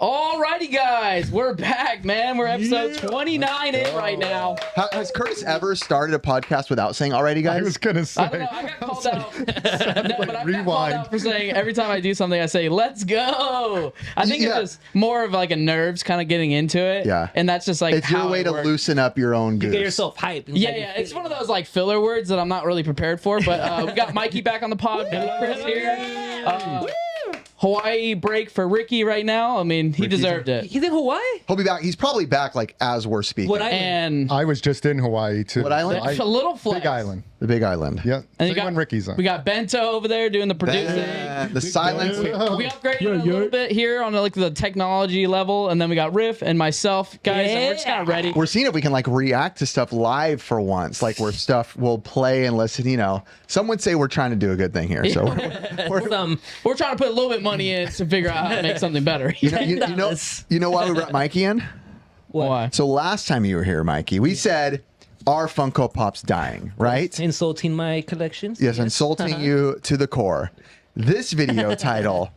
Alrighty, guys, we're back, man. We're episode 29 in right now. Has Curtis ever started a podcast without saying "alrighty, guys"? I was gonna say. I don't know. I got called out. No, but I got rewind. called out for saying every time I do something, I say "let's go." I think it's just more of like a nerves kind of getting into it. Yeah, and that's just like it's your way to loosen up your own goose. You get yourself hyped. Yeah. It's one of those like filler words that I'm not really prepared for. But we got Mikey back on the pod. Chris here. Hawaii break for Ricky right now. I mean, he deserved it. He's in Hawaii? He'll be back. He's probably back like as we're speaking. What island? And I was just in Hawaii too. What island? a little flex. Big Island. The Big Island. Yeah. And Same one Ricky's on. We got Bento over there doing the producing. The silence. We upgraded a little bit here on like the technology level, and then we got Riff and myself, guys. And we're just kind of ready. We're seeing if we can like react to stuff live for once, like where stuff will play and listen. You know, some would say we're trying to do a good thing here, so we're trying to put a little bit of money in to figure out how to make something better. You know why we brought Mikey in? Why? So last time you were here, Mikey, we said our Funko Pops dying, right? Insulting my collections. Yes, insulting you to the core. This video title,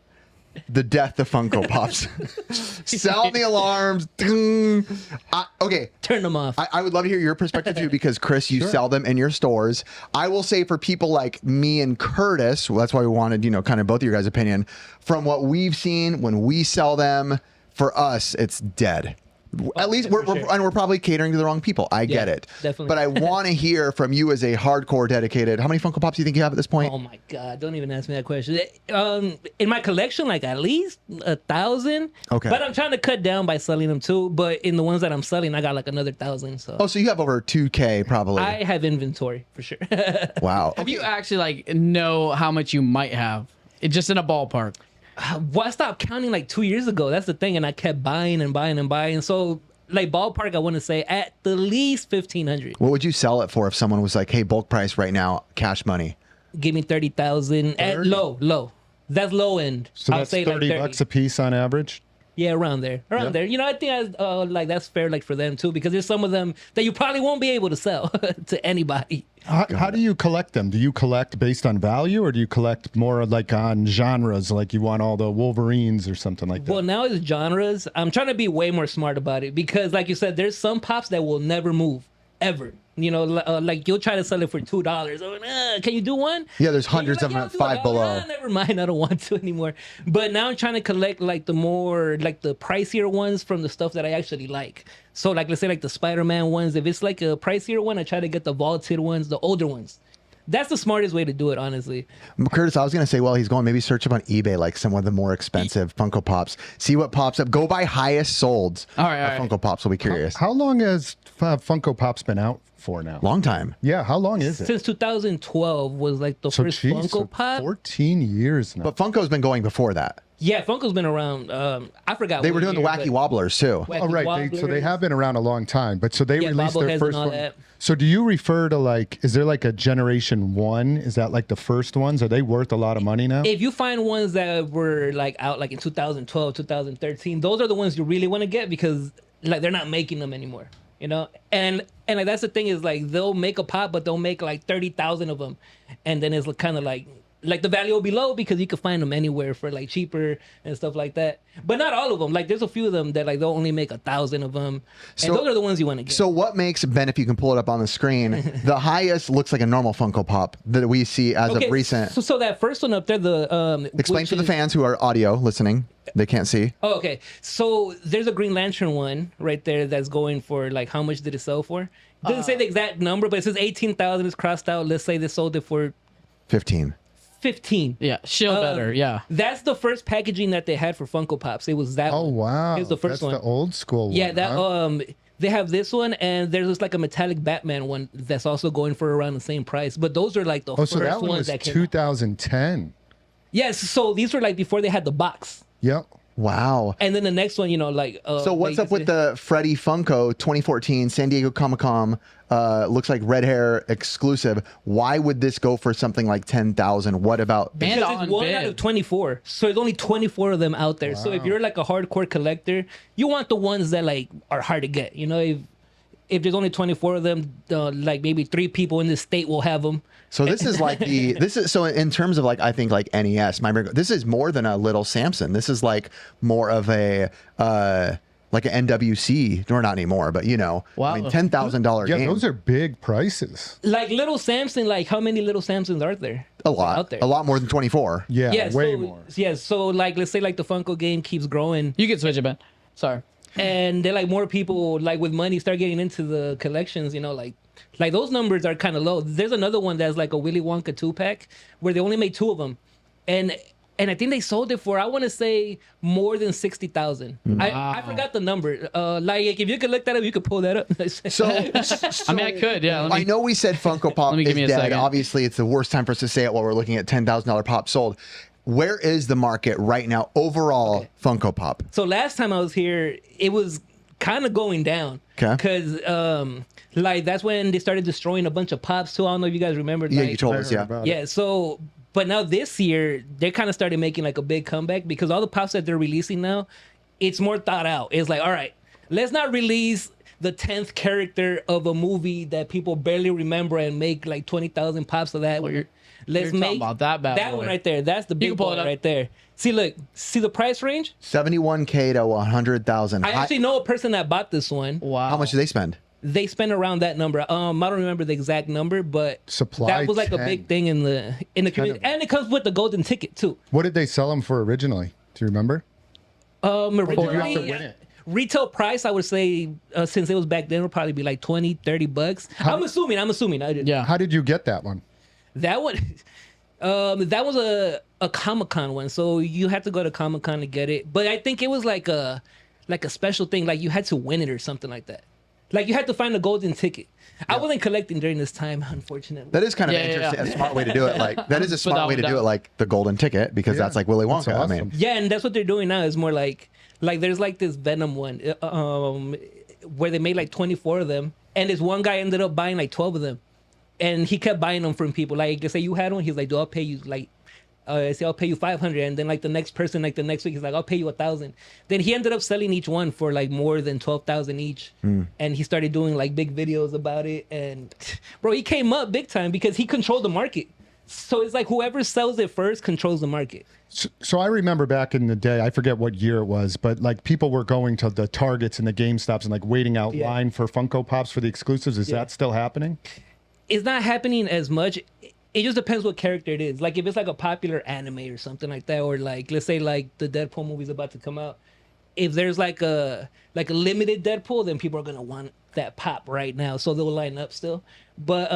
The Death of Funko Pops. Sound the alarms. Okay. Turn them off. I would love to hear your perspective too, because Chris, you sell them in your stores. I will say for people like me and Curtis, well, that's why we wanted, kind of both of your guys' opinion. From what we've seen, when we sell them, for us, it's dead. At least we're probably catering to the wrong people. I get it. Definitely. But I want to hear from you as a hardcore dedicated. How many Funko Pops do you think you have at this point? Oh my God! Don't even ask me that question. In my collection, like at least 1,000. Okay. But I'm trying to cut down by selling them too. But in the ones that I'm selling, I got like another 1,000. So. Oh, so you have over 2K probably. I have inventory for sure. Wow. Have you actually like know how much you might have? It just in a ballpark. Well, I stopped counting like 2 years ago. That's the thing, and I kept buying and buying and buying. So, like ballpark, I want to say at the least 1,500. What would you sell it for if someone was like, "Hey, bulk price right now, cash money"? Give me 30,000 at low. That's low end. So I'll that's say 30 like bucks a piece on average. Yeah, around there. There. I think like that's fair, like for them too, because there's some of them that you probably won't be able to sell to anybody. How do you collect them? Do you collect based on value, or do you collect more like on genres, like you want all the Wolverines or something like that? Well, now it's genres. I'm trying to be way more smart about it because, like you said, there's some pops that will never move ever. Like you'll try to sell it for $2. Can you do one? Yeah, there's hundreds of them at $5 below. Never mind, I don't want to anymore. But now I'm trying to collect like the more like the pricier ones from the stuff that I actually like. So like let's say like the SpiderMan ones. If it's like a pricier one, I try to get the vaulted ones, the older ones. That's the smartest way to do it, honestly. Curtis, I was going to say, while he's going, maybe search up on eBay, like some of the more expensive Funko Pops. See what pops up. Go by highest solds. All right. Funko Pops will be curious. How long has Funko Pops been out for now? Long time. Yeah, how long is it? Since 2012 was like the first Funko Pop. 14 years now. But Funko's been going before that. Yeah, Funko's been around. I forgot. They were doing the Wacky Wobblers too. Oh, right. So they have been around a long time. But so they released their first one. That. So do you refer to like, is there like a generation 1? Is that like the first ones? Are they worth a lot of money now? If you find ones that were like out like in 2012, 2013, those are the ones you really want to get because like they're not making them anymore. And like that's the thing is like they'll make a pop, but they'll make like 30,000 of them, and then it's kind of like the value will be low because you can find them anywhere for like cheaper and stuff like that. But not all of them. Like there's a few of them that like they'll only make 1,000 of them, and those are the ones you want to get. So what makes Ben, if you can pull it up on the screen, the highest looks like a normal Funko Pop that we see as of recent. So that first one up there, the explain for the fans who are audio listening. They can't see. Oh, okay. So there's a Green Lantern one right there that's going for like how much did it sell for? It doesn't say the exact number, but it says 18,000 is crossed out. Let's say they sold it for 15. Yeah, shield better. Yeah. That's the first packaging that they had for Funko Pops. It was that one. Oh, wow. It was the first That's one. the old school one. Yeah, that they have this one, and there's like a metallic Batman one that's also going for around the same price. But those are like the first so that one ones was that came out. 2010. Yes, so these were like before they had the box. Yep. Wow. And then the next one, like... so what's up with the Freddy Funko 2014 San Diego Comic-Con? Looks like red hair exclusive. Why would this go for something like 10,000? What about... Because it's one out of 24. So there's only 24 of them out there. Wow. So if you're like a hardcore collector, you want the ones that like are hard to get. if there's only 24 of them, like maybe 3 people in the state will have them. So this is like so in terms of like, I think like NES, this is more than a little Samson. This is like more of a, like an NWC, or not anymore, but you know, Wow. I mean, $10,000 Yeah, game. those are big prices. Like little Samson, like how many little Samsons are there? a lot, out there. a lot more than 24. Yeah, Yeah, way so, more. Yeah, so like let's say like the Funko game keeps growing, You can switch it, Ben. Sorry. and then like more people like with money start getting into the collections. You know, like those numbers are kind of low. There's another one that's like a Willy Wonka 2-pack where they only made 2 of them, and I think they sold it for, I want to say, more than 60,000. I forgot the number. Like if you could look that up, you could pull that up. So, I mean, I could, yeah. I know we said Funko Pop Let me is give me a dead. second. Obviously, it's the worst time for us to say it while we're looking at $10,000 pop sold. Where is the market right now overall Funko Pop? So last time I was here, it was kind of going down. Okay. Because like that's when they started destroying a bunch of pops too. I don't know if you guys remember. Yeah, like, you told I us, heard yeah. about it. Yeah, so but now this year they kind of started making like a big comeback because all the pops that they're releasing now, it's more thought out. It's like, all right, let's not release the 10th character of a movie that people barely remember and make like 20,000 pops of that. you're Let's talking make about that bad boy. one right there. That's the can big pull boy it up. right there. See, look, see the price range? 71K to 100,000. I actually know a person that bought this one. Wow. How much do they spend? They spent around that number. I don't remember the exact number, but Supply that was like a 10. big thing in the community, and it comes with the golden ticket too. What did they sell them for originally? Do you remember? Originally, retail price, I would say, since it was back then, would probably be like 20, 30 bucks. I'm assuming. I did. Yeah. How did you get that one? That one, that was a Comic-Con one, so you had to go to Comic-Con to get it. But I think it was like a special thing, like you had to win it or something like that. Like you had to find a golden ticket. I wasn't collecting during this time, unfortunately. That is kind of Yeah, yeah, interesting. yeah. A smart way to do it. Like that is a smart Without way to do doubt. it. Like the golden ticket, because Yeah, that's like Willy Wonka. that's I mean, awesome. Yeah, and that's what they're doing now. Is more like there's like this Venom one, where they made like 24 of them, and this one guy ended up buying like 12 of them, and he kept buying them from people. Like they say you had one, he's like, "Do I'll pay you like." I say I'll pay you 500, and then like the next person, like the next week, he's like, I'll pay you 1,000. Then he ended up selling each one for like more than 12,000 each, and he started doing like big videos about it. And bro, he came up big time because he controlled the market. So it's like whoever sells it first controls the market. So I remember back in the day, I forget what year it was, but like people were going to the Targets and the GameStops and like waiting out Yeah. line for Funko Pops for the exclusives. Is that still happening? It's not happening as much. It just depends what character it is. Like if it's like a popular anime or something like that, or like let's say like the Deadpool movie's about to come out. If there's like a limited Deadpool, then people are gonna want that pop right now, so they'll line up still. But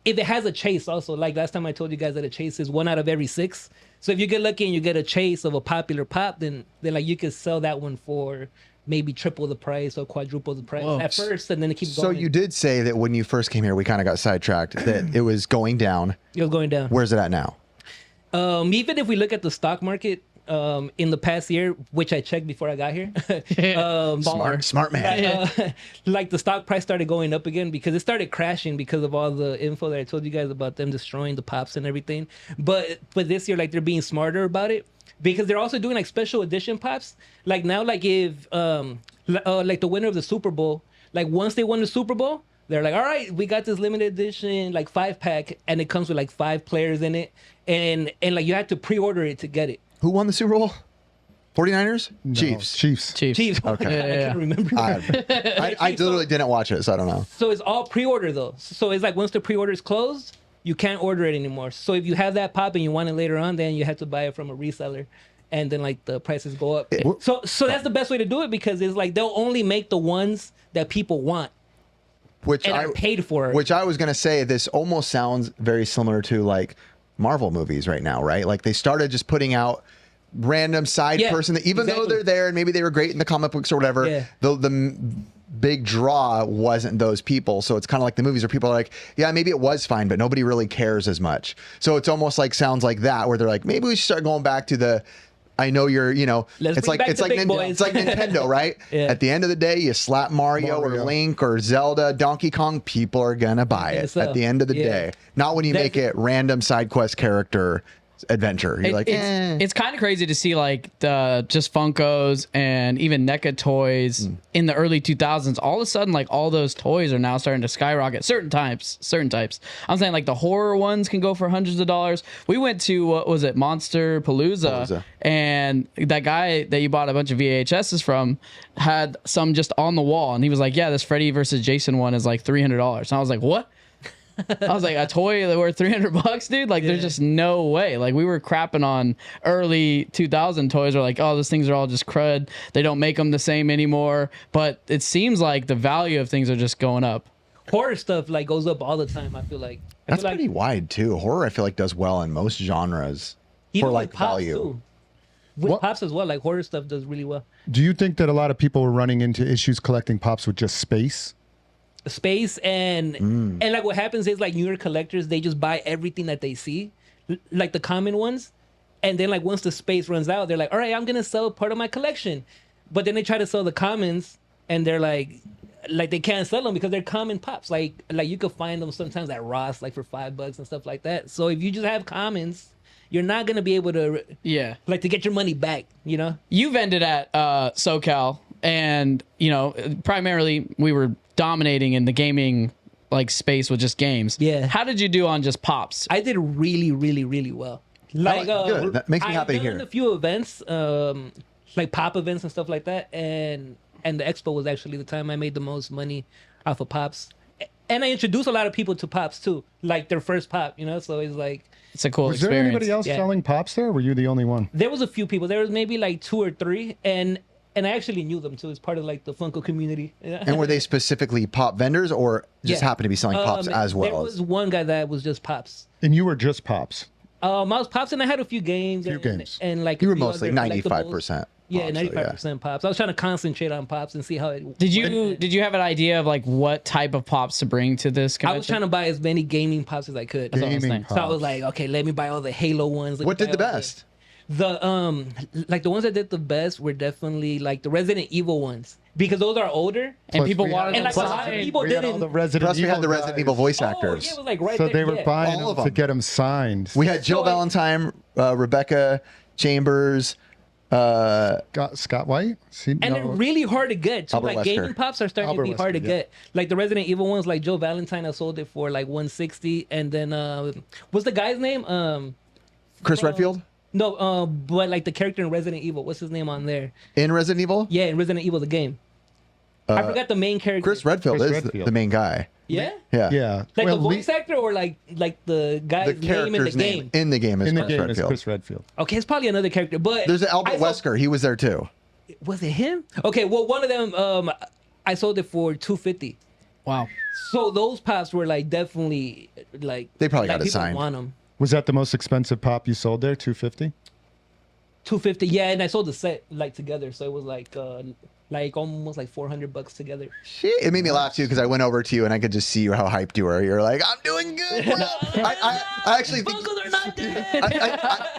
if it has a chase also, like last time I told you guys that a chase is 1 out of every 6. So if you get lucky and you get a chase of a popular pop, then like you could sell that one for maybe triple the price or quadruple the price at first, and then it keeps so going. you did say that when you first came here, we kind of got sidetracked. That it was going down. It was going down. Where's it at now? Even if we look at the stock market in the past year, which I checked before I got here, Smart man. like the stock price started going up again because it started crashing because of all the info that I told you guys about them destroying the pops and everything. But this year, like they're being smarter about it because they're also doing like special edition pops. Like now, like if like the winner of the Super Bowl, like once they won the Super Bowl, they're like, all right, we got this limited edition like 5-pack, and it comes with like 5 players in it, and like you have to pre-order it to get it. Who won the Super Bowl? 49ers? No, Chiefs. Chiefs. Chiefs. Okay. I can't remember. I literally didn't watch it, so I don't know. So it's all pre-order though. So it's like once the pre-order is closed, you can't order it anymore. So if you have that pop and you want it later on, then you have to buy it from a reseller, and then like the prices go up. So that's the best way to do it because it's like they'll only make the ones that people want Which and are paid for. Which I was gonna say, this almost sounds very similar to like Marvel movies right now, right? Like they started just putting out random side Yeah, person that even though exactly. they're there and maybe they were great in the comic books or whatever, Yeah. the big draw wasn't those people. So it's kind of like the movies where people are like, yeah, maybe it was fine, but nobody really cares as much. So it's almost like sounds like that where they're like, maybe we should start going back to the I know you're, you know, Let's it's bring like back the big boys. It's like Nintendo, right? Yeah. At the end of the day, you slap Mario or Mario. Link or Zelda, Donkey Kong, people are gonna buy it sell. at the end of the Yeah. day. Not when you That's- make it random side quest character adventure. You're like, it's kind of crazy to see like the just Funkos and even NECA toys in the early 2000s. All of a sudden, like all those toys are now starting to skyrocket. Certain types. I'm saying like the horror ones can go for hundreds of dollars. We went to what was it, Monster Palooza, and that guy that you bought a bunch of VHSs from had some just on the wall, and he was like, "Yeah, this Freddy versus Jason one is like $300." And I was like, "What?" I was like, a toy that worth $300, dude? Like, there's just no way. Like, we were crapping on early 2000 toys. We're like, oh, those things are all just crud. They don't make them the same anymore. But it seems like the value of things are just going up. Horror stuff like goes up all the time. I feel like that's pretty wide too. Horror, I feel like, does well in most genres even for like with Pops, value. too. With Pops as well, like horror stuff does really well. Do you think that a lot of people were running into issues collecting Pops with just space? And like what happens is like newer collectors, they just buy everything that they see, like the common ones, and then like once the space runs out, they're like, all right, I'm gonna sell part of my collection, but then they try to sell the commons, and they're like they can't sell them because they're common Pops. Like you could find them sometimes at Ross like for $5 and stuff like that. So if you just have commons, you're not gonna be able to like to get your money back. You know, you vended at SoCal, and you know primarily we were dominating in the gaming like space with just games. Yeah. How did you do on just Pops? I did really, really, really well. Like good. That makes me happy to hear. I've done a few events, like pop events and stuff like that, and the expo was actually the time I made the most money off of Pops. And I introduced a lot of people to Pops too, like their first Pop, you know. So it's like it's a cool was experience. there anybody else selling Pops there? Or were you the only one? There was a few people. There was maybe like 2 or 3, and I actually knew them too. It's part of like the Funko community. And were they specifically Pop vendors or just happened to be selling Pops as well? There was one guy that was just Pops. And you were just Pops. I was Pops, and I had a few games. And like you were mostly 95%. Yeah, 95% Pops. I was trying to concentrate on Pops and see how it. Did you have an idea of like what type of Pops to bring to this convention? I was trying to buy as many gaming Pops as I could. Gaming Pops. So I was like, okay, let me buy all the Halo ones. What did the best? The like the ones that did the best were definitely like the Resident Evil ones because those are older and people wanted and like a lot of people didn't. Plus, we had the Resident Evil voice actors. Yeah, it was like right so there, they were buying all of them to get them signed. We had Jill Valentine, Rebecca Chambers, Scott White, and they're really hard to get. So like gaming Pops are starting to be hard to get. Like the Resident Evil ones, like Joe Valentine, I sold it for like $160, and then what's the guy's name? Chris Redfield. No, but like the character in Resident Evil, what's his name on there? In Resident Evil? Yeah, in Resident Evil the game. I forgot the main character. Chris Redfield is the main guy. Yeah. Yeah. Like the voice actor, or like the guy's name in the game. In the game is in the Chris game Redfield. is Chris Redfield. Okay, it's probably another character, but there's Albert Wesker. He was there too. Was it him? Okay, well, one of them, I sold it for $250. Wow. So those Pops were like definitely like they probably like got assigned. Want them. Was that the most expensive Pop you sold there? $250. $250. Yeah, and I sold the set like together, so it was like almost like $400 together. Shit, it made me laugh too because I went over to you and I could just see how hyped you were. You're like, I'm doing good, bro. I actually think Funkos are not dead.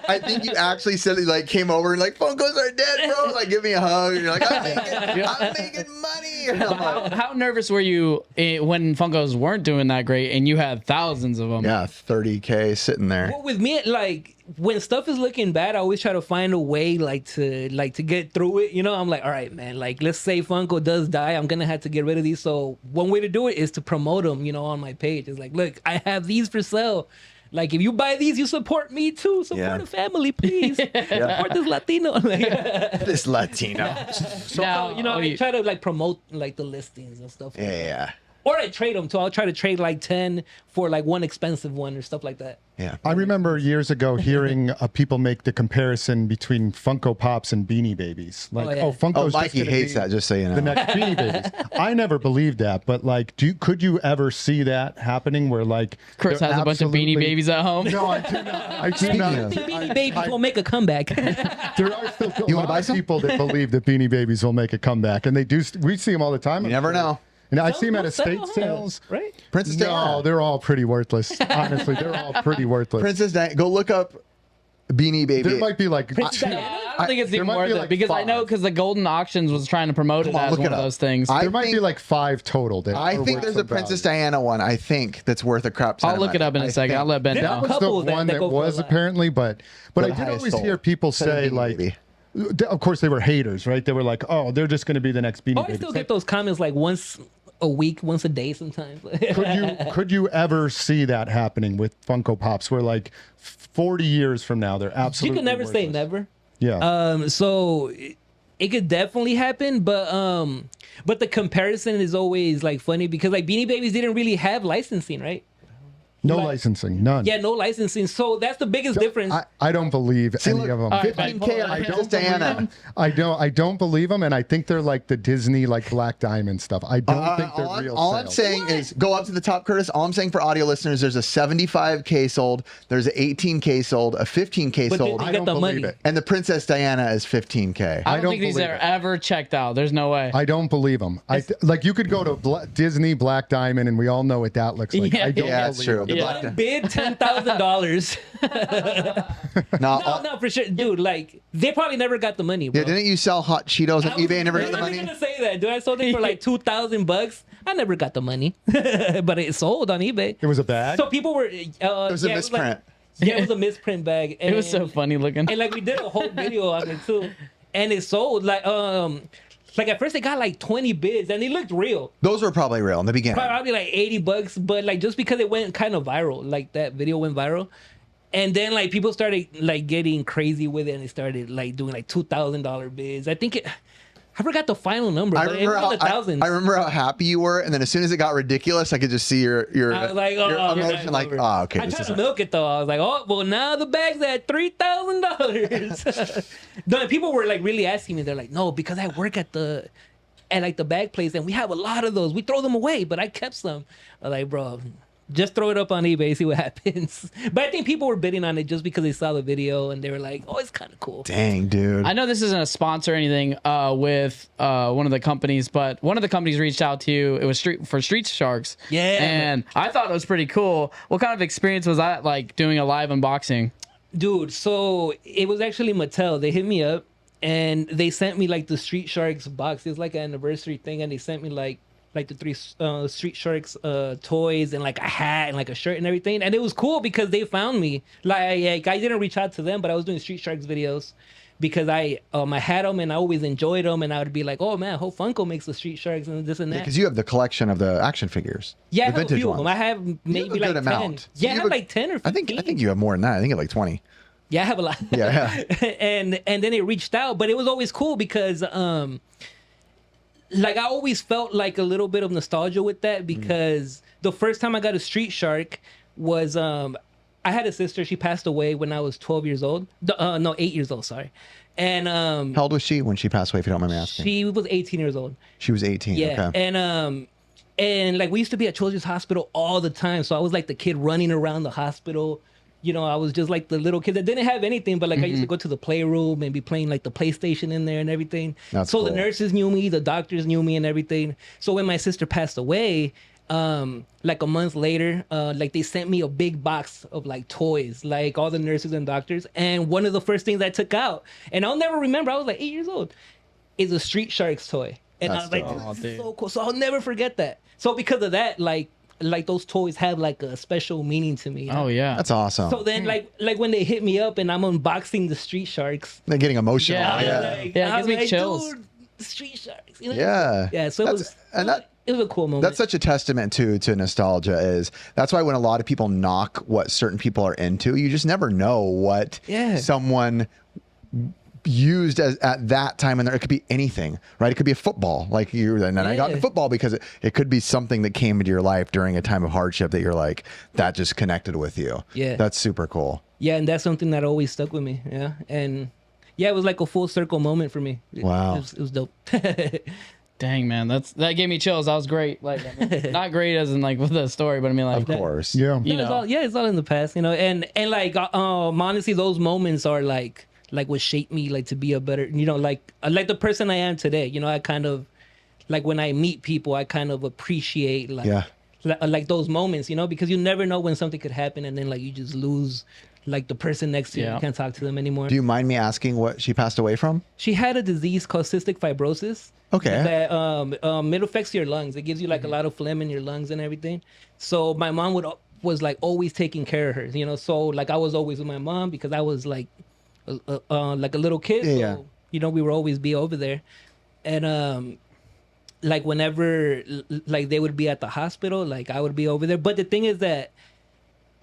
I think you actually said like came over and like Funkos are dead, bro. Like give me a hug. And you're like, I'm making money. And I'm like, how nervous were you when Funkos weren't doing that great and you had thousands of them? Yeah, 30K sitting there. Well, with me, like when stuff is looking bad, I always try to find a way to get through it. You know, I'm like, all right, man, like let's say Funko does die, I'm gonna have to get rid of these. So one way to do it is to promote them, you know, on my page. It's like, look, I have these for sale. Like if you buy these, you support me too. Support the family, please. Support this Latino. This Latino. So now, you know, I try to like promote like the listings and stuff. Yeah. Or I trade them too. I'll try to trade like 10 for like one expensive one or stuff like that. Yeah. I remember years ago hearing people make the comparison between Funko Pops and Beanie Babies. Like, Funko's Mikey hates that, just so you know. The next Beanie Babies. I never believed that, but like, could you ever see that happening where like Chris has a bunch of Beanie Babies at home? No, I do not. I do not. I think Beanie Babies will make a comeback. There are still a lot of people that believe that Beanie Babies will make a comeback, and they do. We see them all the time. You never know. And I see them at estate sales. Right? Princess Diana. No, they're all pretty worthless. Honestly, they're all pretty worthless. Princess Diana. Go look up Beanie Baby. There might be like I don't think it's there even might worth be it like because I know 5. because the Golden Auctions was trying to promote it on, as look one it of up. those things. I there might think- be like 5 total. That I are think worth there's the a Princess value. Diana one. I think that's worth a crap ton I'll of look money. it up in a I second. think. I'll let Ben There know. are That was couple the that- one that that go for a was lot. apparently, but For I the did highest always sold. hear people say Beanie like, Baby. of course they were haters, right? They were like, oh, they're just going to be the next Beanie Oh, I Babies. still Like, get those comments like once a week, once a day sometimes. could you ever see that happening with Funko Pops, where like 40 years from now they're You absolutely can never say worthless? never. Yeah. So it could definitely happen, but the comparison is always like funny because like Beanie Babies didn't really have licensing, right? No licensing, none. Yeah, no licensing. So that's the biggest difference. I don't believe any look, of them. all right, 15K on I Princess don't believe Diana. them. I don't believe them, and I think they're like the Disney like Black Diamond stuff. I don't think they're real. All I'm sales. saying is go up to the top, Curtis. All I'm saying for audio listeners, there's a 75K sold, there's an 18K sold, a 15K But sold, they I get don't the believe money. it. and the Princess Diana is 15K. I don't don't think these believe are it. ever checked out. There's no way. I don't believe them. Like you could go to Disney Black Diamond, and we all know what that looks like. Yeah, I don't yeah, that's believe true. them. The Yeah. Black Diana. Bid $10,000. No, for sure, dude. Like they probably never got the money, bro. Yeah, didn't you sell hot Cheetos on I was- eBay and never got the I was money? gonna say that, dude. I sold it for like $2,000. I never got the money, but it sold on eBay. It was a bag. So people were. It was a misprint. Yeah, it was a misprint bag. It was so funny looking. And like we did a whole video on it too, and it sold like at first they got like 20 bids and it looked real. Those were probably real in the beginning. Probably like $80, but like just because it went kind of viral, like that video went viral. And then like people started like getting crazy with it and they started like doing like $2,000 bids. I forgot the final number, I but it remember, was in the thousands. I remember how happy you were, and then as soon as it got ridiculous, I could just see your I was like, your oh, emotion, like, over. oh, okay, I this tried is to milk it though. I was like, oh, well, now the bag's at $3,000. No, people were like really asking me. They're like, no, because I work at like the bag place, and we have a lot of those. We throw them away, but I kept some. I was like, bro, just throw it up on eBay, see what happens. But I think people were bidding on it just because they saw the video and they were like, oh, it's kind of cool. dang, dude. I know this isn't a sponsor or anything with one of the companies, but one of the companies reached out to you. It was Street Sharks. Yeah. And I thought it was pretty cool. What kind of experience was that like doing a live unboxing? Dude, so it was actually Mattel. They hit me up and they sent me like the Street Sharks box. It was like an anniversary thing, and they sent me like the 3 Street Sharks toys and like a hat and like a shirt and everything. And it was cool because they found me. Like I didn't reach out to them, but I was doing Street Sharks videos because I had them and I always enjoyed them. And I would be like, oh man, I hope Funko makes the Street Sharks and this and that. Because you have the collection of the action figures. Yeah, I the have a few of them. I have You maybe have a like good 10. amount. Yeah, I You have a- like 10 or 15. I think you have more than that. I think you have like 20. Yeah, I have a lot. Yeah. and then it reached out, but it was always cool because like I always felt like a little bit of nostalgia with that because the first time I got a Street Shark was I had a sister. She passed away when I was 12 years old. No, 8 years old. Sorry. And How old was she when she passed away, if you don't mind me asking? she was 18 years old. She was 18. Yeah. Okay. And like we used to be at Children's Hospital all the time. So I was like the kid running around the hospital. You know, I was just like the little kid that didn't have anything, but like I used to go to the playroom and be playing like the PlayStation in there and everything. That's so the cool. nurses knew me, the doctors knew me and everything. So when my sister passed away, like a month later, like they sent me a big box of like toys, like all the nurses and doctors. And one of the first things I took out, and I'll never remember, I was like 8 years old, is a Street Sharks toy. And I was That's like, dope. this is so cool. So I'll never forget that. So because of that, like those toys have like a special meaning to me. Oh yeah. That's awesome. So then like when they hit me up and I'm unboxing the Street Sharks, They're getting emotional. Yeah. I was Yeah. like, Yeah, it I gives was me like, chills. dude, the Street Sharks. You know? Yeah. Yeah. So it was a cool moment. That's such a testament to nostalgia. That's why when a lot of people knock what certain people are into, you just never know what someone used as at that time in there. It could be anything, right? It could be a football, like you. And then I got into football because it could be something that came into your life during a time of hardship that you're like that just connected with you. Yeah. That's super cool. Yeah, and that's something that always stuck with me. Yeah, and yeah, it was like a full circle moment for me. Wow. It was dope. Dang man, that gave me chills. That was great. Like I mean, not great as in like with the story, but I mean like Of course. Yeah. you It's know. all, it's all in the past, you know, and like honestly, those moments are like what shaped me like to be a better, you know, like the person I am today. You know, I kind of like when I meet people, I kind of appreciate like Yeah. like those moments, you know, because you never know when something could happen and then like you just lose like the person next to you. Yeah. You can't talk to them anymore. Do you mind me asking what she passed away from? She had a disease called cystic fibrosis. Okay. That it affects your lungs. It gives you like a lot of phlegm in your lungs and everything. So my mom was like always taking care of her. You know, so like I was always with my mom because I was like a little kid. Yeah. So, you know, we would always be over there, and like whenever like they would be at the hospital, like I would be over there. But the thing is that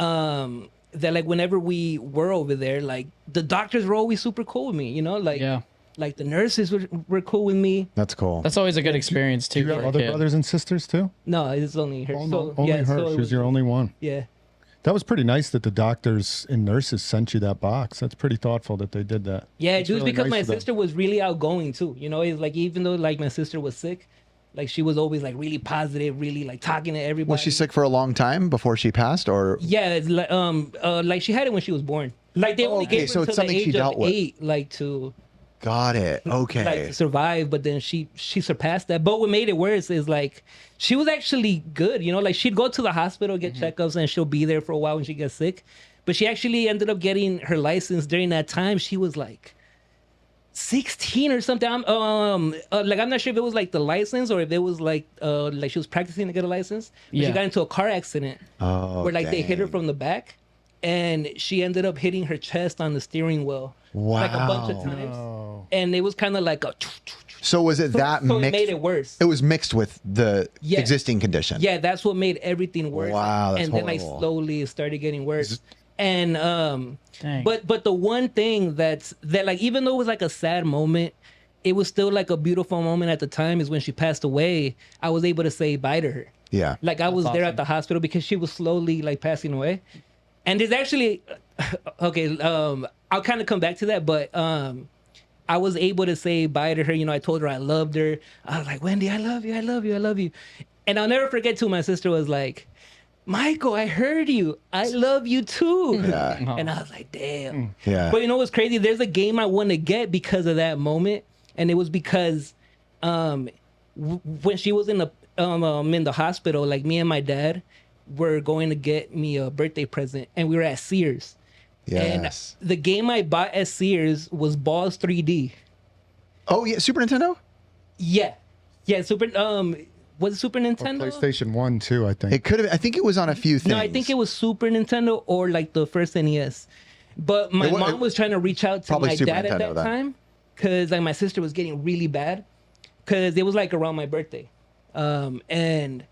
like whenever we were over there, like the doctors were always super cool with me, you know, like Yeah. like the nurses were cool with me. That's cool. That's always a good experience too. Do you have for a other kid. brothers and sisters too? No, it's only her. Only yeah, her. so it She was your only one. Yeah. That was pretty nice that the doctors and nurses sent you that box. That's pretty thoughtful that they did that. Yeah, That's it was really because nice my of them. sister was really outgoing too. You know, it's like even though like my sister was sick, like she was always like really positive, really like talking to everybody. Was she sick for a long time before she passed, or? Yeah, it's like she had it when she was born. Like they only Okay, gave so her it's to the something she age dealt of with. 8, like to Got it. like Okay. to survive. But then she surpassed that. But what made it worse is like she was actually good. You know, like she'd go to the hospital, get checkups, and she'll be there for a while when she gets sick. But she actually ended up getting her license during that time. She was like 16 or something. Like I'm not sure if it was like the license or if it was like she was practicing to get a license. But Yeah. she got into a car accident where like they hit her dang. from the back, and she ended up hitting her chest on the steering wheel like a bunch of Wow. times. And it was kind of like a. So was it that So it mixed? made it worse. It was mixed with the Yeah. existing condition. Yeah, that's what made everything worse. Wow, that's and then like horrible. slowly it started getting worse. And Dang. but the one thing that like even though it was like a sad moment, it was still like a beautiful moment at the time is when she passed away. I was able to say bye to her. Yeah. Like I was there awesome. at the hospital because she was slowly like passing away. And there's actually okay, I'll kind of come back to that, but I was able to say bye to her. You know, I told her I loved her. I was like, Wendy, I love you, I love you, I love you. And I'll never forget too, my sister was like, Michael, I heard you. I love you too. Yeah. And I was like, damn. Yeah. But you know what's crazy? There's a game I want to get because of that moment. And it was because when she was in the hospital, like me and my dad were going to get me a birthday present, and we were at Sears. Yes. And the game I bought at Sears was Balls 3D. Oh yeah, Super Nintendo. Yeah. Yeah, was it Super Or Nintendo? PlayStation 1 too, I think. It could have. I think it was on a few things. No, I think it was Super Nintendo or like the first NES. But my mom was trying to reach out to probably my Super dad at Nintendo that then. time because like my sister was getting really bad because it was like around my birthday, and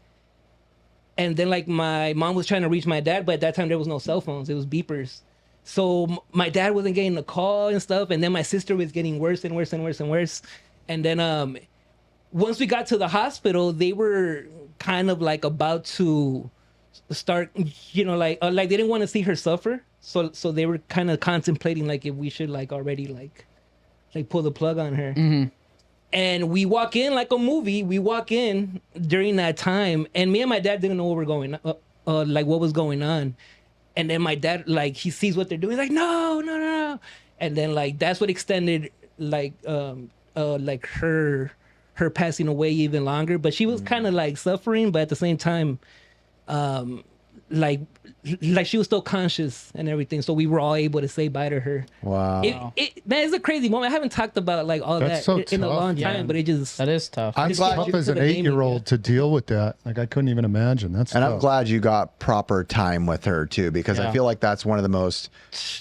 then like my mom was trying to reach my dad, but at that time there was no cell phones; it was beepers. So my dad wasn't getting the call and stuff, and then my sister was getting worse and worse and worse and worse, and then once we got to the hospital, they were kind of like about to start, you know, like they didn't want to see her suffer, so they were kind of contemplating like if we should like already like pull the plug on her. And we walk in like a movie. We walk in during that time, and me and my dad didn't know what what was going on. And then my dad, like, he sees what they're doing, he's like, no, no, no, no. And then like that's what extended like her passing away even longer. But she was kind of like suffering, but at the same time, like she was still conscious and everything. So we were all able to say bye to her. Wow. Man, it's a crazy moment. I haven't talked about like all That's that so in a tough. long time, Yeah. but it just That is tough. I'm It's glad. tough. Tough as to an the gaming, 8-year-old yeah. to deal with that. Like I couldn't even imagine. That's And tough. I'm glad you got proper time with her too, because I Yeah. feel like that's one of the most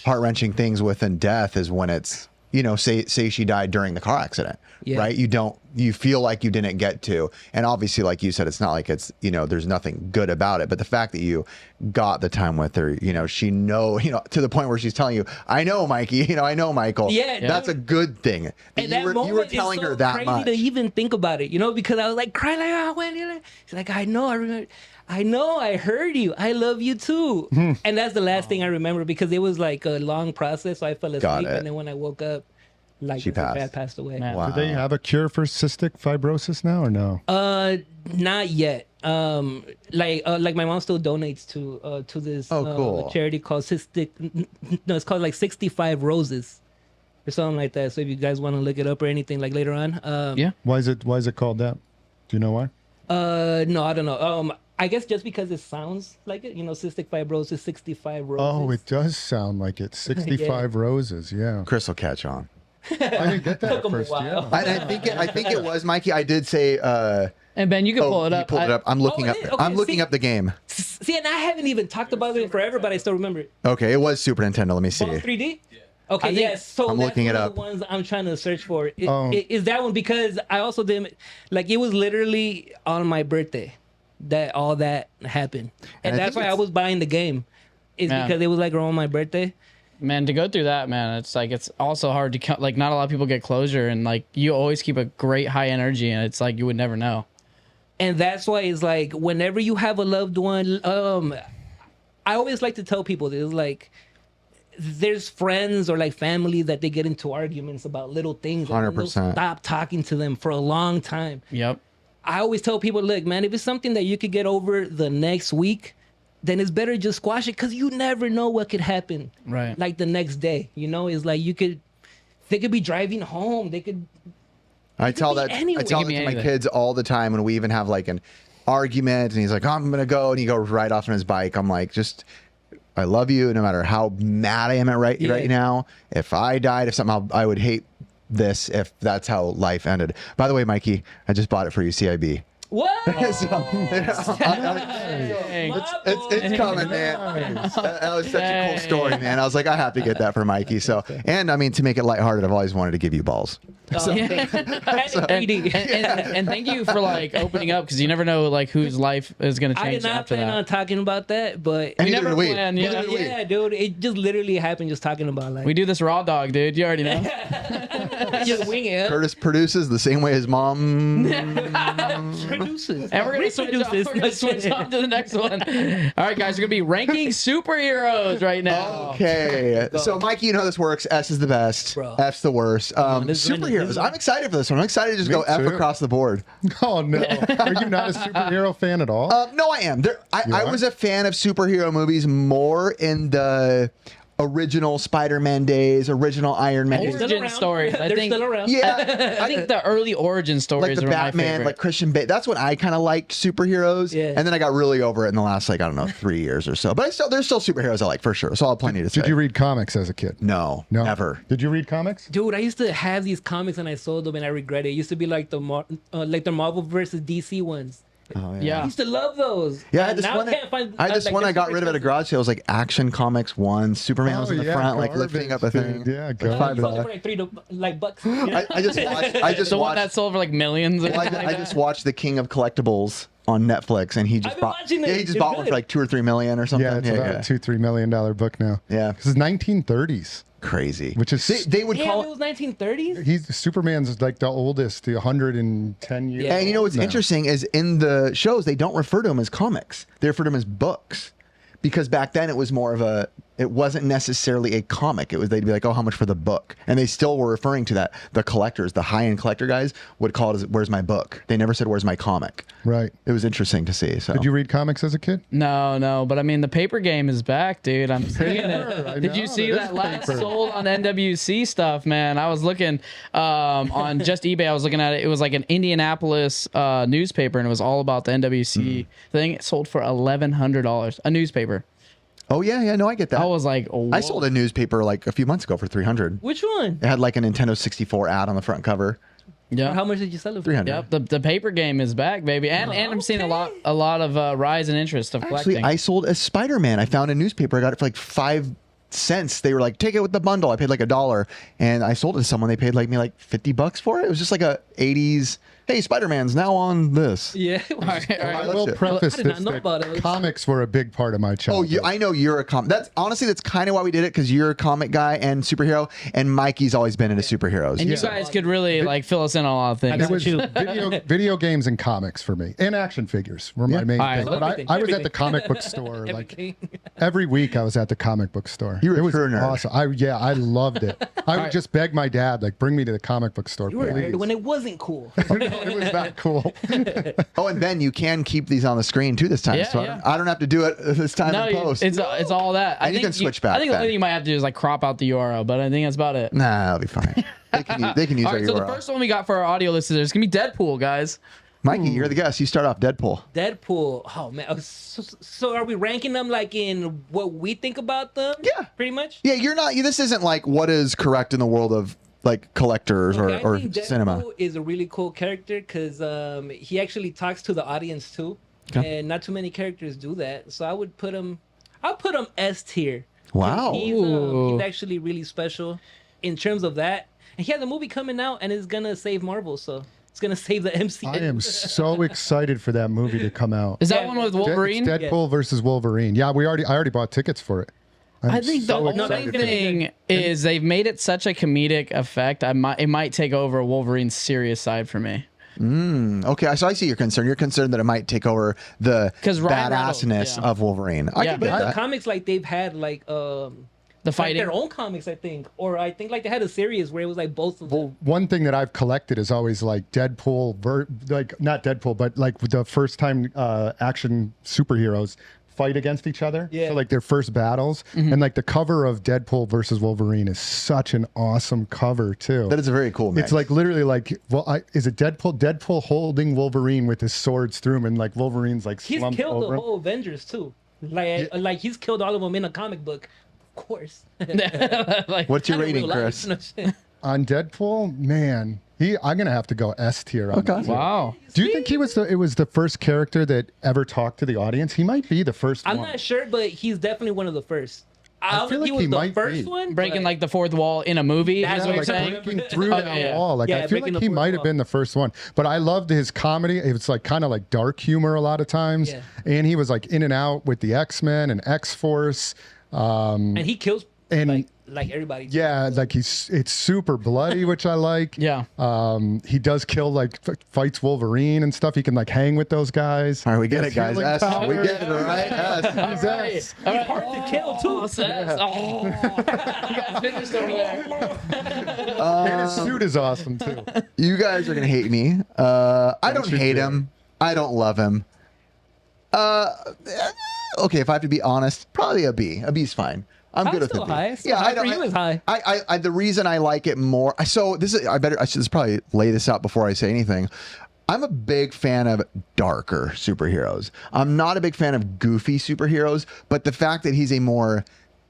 heart wrenching things within death is when it's, you know, say she died during the car accident, Yeah. right? You feel like you didn't get to, and obviously, like you said, it's not like it's, you know, there's nothing good about it, but the fact that you got the time with her, you know, she to the point where she's telling you, I know, Mikey, you know, I know, Michael. Yeah, That's a good thing. That And that you were moment telling is so her that crazy much. to even think about it, you know, because I was like crying like, oh, Wendy. She's like, I know, I remember. I know, I heard you. I love you too. And that's the last thing I remember because it was like a long process. So I fell Got asleep, it. and then when I woke up, like She Mr. Fat passed. passed away. Man. Wow. Do they have a cure for cystic fibrosis now or no? Not yet. Like my mom still donates to this cool. charity called it's called like 65 Roses or something like that. So if you guys want to look it up or anything like later on, Yeah. Why is it called that? Do you know why? no, I don't know. I guess just because it sounds like it, cystic fibrosis, 65 roses. Oh, it does sound like it. 65 roses. Yeah. Chris will catch on. I didn't get that Took at 'em a first. while. Yeah. I think it was Mikey. I did say. And Ben, you can pull it you up. pulled it up. I'm looking Oh, up. it is? Okay, I'm looking see- up the game. See, and I haven't even talked about it in forever, but I still remember it. Okay, it was Super Nintendo. Let me see. Ball 3D? Okay, I think- yes. So I'm that's looking one it of up. the ones I'm trying to search for. Oh. Is that one because I also didn't like it was literally on my birthday that all that happened, and And I that's think why I it's- was buying the game. Is Yeah. because it was like around my birthday. Man, to go through that, man, it's like it's also hard to like. Not a lot of people get closure, and like you always keep a great high energy, and it's like you would never know. And that's why it's like whenever you have a loved one, I always like to tell people this, like there's friends or like family that they get into arguments about little things. and then they'll 100%. Stop talking to them for a long time. Yep. I always tell people, look, man, if it's something that you could get over the next week, then it's better just squash it because you never know what could happen. Right. Like the next day, it's like they could be driving home. They could. I tell be that. I anywhere. tell It that could to be my anything. kids all the time when we even have like an argument, and he's like, oh, "I'm gonna go," and he goes right off on his bike. I'm like, just. I love you, no matter how mad I am at right now. If I died, if somehow I would hate this if that's how life ended. By the way, Mikey, I just bought it for you, CIB. What? Hey. It's coming, man. That was such a cool story, man. I was like, I have to get that for Mikey. So, and I mean, to make it lighthearted, I've always wanted to give you balls. And thank you for like opening up because you never know like whose life is gonna I change did not after plan that. on talking about that, but And We neither never did we. planned, Neither yeah. did we. yeah, dude, it just literally happened just talking about like We do this raw dog, dude. You already know. just wing it. Curtis produces the same way his mom. Produces. And we're gonna switch on, Reproduces. we're gonna switch on to the next one. All right, guys, we're gonna be ranking superheroes right now. Okay, so Mikey, you know how this works. S is the best. Bro. F's the worst. this is- Superheroes. I'm excited for this one. I'm excited to just Me go F too. across the board. Oh no! Are you not a superhero fan at all? No, I am. I are? was a fan of superhero movies more in the original Spider-Man days, original Iron Man. They're days. still Origin around. stories. I They're think- still around. Yeah, I think the early origin stories like the were my Batman, favorite. like Christian Bale. That's when I kind of liked superheroes. Yeah. And then I got really over it in the last, like, I don't know, 3 years or so. But there's still superheroes I like for sure. So I'll have plenty to say. Did you read comics as a kid? No, No, never. Did you read comics? Dude, I used to have these comics and I sold them and I regret it. It used to be like the Marvel versus DC ones. Oh, Yeah. I used to love those. Yeah, I had And this now one. can't find, I had this like, one I they're got super rid of at a expensive. garage sale. It was like Action Comics 1. Superman was in the front, like lifting up a thing. Dude. Yeah, Like garbage. Sold it $5. for like $3 bucks. I just watched. I just the one watched. that sold for like millions. or Well, something I like just that. watched The King of Collectibles on Netflix, and he just I've been bought. watching it. Yeah, he just It's bought one good. for like $2 or $3 million or something. Yeah, it's about a $2-3 million book now. Yeah. This is 1930s, Crazy. which is They would Damn, call it was 1930s? he's Superman's like the oldest, the 110 years. Yeah. And you know what's now. interesting is in the shows they don't refer to them as comics; they refer to them as books, because back then it was more of a. It wasn't necessarily a comic. It was they'd be like, "Oh, how much for the book?" And they still were referring to that. The collectors, the high-end collector guys, would call it as, "Where's my book?" They never said, "Where's my comic?" Right. It was interesting to see. So Did you read comics as a kid? No, but I mean the paper game is back, dude. I'm seeing Sure, I it. Did you know, see it that is last paper. sold on NWC stuff, man? I was looking on just eBay. I was looking at it. It was like an Indianapolis newspaper, and it was all about the NWC thing. It sold for $1,100. A newspaper. Oh yeah, no, I get that. I was like, whoa. I sold a newspaper like a few months ago for $300. Which one? It had like a Nintendo 64 ad on the front cover. Yeah. How much did you sell it for? $300. Yep, the paper game is back, baby, and I'm seeing a lot of rise in interest of Actually, collecting. I sold a Spider-Man. I found a newspaper. I got it for like 5 cents. They were like, take it with the bundle. I paid like $1, and I sold it to someone. They paid like me like $50 for it. It was just like a 80s. Hey, Spider-Man's now on this. Yeah. all right. I will it. preface I did not this know that about it. comics were a big part of my Oh, childhood. I know you're a comic. That's honestly, that's kind of why we did it, because you're a comic guy and superhero, and Mikey's always been into superheroes. And you Yeah. guys could really like fill us in on a lot of things. It was video games and comics for me, and action figures were my Yeah. main All right. thing. But Everything, I was at everything. the comic book store like Everything. every week. I was at the comic book store. You were it a was true nerd. awesome. I loved it. I would just beg my dad, like, bring me to the comic book store, You were please. when it wasn't cool. It was that cool. Oh, and Ben, you can keep these on the screen too this time. Yeah, so yeah. I don't have to do it this time No, in post. it's all that. And you can switch back I think the then. only thing you might have to do is like crop out the URL, but I think that's about it. Nah, that'll be fine. They can use All our right, so URL. the first one we got for our audio listeners is gonna be Deadpool, guys. Mikey, you're the guest. You start off. Deadpool. Deadpool. Oh man. So are we ranking them like in what we think about them? Yeah. Pretty much. Yeah, you're not. This isn't like what is correct in the world of like collectors Okay, or I think cinema. Deadpool is a really cool character because he actually talks to the audience too, Okay. and not too many characters do that. So I would put him. I'll put him S tier. 'Cause Wow. He's actually really special in terms of that. And he has a movie coming out, and it's gonna save Marvel. So it's gonna save the MCU. I am so excited for that movie to come out. Is that Yeah. one with It's Wolverine? Deadpool versus Wolverine. Yeah, I already bought tickets for it. I think the only excited for it. thing is they've made it such a comedic effect. It might take over Wolverine's serious side for me. Okay, so I see your concern. You're concerned that it might take over the 'Cause Ryan Reynolds, badassness yeah. of Wolverine. I Yeah, can but get But the that. comics, like they've had like The like fighting. their own comics, I think, or I think like they had a series where it was like both of them. Well, one thing that I've collected is always like Deadpool, like not Deadpool, but like the first time action superheroes fight against each other. Yeah. So like their first battles, and like the cover of Deadpool versus Wolverine is such an awesome cover too. That is a very cool mix. It's like literally like, is it Deadpool? Deadpool holding Wolverine with his swords through him, and like Wolverine's like He's slumped killed over the him. whole Avengers too. Like he's killed all of them in a comic book, of course. Like, What's your Not in rating, real life, Chris? no shit. On Deadpool, man, I'm gonna have to go S tier. On Okay. that too. wow. Do you think it was the first character that ever talked to the audience? He might be the first I'm one. not sure, but he's definitely one of the first. I don't feel think he like was he the might first be. one. Breaking but- like the fourth wall in a movie That's is what what you're I'm saying? saying. breaking through Okay, that yeah. wall. Like Yeah, I feel breaking like the he fourth might have wall. been the first one. But I loved his comedy. It's like kind of like dark humor a lot of times. Yeah. And he was like in and out with the X-Men and X-Force. and he kills and- like everybody. Yeah, like it's super bloody, which I like. Yeah. He does kill like fights Wolverine and stuff. He can like hang with those guys. All right, we get He it, has guys. healing S. We powers. get it, all right? S. He's S. All right. Hard to kill too. Oh, you guys finished over there. And his suit is awesome too. You guys are gonna hate me. I don't you hate do. him. I don't love him. Okay, if I have to be honest, probably a B. A B's fine. I'm good with still a B. high. Still high for you is high. I the reason I like it more. So this is. I should just probably lay this out before I say anything. I'm a big fan of darker superheroes. I'm not a big fan of goofy superheroes, but the fact that he's a more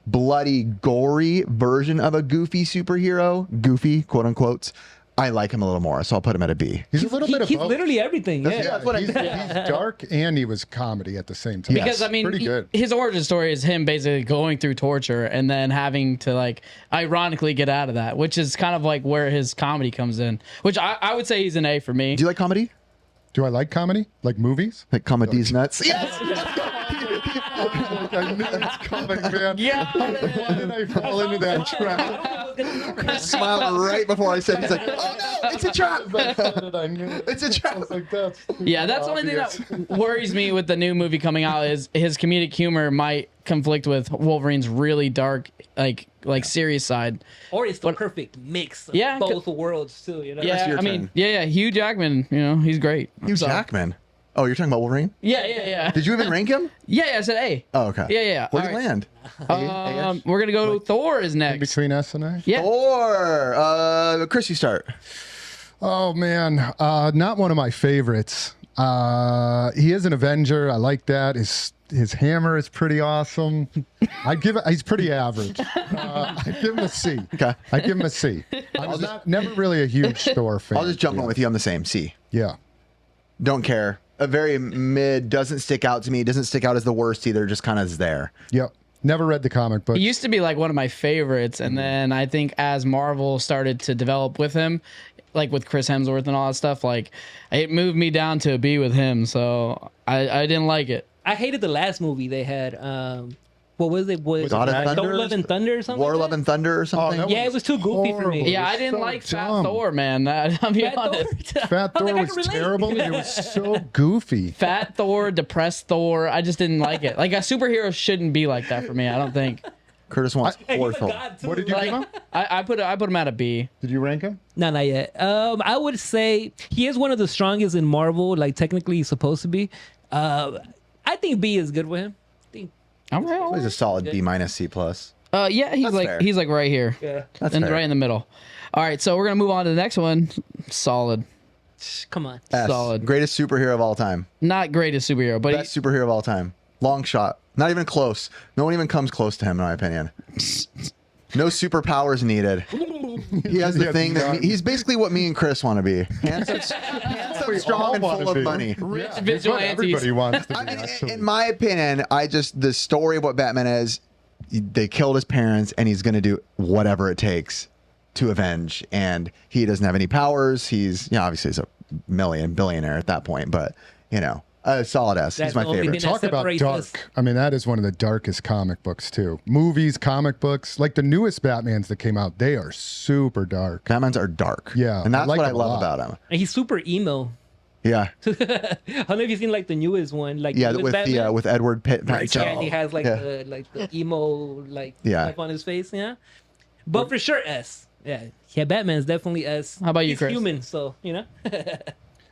bloody, gory version of a goofy superhero, goofy, quote unquote, I like him a little more. So I'll put him at a B. He's a little bit of He's both. literally everything. Yeah. That's what I he's dark and he was comedy at the same time. Because I mean, pretty good. his origin story is him basically going through torture and then having to like ironically get out of that, which is kind of like where his comedy comes in. Which I would say he's an A for me. Do you like comedy? Do I like comedy? Like movies? Like comedies nuts? Yes. I knew it was coming, man. Yeah. Why did I fall into that trap? Smiled right before I said. He's like, "Oh no, it's a trap! I knew it. It's a I trap!" was like, that's Yeah, that's the only thing obvious. that worries me with the new movie coming out is his comedic humor might conflict with Wolverine's really dark, like serious side. Or it's the perfect mix of Yeah, both worlds too. You know. Yeah, your I mean, turn. yeah, Hugh Jackman, he's great. Hugh So- Jackman. Oh, you're talking about Wolverine? Yeah. Did you even rank him? Yeah, I said A. Oh, okay. Yeah. Where'd All you right. land? We're gonna go. Thor is next. between S and I. Yeah. Or Chris, you start. Oh man, not one of my favorites. He is an Avenger. I like that. His hammer is pretty awesome. He's pretty average. I'd give him a C. Okay. I'd give him a C. I was never really a huge Thor fan. I'll just jump in with you on the same C. Yeah. Don't care. A very mid, doesn't stick out to me. Doesn't stick out as the worst either. Just kind of is there. Yep. Never read the comic book. He used to be like one of my favorites, and then I think as Marvel started to develop with him, like with Chris Hemsworth and all that stuff, like it moved me down to a B with him. So I didn't like it. I hated the last movie they had. What was it? God of Thunder? Thor: Love and Thunder or something? War, like Love, that? and Thunder or something? that Yeah, it was too goofy for me. horrible. Yeah, I was didn't so like Fat dumb. Thor, man. I'll be Fat Thor? honest. Fat I was Thor like, I was can relate. terrible. It was so goofy. Fat Thor, depressed Thor. I just didn't like it. Like a superhero shouldn't be like that for me. I don't think. Curtis wants Hey, he's fourth a hole. god, too. What did you give him? I put him at a B. Did you rank him? No, not yet. I would say he is one of the strongest in Marvel. Like technically, he's supposed to be. I think B is good with him. I think. All right. He's a solid B minus C plus. Yeah, That's fair. he's like right here. Yeah. That's and fair. right in the middle. All right, so we're gonna move on to the next one. Solid. Come on. S. Solid. Greatest superhero of all time. Not greatest superhero, but Best superhero of all time. Long shot. Not even close. No one even comes close to him, in my opinion. No superpowers needed. He has the thing that he's basically what me and Chris want to be. Handsome, strong, and full of money. rich That's what vigilantes. everybody wants to be. I mean, actually. in my opinion, the story of what Batman is, they killed his parents, and he's going to do whatever it takes to avenge. And he doesn't have any powers. He's, obviously he's a billionaire at that point, but solid S. That's He's my the only favorite. thing Talk about separates dark. us. I mean, that is one of the darkest comic books too. Movies, comic books, like the newest Batmans that came out, they are super dark. Batmans are dark. Yeah, and I that's like what I them a love lot. about him. And he's super emo. Yeah, I don't know if you've seen like the newest one, like yeah, the with Batman. the with Edward Pitt. Yeah, and he has like Yeah. the emo Yeah. stuff on his face, yeah. But for sure S. Yeah, Batman's definitely S. How about you, He's Chris? human, so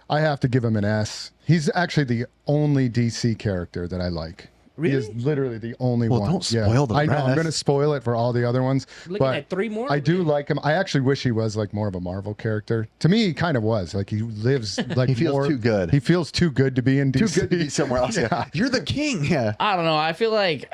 I have to give him an S. He's actually the only DC character that I like. He is Really? literally the only Well, one. don't spoil the I know. I'm rest. going to spoil it for all the other ones. Looking but at 3 more I do over here. like him. I actually wish he was like more of a Marvel character. To me, he kind of was. Like he lives like He feels too good. He feels too good to be in DC. Too good to be somewhere else. Yeah. You're the king. Yeah. I don't know. I feel like,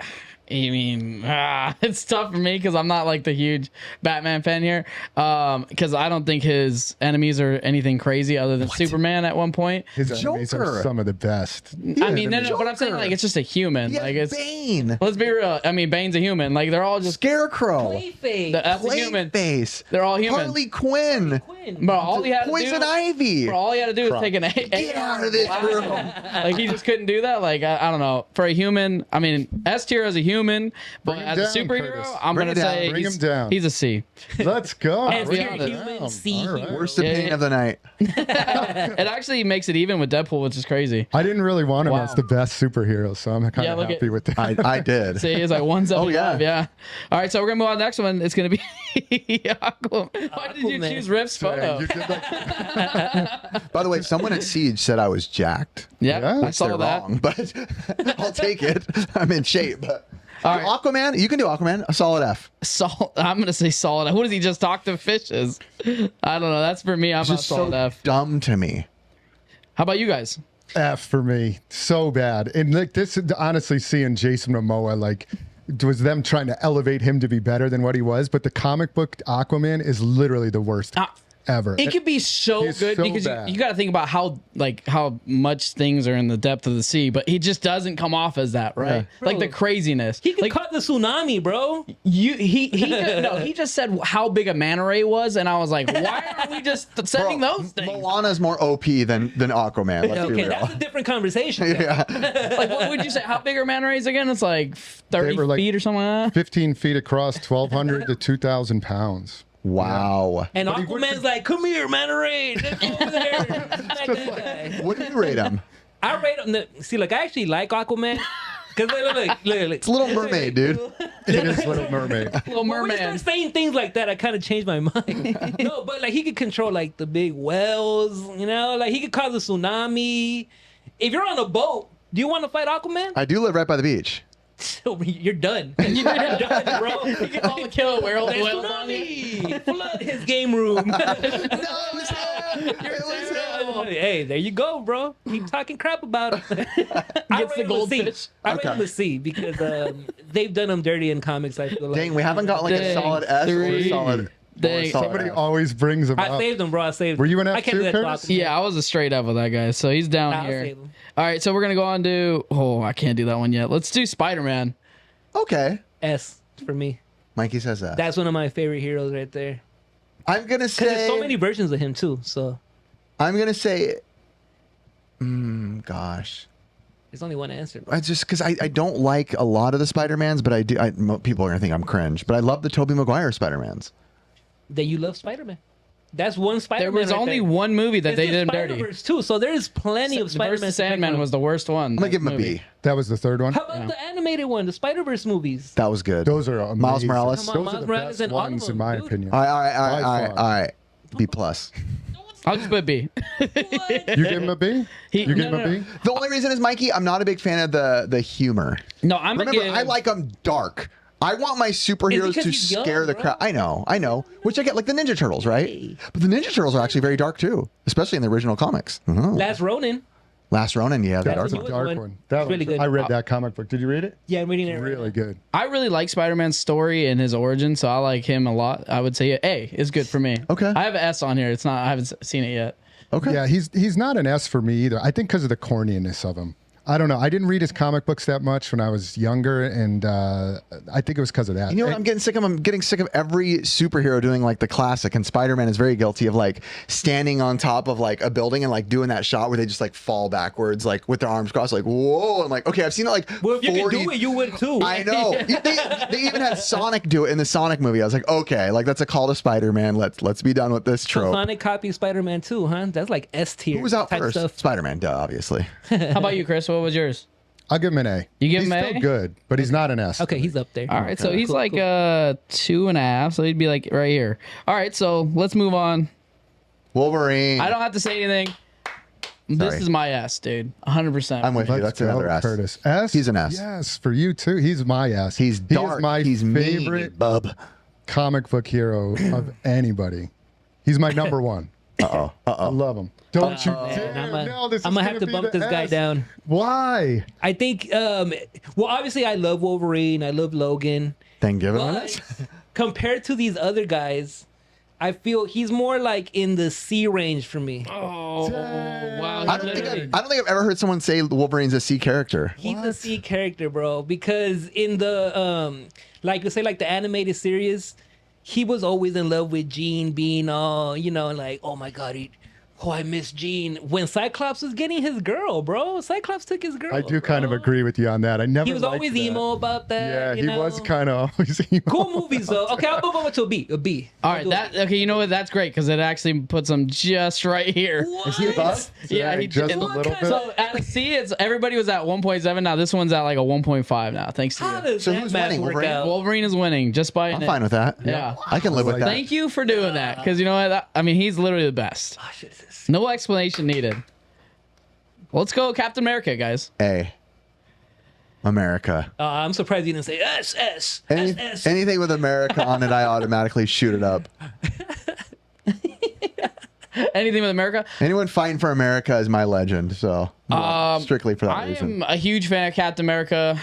it's tough for me because I'm not like the huge Batman fan here. Because I don't think his enemies are anything crazy other than Superman at one point. His enemies Joker. are some of the best. I mean, no, but I'm saying Joker. like it's just a human. He has Like it's. Bane. Let's be real. I mean, Bane's a human. Like they're all just. Scarecrow. Clayface. That's a human. Clayface. They're all human. Harley Quinn. Quinn. But all he had to Poison do. Ivy. Bro, all he had to do was take an Get out of this room. Like he just couldn't do that. Like I don't know. For a human, I mean, S tier as a human, but Bring him as a down, superhero, Curtis. I'm Bring gonna it down. say Bring him down. he's a C. Let's go. S be tier honest. human, C. All right. Worst Yeah, opinion yeah. of the night. It actually makes it even with Deadpool, which is crazy. I didn't really want him Wow. as the best superhero, so I'm kind Yeah, of look happy at- with that. I did. See, it's like 175. Oh, yeah. All right, so we're gonna move on to the next one. It's gonna be Aquaman. Why did you Aquaman. choose Riff's photo? You did that- By the way, someone at Siege said I was jacked. Yeah, Yeah. I saw They're that. wrong, but I'll take it. I'm in shape. But All right. Aquaman, you can do Aquaman. A solid F. I'm gonna say solid. Who does he just talk to fishes? I don't know. That's for me. I'm It's not just solid so F. dumb to me. How about you guys? F for me. So bad. And like this, honestly, seeing Jason Momoa, like, was them trying to elevate him to be better than what he was. But the comic book Aquaman is literally the worst ever. It could be so He's good so because bad. you got to think about how much things are in the depth of the sea, but he just doesn't come off as that, right? Yeah. Like the Bro. craziness. He could like caught the tsunami, bro. he just said how big a manta ray was, and I was like, why aren't we just sending Bro, those things? Moana's more OP than Aquaman. Let's be Okay, real. that's a different conversation. Yeah. Like, what would you say? How big are manta rays again? It's like 30 were like- feet or something like that. 15 feet across, 1,200 to 2,000 pounds. Wow. And Aquaman's like, come here, Manta Ray. Let's go over there. Smack that guy. What do you rate him? I rate him. See, like, I actually like Aquaman. Because look. It's Little Mermaid, dude. It is Little Mermaid. Little When you start merman. saying things like that, I kind of changed my mind. No, but like he could control like the big whales, like he could cause a tsunami. If you're on a boat, do you want to fight Aquaman? I do live right by the beach. You're done. You're done, bro. You can all kill a whale. There's whales on you. tsunami. Flood his game room. Hey, there you go, bro. Keep talking crap about him. I Gets the rate him a C. goldfish. I rate Okay. him a C because they've done him dirty in comics. I feel like. Dang, we haven't got like a Dang, solid S or a three. solid. Dang. Somebody F. always brings him I up. saved him, bro. I saved him. Were you an I F can't do too, that to Curtis? Aquaman. Yeah, I was a straight up with that guy. So he's down Nah, I'll here. save him. All right, so we're gonna go on to. Oh, I can't do that one yet. Let's do Spider-Man. Okay. S for me. Mikey says that. That's one of my favorite heroes right there. I'm gonna Because there's say. so many versions of him too. So I'm gonna say. Gosh. there's only one answer. Bro. I just because I don't like a lot of the Spider-Mans, but I do. People are gonna think I'm cringe, but I love the Tobey Maguire Spider-Mans. That you love Spider-Man. That's one Spider-Man. There was right only there. one movie that It's they the did him dirty. Spider-Verse too. So there's plenty of Spider-Man. Versus Sandman was the worst one. I'm gonna give him a movie. B. That was the third one. How about the animated one, the Spider-Verse movies? That was good. Those are amazing. Miles Morales. Come on, Those are Miles the Morales best and all of ones, them, in my dude. opinion. All right. By far. All right. B plus. I'll just put B. You gave him a B? You gave him a B? The only reason is Mikey. I'm not a big fan of the humor. No, I'm Remember, gonna give. I like them dark. I want my superheroes to he's young, scare the bro? crowd. I know. Which I get, like the Ninja Turtles, right? But the Ninja Turtles are actually very dark too, especially in the original comics. Last Ronin. Last Ronin, yeah, the That's dark the one. newest Dark one. one. That It's really was- good. I read that comic book. Did you read it? Yeah, I'm reading it. right Really now. good. I really like Spider-Man's story and his origin, so I like him a lot. I would say A is good for me. Okay. I have an S on here. It's not. I haven't seen it yet. Okay. Yeah, he's not an S for me either. I think because of the corniness of him. I don't know. I didn't read his comic books that much when I was younger, and I think it was because of that. You know what I'm getting sick of? I'm getting sick of every superhero doing like the classic, and Spider-Man is very guilty of like standing on top of like a building and like doing that shot where they just like fall backwards, like with their arms crossed, like whoa. I'm like, okay, I've seen it like Well, if you 40. can do it, you would too. I know. They even had Sonic do it in the Sonic movie. I was like, okay, like that's a call to Spider-Man. Let's be done with this trope. Sonic copied Spider-Man 2, huh? That's like S tier. Who was out type first? Stuff. Spider-Man, duh, obviously. How about you, Chris? What was yours? I'll give him an A. You give he's him still A? good, but he's not an S. Okay, he's up there. All right, so he's Cool, like cool. 2.5, so he'd be like right here. All right, so let's move on. Wolverine. I don't have to say anything. This Sorry. is my S, dude. 100%. I'm with you. Let's That's go, another S. Curtis. S. He's an S. Yes, for you too. He's my S. He's dark. He is my He's favorite mean, bub. comic book hero of anybody. He's my number one. I love him. Don't you dare! man, No, this I'm is gonna have to be bump the this guy S. down. Why? I think, well, obviously I love Wolverine. I love Logan. Then give it an S. But compared to these other guys, I feel he's more like in the C range for me. Oh, wow. I don't think I've ever heard someone say Wolverine's a C character. He's a C character, bro. Because in the like you say, like the animated series, he was always in love with Jean, being all, you know, like, oh my god, I miss Jean. When Cyclops was getting his girl, bro, Cyclops took his girl. I do kind of bro. agree with you on that. I never. He was liked always that. emo about that. Yeah, you he know? was kind of always emo. Cool movies though. Okay, I'll move on to a B. A B. All right, okay, you know what? That's great because it actually puts him just right here. Is he above? Yeah, he just did. a little bit. So at a C, it's everybody was at 1.7. Now this one's at like a 1.5 now. Thanks to How you. does So that who's math winning, work Wolverine? out? Wolverine is winning just by I'm fine with that. Yeah. I can live with that. Thank you for doing that because you know what? I mean, he's literally the best. Oh, shit, this- No explanation needed. Let's go, Captain America, guys. A. America. I'm surprised you didn't say S S S S. Anything with America on it, I automatically shoot it up. Anything with America? Anyone fighting for America is my legend. So strictly for that I reason. am a huge fan of Captain America.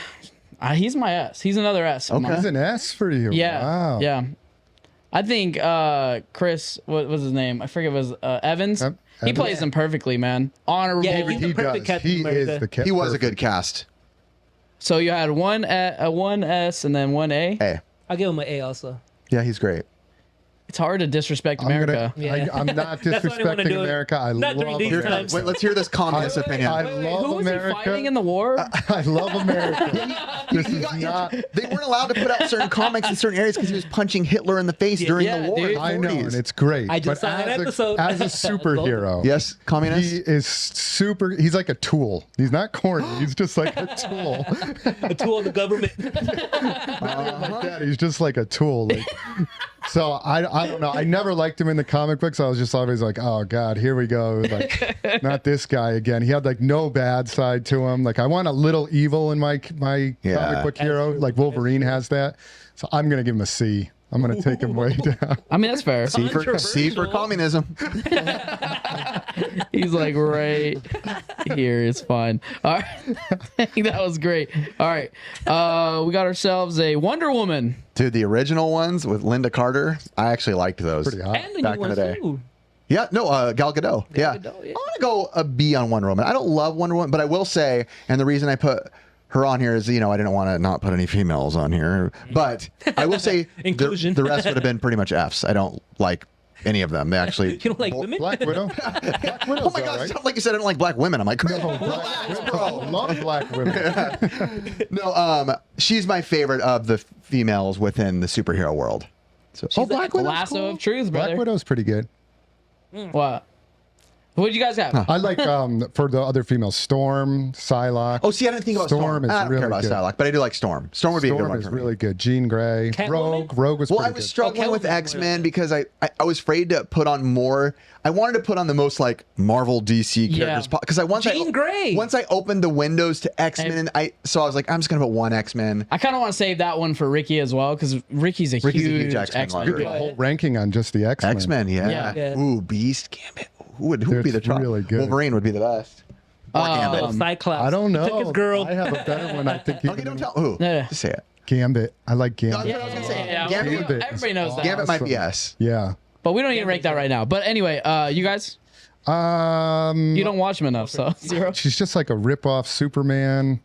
He's my S. He's another S. Okay. He's an S for you. Yeah. Wow. Yeah. I think Chris, what was his name? I forget. It was Evans. Evans. He plays him perfectly, man. Honorable. Yeah, he's the He perfect does. Captain He America. is the He was a perfect. good cast. So you had one S and then one A. A. I'll give him an A also. Yeah, he's great. It's hard to disrespect I'm America. Yeah. I'm not That's why I didn't wanna disrespecting do it. America. I Not during love these America. times. Wait, let's hear this communist opinion. I Wait, love who was America. he fighting in the war? I love America. This is not. They weren't allowed to put out certain comics in certain areas because he was punching Hitler in the face during yeah, the war. dude. in the I know, 40s. and it's great. I just but saw that as episode. as a superhero, Yes, communist. he is super. He's like a tool. He's not corny. He's just like a tool. A tool of the government. Like that. He's just like a tool. Like, so I don't know. I never liked him in the comic books. I was just always like, oh god, here we go. Like, not this guy again. He had like no bad side to him. Like, I want a little evil in my comic book hero. Like Wolverine has that. So I'm gonna give him a C. I'm gonna take him way down. I mean, that's fair. C for Controversial. communism. He's like right here. It's fine. All right. I think that was great. All right. We got ourselves a Wonder Woman. Dude, the original ones with Linda Carter, I actually liked those. Pretty hot. And the Back new in the ones day. too. Yeah, no, Gal Gadot. Yeah. Gadot, yeah. I'm gonna go a B on Wonder Woman. I don't love Wonder Woman, but I will say, and the reason I put her on here is, you know, I didn't want to not put any females on here, but I will say Inclusion. the rest would have been pretty much Fs. I don't like any of them. They actually. You don't like women? Black Widow. Black Widow's Oh my gosh! alright. Sounds like you said I don't like black women. I'm like, No, Black Widow. Love black women. no. She's my favorite of the females within the superhero world. So, She's the lasso of truth, brother. Black Widow's pretty good. What? What did you guys have? I like for the other females, Storm, Psylocke. Oh, see, I didn't think about Storm. Is I don't really care about good. Psylocke, but I do like Storm. Storm would be a good Storm one is for me. really good. Jean Grey, Catwoman? Rogue was Well, I pretty was good. struggling with Catwoman. X-Men because I was afraid to put on more. I wanted to put on the most like Marvel DC characters because Jean Grey. once I opened the windows to X-Men, I was like, I'm just gonna put one X-Men. I kind of want to save that one for Ricky as well because Ricky's a huge X-Men X-Men lover. A whole ranking on just the X-Men. X-Men, yeah. Yeah. Ooh, Beast, Gambit. Who would be the top? really good. Wolverine would be the best. Or Gambit. Cyclops. I don't know. Took his girl. I have a better one. I think. Okay, don't tell who. Yeah. Just say it. Gambit. I like Gambit. That's what I was gonna say. Yeah, Gambit, everybody knows that. Gambit might be Awesome. S. Yeah. But we don't need to rank that right now. But anyway, you guys, you don't watch him enough, so 0. She's just like a rip-off Superman.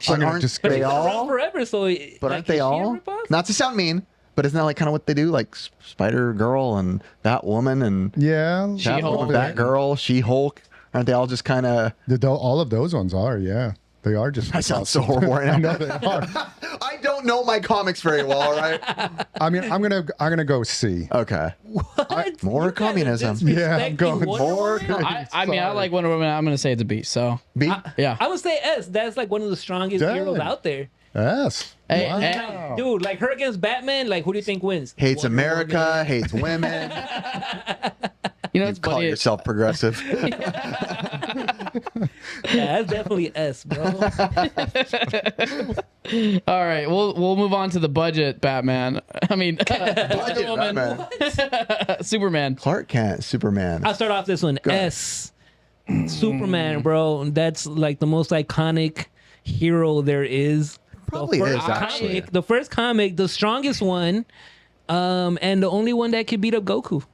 I'm gonna Aren't just But they she's been all? around forever, so But aren't they all? Not Not to sound mean, but isn't that like kind of what they do? Like Spider Girl and Batwoman and Yeah. She-Hulk. Batgirl, She-Hulk. Aren't they all just kind of? All of those ones are. Yeah. They are just. I sound so horrible right now. I know they are. I don't know my comics very well. All right. I mean, I'm gonna go C. Okay. What? More You guys are communism. Yeah, I'm disrespecting going Wonder more Woman? I mean, I like Wonder Woman. I'm going to say it's a B. So, B. yeah. I would say S. That's like one of the strongest Dang. heroes out there. Yes. Hey, Wow. hey. Dude, like her against Batman, like who do you think wins? Hates Wonder America. Woman. Hates women. You know, You it's call funny. yourself progressive. Yeah, that's definitely S, bro. All right, we'll move on to the budget Batman. I mean, Wonder Budget Woman, Batman. Superman. Clark Kent, Superman. I'll start off this one. ahead. S. Superman, bro. That's like the most iconic hero there is. Probably the is, first actually. comic, the first comic, the strongest one, and the only one that could beat up Goku.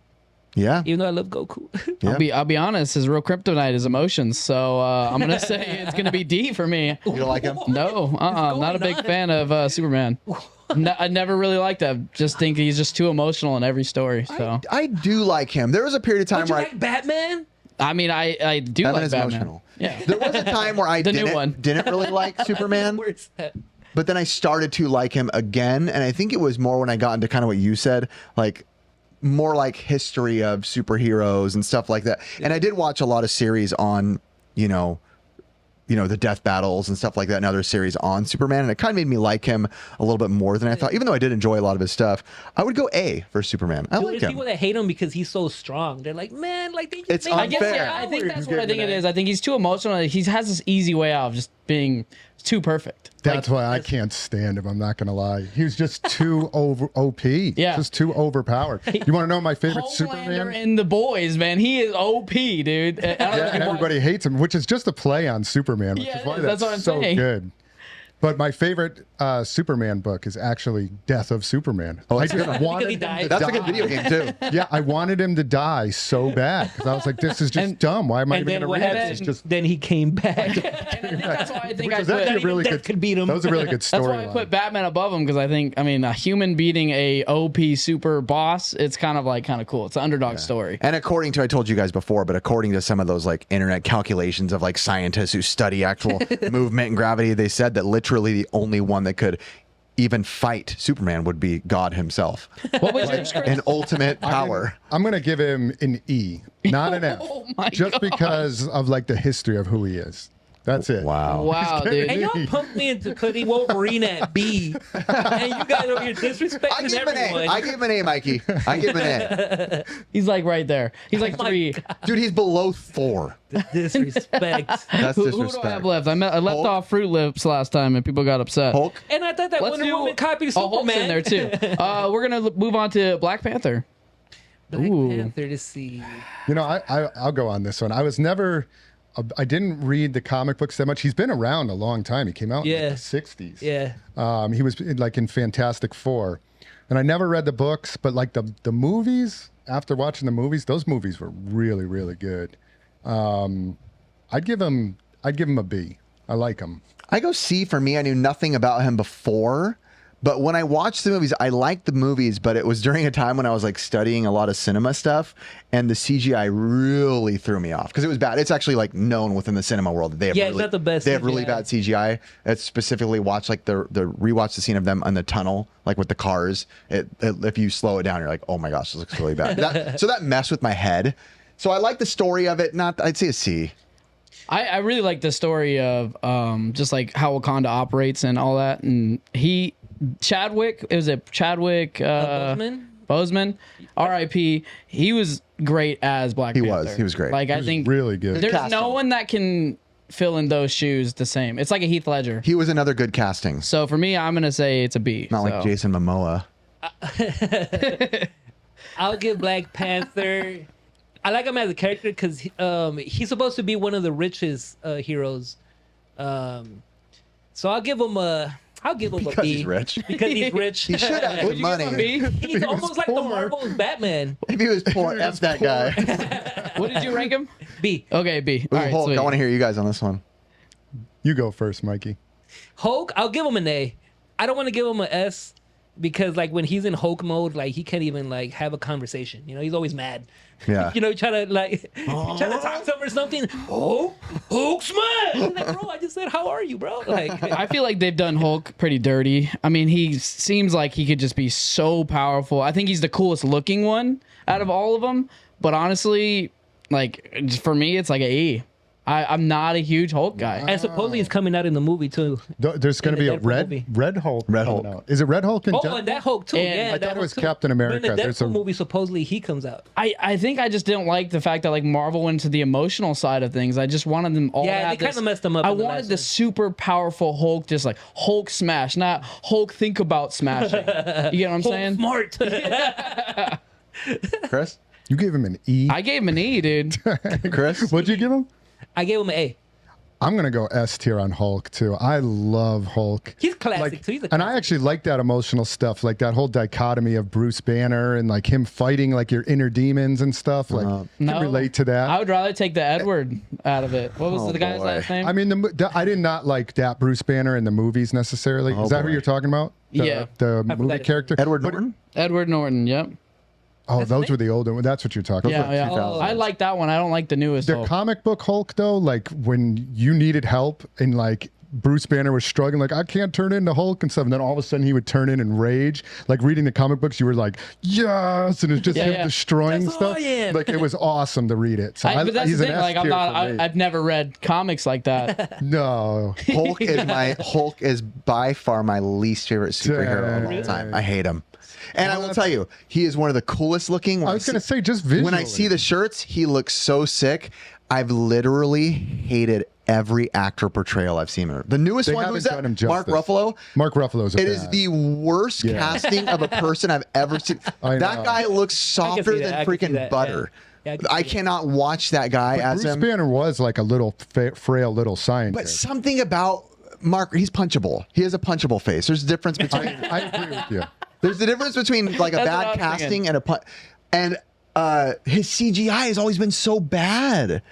Yeah. Even though I love Goku. Yeah. I'll be honest. His real kryptonite is emotions. So I'm gonna say it's gonna be D for me. You don't like him? No, I'm not a big on? fan of Superman. I never really liked him. Just think he's just too emotional in every story. So I do like him. There was a period of time Don't you where like Batman? I mean, I do Batman like is Batman. emotional. Yeah. There was a time where I The new one. didn't really like Superman, Where's that? but then I started to like him again, and I think it was more when I got into kind of what you said, like more like history of superheroes and stuff like that. And I did watch a lot of series on, you know, the death battles and stuff like that, and other series on Superman, and it kind of made me like him a little bit more than I thought. Even though I did enjoy a lot of his stuff, I would go A for Superman. I Dude, like there's him. people that hate him because he's so strong. They're like, man, like they just It's make him I guess unfair. yeah, I think that's You're what I think getting it at. is. I think he's too emotional. He has this easy way out of just being too perfect. That's why I can't stand him. I'm not gonna lie. He was just too over OP. Yeah. Just too overpowered. You want to know my favorite Homelander Superman? and the boys, man. He is OP, dude. I don't know Yeah, if and you everybody hates him, which is just a play on Superman, which Yeah, is why it is. That's what I'm so saying. good. But my favorite Superman book is actually Death of Superman. Oh, I that's just good. wanted he him to died. That's a die. good video game too. Yeah, I wanted him to die so bad because I was like, this is just dumb. Why am I And even then going what to read this? happened? It's just Then he came back. And that's why I think I was actually put. a really Death good. could beat him. That was a really good That's why I storyline. put Batman above him because I mean a human beating a OP super boss. It's kind of cool. It's an underdog story. And according to, I told you guys before, but according to some of those like internet calculations of like scientists who study actual movement and gravity, they said that literally the only one that could even fight Superman would be God himself. What was yours, Chris? An ultimate power. I'm going to give him an E, not an F, Oh my just God. because of like the history of who he is. That's it. Wow. Wow, dude. And y'all pumped me into putting Wolverine at B. And you guys over here I disrespecting give him an A. everyone. I give him an A, Mikey. I give him an He's like right there. He's like Oh my 3. A. Dude, he's below Thor. Disrespect. That's Who do I disrespect. have left? I left Hulk? off Fruit Lips last time and people got upset. Hulk. And I thought that Let's Wonder do Woman copied Oh, Hulk's Superman. in there too. We're gonna move on to Black Panther. Black Ooh. Panther to see. You know, I'll go on this one. I didn't read the comic books that much. He's been around a long time. He came out in Yeah. like the 60s. Yeah. He was like in Fantastic Four. And I never read the books, but like the movies, after watching the movies, those movies were really, really good. I'd give him a B. I like him. I go C for me. I knew nothing about him before, but when I watched the movies, I liked the movies, but it was during a time when I was like studying a lot of cinema stuff, and the CGI really threw me off because it was bad. It's actually like known within the cinema world that they have Yeah, really, it's not the best They have really CGI. bad CGI. It's specifically watch like the rewatch the scene of them in the tunnel, like with the cars. If you slow it down, you're like, oh my gosh, this looks really bad. So that messed with my head. So I like the story of it. I'd say a C. I really like the story of just like how Wakanda operates and all that. And Chadwick Boseman, R.I.P. He was great as Black Panther. He was great. Like I think really good. there's no one that can fill in those shoes the same. It's like a Heath Ledger. He was another good casting. So for me, I'm gonna say it's a B. Not like Jason Momoa. I'll give Black Panther. I like him as a character because he's supposed to be one of the richest heroes. So I'll give him a Because B. he's rich. Because he's rich. He should have good money. He's almost like the Marvel's Batman. If he was poor, F that guy. What did you rank him? B. Okay, B. Ooh, All right, Hulk, sweet. I want to hear you guys on this one. You go first, Mikey. Hulk, I'll give him an A. I don't want to give him an S because like when he's in Hulk mode, like he can't even like have a conversation. You know, he's always mad. Yeah. You know, try to talk to him or something. Hulk smash! I'm like, bro, I just said, how are you, bro? Like, I feel like they've done Hulk pretty dirty. I mean, he seems like he could just be so powerful. I think he's the coolest looking one out of all of them. But honestly, like for me, it's like a E. I'm not a huge Hulk guy. and supposedly he's coming out in the movie too. There's going to be a Deadpool movie. Red Hulk. Red coming Hulk. out. Is it Red Hulk and Oh, Deadpool? and that Hulk too. And Yeah, I that thought it Hulk was too. Captain America. But in the There's Deadpool a- movie, supposedly he comes out. I think I just didn't like the fact that like Marvel went to the emotional side of things. I just wanted them all. Yeah, to have they kinda this- messed them up I in the wanted last the one. super powerful Hulk, just like Hulk smash, not Hulk think about smashing. You get what I'm Hulk saying? smart. Chris? You gave him an E. I gave him an E, dude. Chris? What'd you give him? I gave him an A. I'm going to go S tier on Hulk, too. I love Hulk. He's classic too. He's a And I classic. actually like that emotional stuff, like that whole dichotomy of Bruce Banner and like him fighting like your inner demons and stuff. Like, No. can relate to that. I would rather take the Edward out of it. What was Oh, the guy's boy. last name? I mean, I did not like that Bruce Banner in the movies necessarily. Is that who boy. you're talking about? Yeah. The I movie forgot it. character? Edward Norton? Edward Norton. Yep. Oh, That's those his were the older ones. That's what you're talking about. Yeah, yeah. 2000s. I like that one. I don't like the newest. The Hulk. comic book Hulk, though, like when you needed help and like Bruce Banner was struggling, like I can't turn into Hulk and stuff, and then all of a sudden he would turn in and rage. Like reading the comic books, you were like, yes, and it's just him yeah. destroying That's who stuff. I am. Like it was awesome to read it. So But that's he's the an thing. S Like I'm tier not. for me. I've never read comics like that. No, Hulk is by far my least favorite superhero of all time. I hate him. And I will tell you, he is one of the coolest looking. I was going to say just visually. When I see the shirts, he looks so sick. I've literally hated every actor portrayal I've seen. The newest They one, who's haven't done him that? Mark justice. Ruffalo. Mark Ruffalo's a It is bad. the worst Yeah. casting of a person I've ever seen. I That know. guy looks softer see that. than I can see freaking that. butter. Yeah, I can see I that. cannot watch that guy as Bruce him. Banner was like a little frail little But scientist. something about Mark, he's punchable. He has a punchable face. There's a difference between I agree with you. there's a difference between like a That's what I bad was casting thinking. and a punch. And his CGI has always been so bad.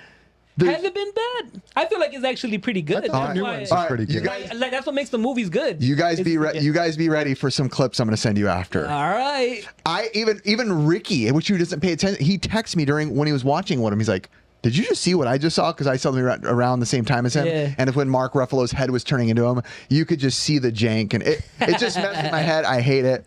Has it been bad? I feel like it's actually pretty good. I thought the That's new why- ones are pretty you good. guys- like that's what makes the movies good. You guys be It's- you guys be ready for some clips I'm going to send you after. All right. I even Ricky, which you doesn't pay attention. He texted me during when he was watching one of them. He's like, "Did you just see what I just saw?" Because I saw them around the same time as him. Yeah. And if when Mark Ruffalo's head was turning into him, you could just see the jank, and it just messed with my head. I hate it.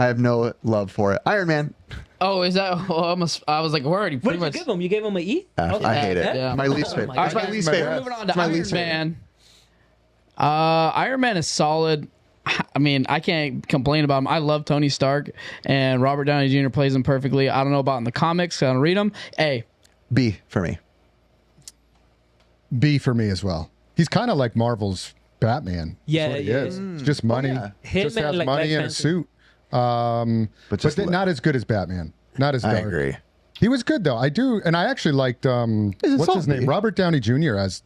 I have no love for it. Iron Man. Oh, is that? Well, I was like, we're already What pretty did you much. give him? You gave him an E? F. I hate it. Yeah. My least favorite. my It's my God. least My favorite. bad. Moving on It's to my Iron least favorite. Man. Iron Man is solid. I mean, I can't complain about him. I love Tony Stark, and Robert Downey Jr. plays him perfectly. I don't know about in the comics. I don't read them. A. B for me. B for me as well. He's kind of like Marvel's Batman. That's Yeah, what he yeah. is. It's just money. yeah. Him Just and, has like, money Black and a Panther. suit. But just Not as good as Batman. Not as dark. I agree. He was good though. I do, and I actually liked what's his salty. name? Robert Downey Jr. as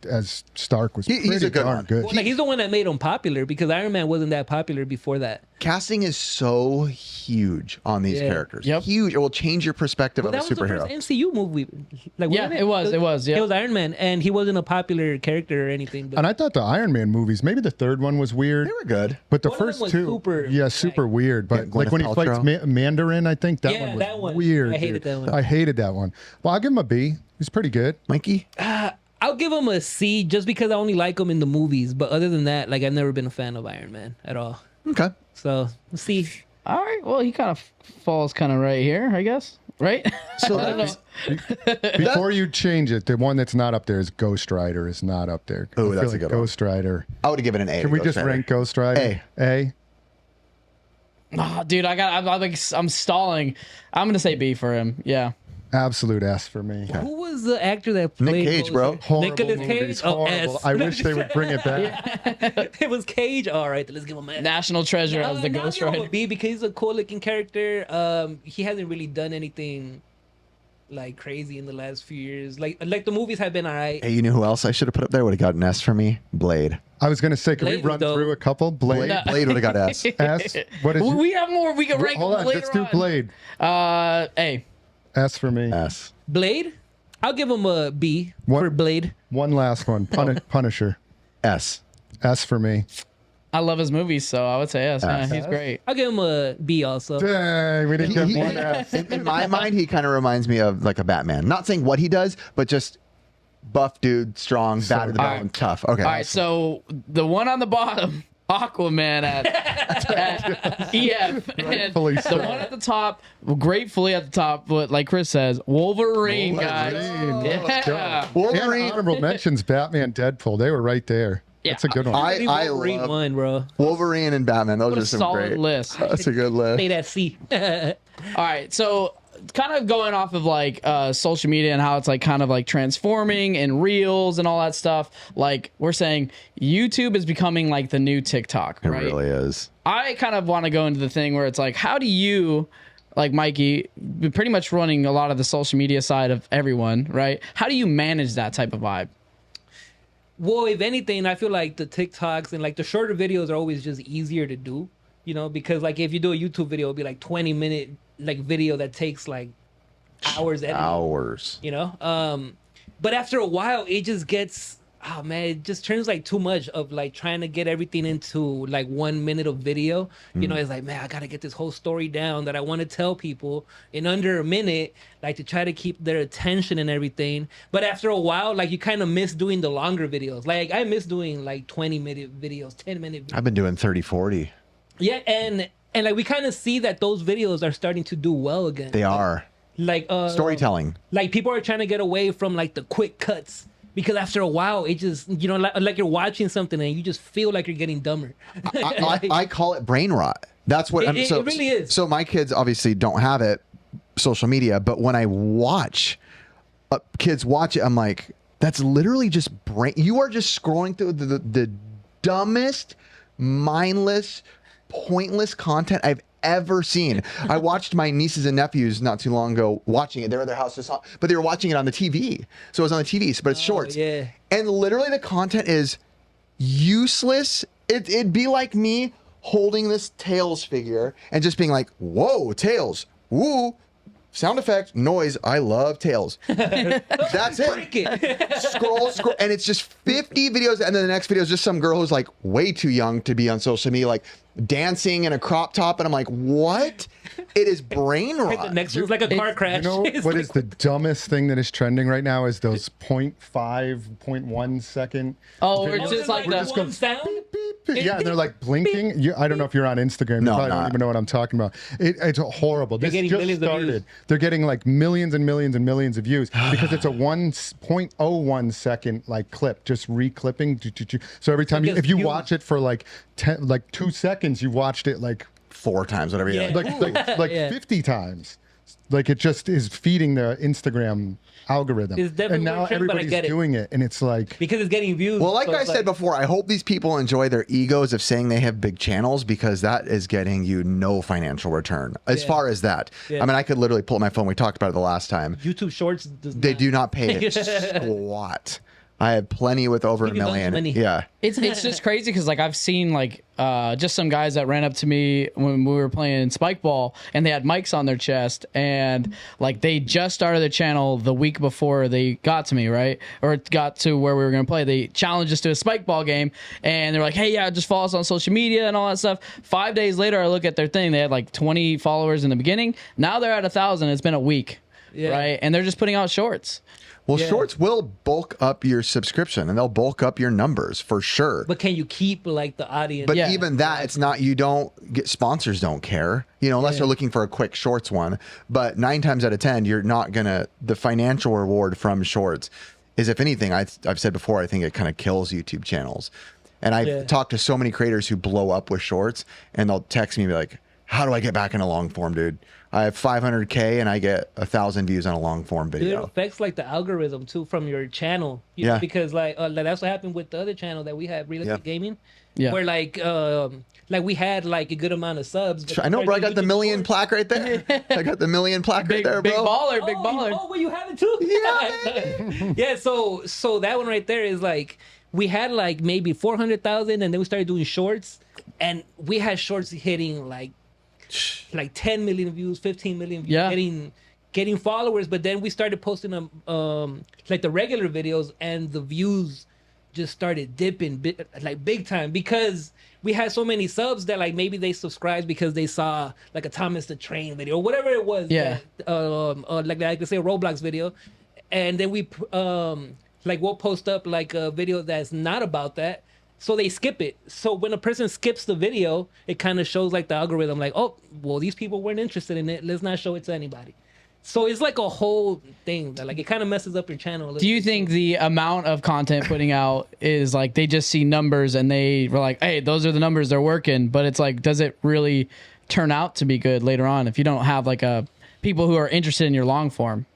Stark was He's pretty a good darn one. good. Well, like, he's the one that made him popular because Iron Man wasn't that popular before that. Casting is so huge on these Yeah. characters. Yep. Huge. It will change your perspective That of was a the first superhero. MCU movie. Like, Yeah, wasn't it was, yeah. It was Iron Man, and he wasn't a popular character or anything. But And I thought the Iron Man movies, maybe the third one was weird, They were good. but the One of them first was two, super, yeah, like- super weird. But Yeah, like when he Gwyneth fights Paltrow. Mandarin, I think that Yeah, one was that one. weird. I hated dude. that one. I hated that one. Well, I'll give him a B. He's pretty good. Mikey? I'll give him a C just because I only like him in the movies. But other than that, like I've never been a fan of Iron Man at all. Okay. So C. All right. Well, he kind of falls kind of right here, I guess. right? So I don't know. Before you change it, the one that's not up there is Ghost Rider is not up there. Oh, I feel that's a like good one. Ghost Rider. I would have given an A. Can we just rank Ghost Rider? A. A? Oh, dude, I'm stalling. I'm gonna say B for him. Yeah. Absolute S for me. Who was the actor that played Cage, Ghost bro. Rider? Horrible Nicolas movies, Cage? horrible. S. I wish they would bring it back. It was Cage. All right, let's give him an S. National treasure as the Now Ghost I'll give him Rider. a B because he's a cool looking character. He hasn't really done anything like crazy in the last few years. Like the movies have been alright. Hey, you know who else I should have put up there? Would have got an S for me. Blade. I was going to say, can we Blade run though. through a couple? Blade. Blade would have got S. S. What is We have more. We can rank Hold them on, later let's do on. Blade. A. S for me. S. Blade, I'll give him a B What? for Blade. One last one. Punisher. S. S for me. I love his movies, so I would say yes. Yeah, he's great. I'll give him a B also. Dang, we didn't get He- one S. in my mind, he kind of reminds me of like a Batman. Not saying what he does, but just buff dude, strong, bad to the bone, tough. Okay. All right, so the one on the bottom, Aquaman at EF, and Rightfully the so. one at the top, gratefully at the top, but like Chris says, Wolverine, guys. Wolverine, let's go. Yeah. And Wolverine. honorable mentions, Batman, Deadpool. They were right there. Yeah. That's a good one. I Wolverine love one, bro. Wolverine and Batman. Those What are a some solid great. list. That's a good list. Stay that C. All right, so kind of going off of like social media and how it's like kind of like transforming and reels and all that stuff. Like we're saying, YouTube is becoming like the new TikTok, It right? really is. I kind of want to go into the thing where it's like, how do you, like Mikey, pretty much running a lot of the social media side of everyone, right? How do you manage that type of vibe? Well, if anything, I feel like the TikToks and like the shorter videos are always just easier to do, you know, because like if you do a YouTube video, it'll be like 20-minute like video that takes like hours editing, Hours. you know. But after a while, it just gets, oh man, it just turns like too much of like trying to get everything into like 1 minute of video. You know, it's like, man, I gotta get this whole story down that I want to tell people in under a minute, like to try to keep their attention and everything. But after a while, like you kind of miss doing the longer videos. Like I miss doing like 20-minute videos, 10-minute videos. I've been doing 30, 40. Yeah, and like we kind of see that those videos are starting to do well again. They are. Like Storytelling. like people are trying to get away from like the quick cuts because after a while it just, you know, like you're watching something and you just feel like you're getting dumber. I call it brain rot. That's what It really is. So my kids obviously don't have it, social media, but when I watch kids watch it, I'm like, that's literally just brain. You are just scrolling through the dumbest, mindless, pointless content I've ever seen. I watched my nieces and nephews not too long ago watching it. They're at their house, but they were watching it on the TV. So it was on the TV, but it's shorts. yeah. And literally the content is useless. It'd be like me holding this Tails figure and just being like, whoa, Tails, woo, sound effect, noise, I love Tails. That's Break it. it. Scroll, and it's just 50 videos, and then the next video is just some girl who's like way too young to be on social media, like dancing in a crop top, and I'm like, what? It is brain The rot. next one's like a car crash. You know It's what like- is the dumbest thing that is trending right now is those 0.5, 0.1 second. Oh, we're videos. just like one the go- sound. Yeah, they're like blinking. I don't know if you're on Instagram. No, You probably not. don't even know what I'm talking about. It's horrible. This getting just millions of views. started. They're getting like millions and millions and millions of views because it's a 1.01 second like clip, just reclipping. So every time It if you gets watch it for like 2 seconds, you've watched it like 4 times, whatever. Yeah. like Yeah. 50 times. Like it just is feeding the Instagram algorithm. It's definitely and now more trend, but I everybody's get it. doing it, and it's like Because it's getting views. Well, like so I it's said before, I hope these people enjoy their egos of saying they have big channels because that is getting you no financial return as Yeah. far as that. Yeah. I mean, I could literally pull up my phone. We talked about it the last time. YouTube Shorts does They not. do not pay a squat. I have plenty with over Give a you a bunch million. of money. Yeah. It's just crazy because like I've seen like just some guys that ran up to me when we were playing spike ball and they had mics on their chest and like they just started their channel the week before they got to me, right? Or it got to where we were gonna play. They challenged us to a spike ball game and they're like, hey, yeah, just follow us on social media and all that stuff. 5 days later, I look at their thing. They had like 20 followers in the beginning. Now they're at 1,000. It's been a week. Yeah. right? And they're just putting out shorts. Well, Yeah. shorts will bulk up your subscription and they'll bulk up your numbers for sure. But can you keep like the audience? But Yeah. even that, it's not, you don't get, sponsors don't care, you know, unless they're looking for a quick shorts one. But 9 times out of 10, you're not going to, the financial reward from shorts is, if anything, I've said before, I think it kind of kills YouTube channels. And I've talked to so many creators who blow up with shorts and they'll text me and be like, how do I get back into long form, dude? I have 500K and I get 1,000 views on a long form It video. affects like the algorithm too from your channel. You know, because like that's what happened with the other channel that we had, Real Estate Gaming. Yeah. Where like we had like a good amount of subs. But I know, bro. I got the million plaque right there. I got the million plaque right there, bro. Big baller, big baller. Oh, well, you have it too. Yeah, Yeah. So that one right there is like we had like maybe 400,000, and then we started doing shorts, and we had shorts hitting like 10 million views, 15 million views, Yeah. getting followers. But then we started posting them like the regular videos, and the views just started dipping big time, because we had so many subs that like maybe they subscribed because they saw like a Thomas the Train video or whatever it was. Yeah. Like let's say a Roblox video, and then we like we'll post up like a video that's not about that. So they skip it. So when a person skips the video, it kind of shows like the algorithm, like, oh, well, these people weren't interested in it. Let's not show it to anybody. So it's like a whole thing that like it kind of messes up your channel. A little Do you bit. think the amount of content putting out is like they just see numbers and they were like, hey, those are the numbers, they're working, but it's like, does it really turn out to be good later on if you don't have like a people who are interested in your long form?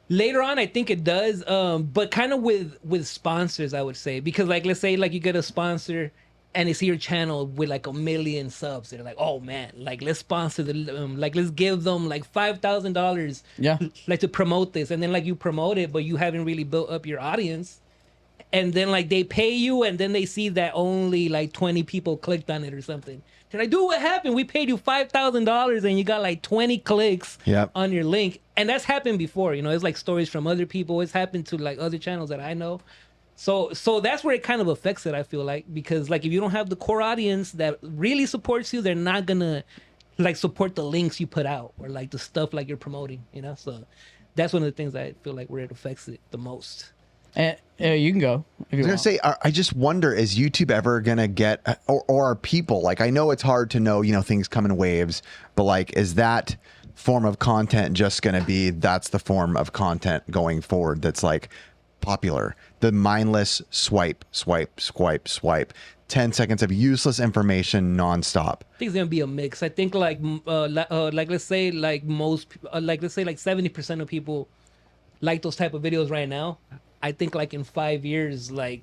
Later on, I think it does, but kind of with sponsors, I would say, because like let's say like you get a sponsor and they see your channel with like 1 million subs, they're like, oh man, like let's sponsor the like let's give them like $5,000, Yeah. like to promote this, and then like you promote it, but you haven't really built up your audience, and then like they pay you, and then they see that only like 20 people clicked on it or something. They're like, dude, what happened? We paid you $5,000 and you got like 20 clicks on your link. And that's happened before, you know, it's like stories from other people. It's happened to like other channels that I know. So that's where it kind of affects it, I feel like, because like if you don't have the core audience that really supports you, they're not gonna like support the links you put out or like the stuff like you're promoting, you know? So that's one of the things I feel like where it affects it the most. And, you can go. If you I was want. gonna say, I just wonder, is YouTube ever gonna get, or are people, like, I know it's hard to know, you know, things come in waves, but like, is that form of content just gonna be, that's the form of content going forward that's like popular? The mindless swipe, 10 seconds of useless information nonstop. I think it's gonna be a mix. I think like let's say like most like let's say like 70% of people like those type of videos right now. I think like in 5 years, like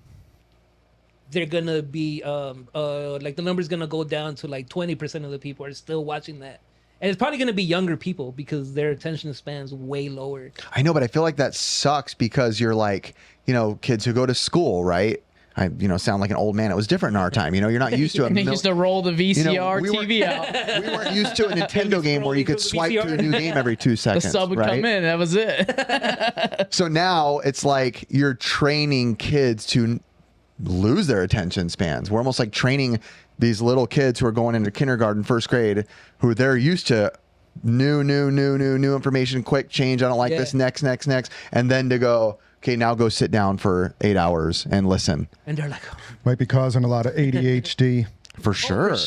they're gonna be like the number's gonna go down to like 20% of the people are still watching that. And it's probably gonna be younger people because their attention span's way lower. I know, but I feel like that sucks because you're like, you know, kids who go to school, right? I, you know, sound like an old man. It was different in our time. You know, you're not used to a And they used to roll the VCR TV out. We weren't used to a Nintendo game where you could swipe VCR. to a new game every 2 The seconds. sub would right? come in. That was it. So now it's like you're training kids to lose their attention spans. We're almost like training these little kids who are going into kindergarten, first grade, who they're used to new information, quick change. I don't like this. Next. And then to go, okay, now go sit down for 8 hours and listen. And they're like, Might be causing a lot of ADHD. For sure.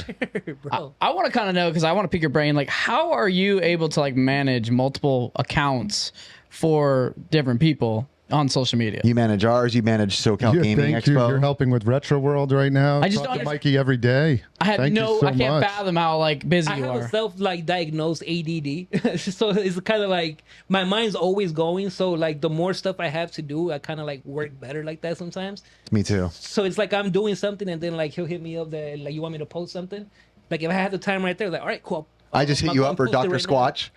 bro. I want to kind of know, because I want to pick your brain. Like, how are you able to like manage multiple accounts for different people on social media? You manage ours. You manage SoCal Yeah, Gaming thank you. Expo. You're helping with Retro World right now. I just Talk don't to Mikey every day. I had Thank you so I can't much. fathom how like busy I you have are. a self like diagnosed ADD, so it's kind of like my mind's always going. So like the more stuff I have to do, I kind of like work better like that sometimes. Me too. So it's like I'm doing something, and then like he'll hit me up that like you want me to post something. Like if I had the time right there, like all right, cool. I just hit you up for Dr. Squatch.